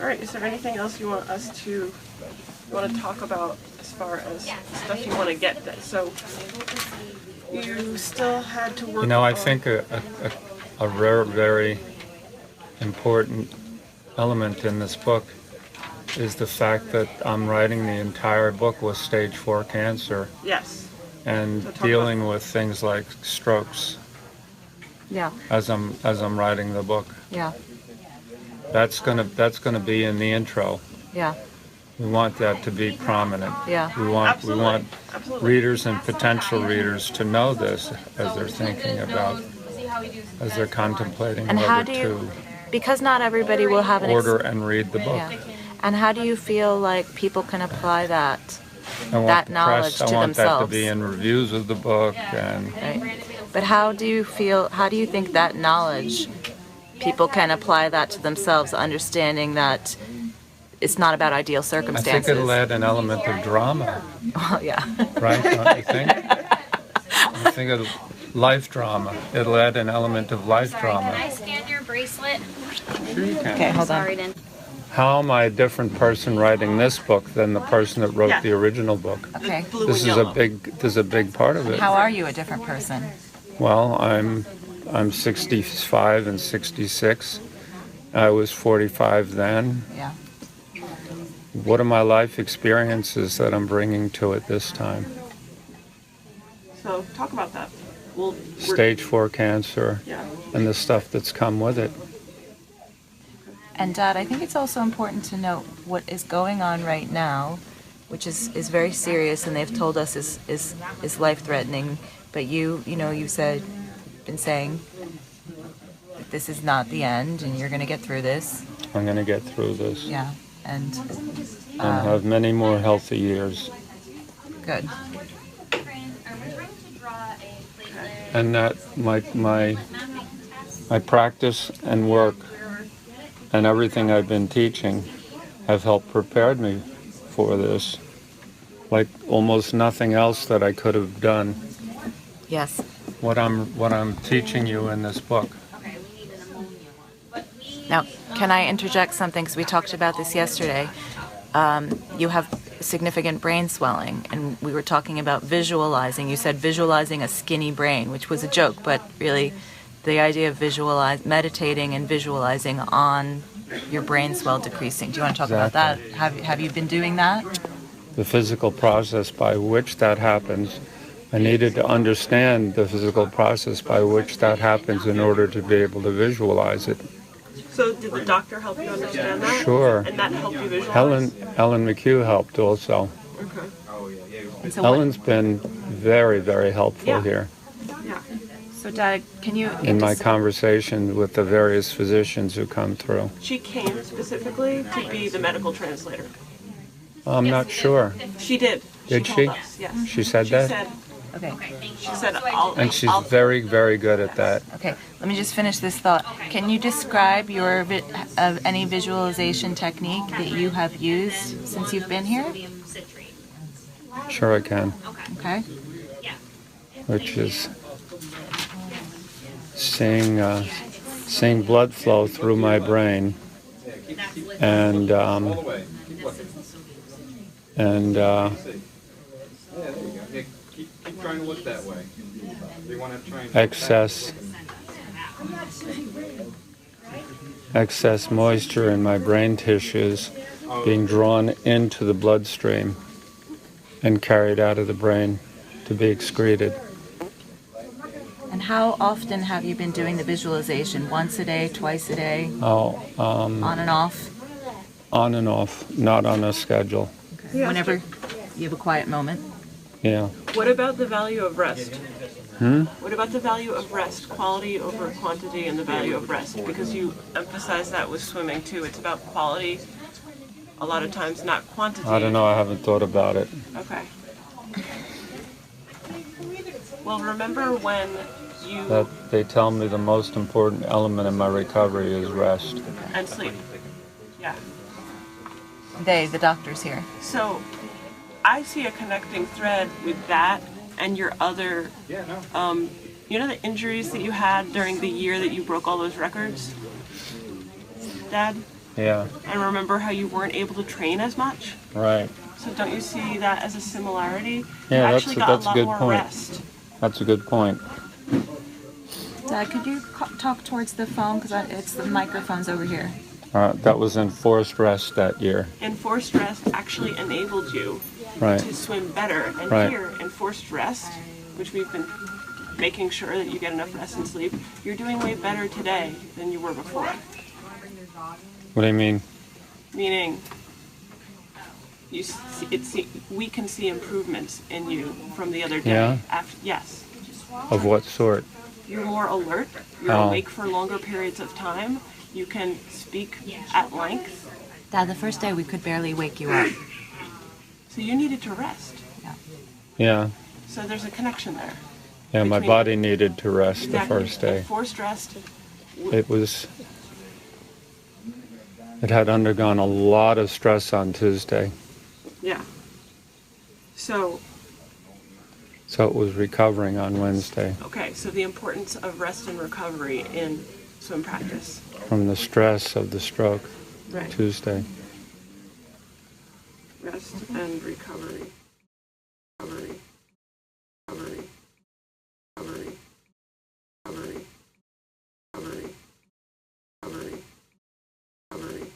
All right, is there anything else you want to talk about as far as stuff you want to get that? So you still had to work You know, I on- think a rare, very important element in this book is the fact that I'm writing the entire book with stage 4 cancer Yes. and So talk dealing about- with things like strokes Yeah. as I'm writing the book. Yeah. That's gonna be in the intro. Yeah. We want that to be prominent. Yeah. We want Absolutely. readers and potential readers to know this as they're thinking about, as they're contemplating And how whether do you? to Because not everybody will have an. order and read the book. Yeah. And how do you feel like people can apply that? I want that the knowledge press, to I want that to themselves? be in reviews of the book, and Right. But how do you think that knowledge, people can apply that to themselves, understanding that it's not about ideal I think circumstances? it'll add an element of drama, Well, yeah. right? Don't you think? I think it'll life drama. It'll add an element of life drama. Can I scan your bracelet? Sure you can. Okay, hold on. Sorry, then. How am I a different person writing this book than the person that wrote Yeah. the original book? Okay. Blue This and is yellow. this is a big part of it. How are you a different person? Well, I'm 65 and 66, I was 45 then. Yeah. What are my life experiences that I'm bringing to it this time? So talk about that. Well, Stage 4 cancer yeah. and the stuff that's come with it. And Dad, I think it's also important to note what is going on right now, which is very serious, and they've told us is life-threatening. But you said, been saying that this is not the end, and you're going to get through this. I'm going to get through this. Yeah, and have many more healthy years. Good. And that my practice and work and everything I've been teaching have helped prepare me for this, like almost nothing else that I could have done. Yes. What I'm teaching you in this book. Now, can I interject something? Because we talked about this yesterday. You have significant brain swelling, and we were talking about visualizing. You said visualizing a skinny brain, which was a joke, but really the idea of meditating and visualizing on your brain swell decreasing. Do you want to talk about that? Have you been doing that? The physical process by which that happens. I needed to understand the physical process by which that happens in order to be able to visualize it. So did the doctor help you understand that? Sure. And that helped you visualize? Ellen McHugh helped also. Okay. So Ellen's been very, very helpful here. Yeah. So, Dad, can you... In my conversation with the various physicians who come through. She came specifically to be the medical translator. I'm not sure. She did. Did she? She? Told us, yes. She said She that? said, Okay. she said, And she's very, very good at that. Okay, let me just finish this thought. Can you describe your any visualization technique that you have used since you've been here? Sure I can. Okay. Which is seeing blood flow through my brain and Keep trying to look that way. You want to try and excess moisture in my brain tissues being drawn into the bloodstream and carried out of the brain to be excreted. And how often have you been doing the visualization? Once a day, twice a day? On and off? On and off, not on a schedule. Okay. Whenever you have a quiet moment? Yeah. what about the value of rest? Hmm? What about the value of rest? Quality over quantity and the value of rest? Because you emphasize that with swimming too. It's about quality a lot of times, not quantity. I don't know, I haven't thought about it. Okay. Well, remember when you... That they tell me the most important element in my recovery is rest. And sleep. Yeah. The doctors here. So I see a connecting thread with that and your other, you know the injuries that you had during the year that you broke all those records, Dad? Yeah. And remember how you weren't able to train as much? Right. So don't you see that as a similarity? Yeah, you actually got that's a lot good more point. rest. That's a good point. Dad, could you talk towards the phone? Because it's the microphone's over here. That was enforced rest that year. Enforced rest actually enabled you Right. to swim better. And Right. here, enforced rest, which we've been making sure that you get enough rest and sleep, you're doing way better today than you were before. What do you mean? Meaning, we can see improvements in you from the other day. Yeah? Yes. Of what sort? You're more alert. You're Oh. awake for longer periods of time. You can speak at length. Dad, the first day we could barely wake you up. So you needed to rest. Yeah. So there's a connection there. Yeah, my Between- body needed to rest Exactly. the first day. Enforced rest. It had undergone a lot of stress on Tuesday. Yeah. So, So it was recovering on Wednesday okay, so the importance of rest and recovery in swim practice. from the stress of the stroke Right. Tuesday. Rest and recovery. Recovery. Recovery. Recovery. Recovery. Recovery. Recovery. recovery.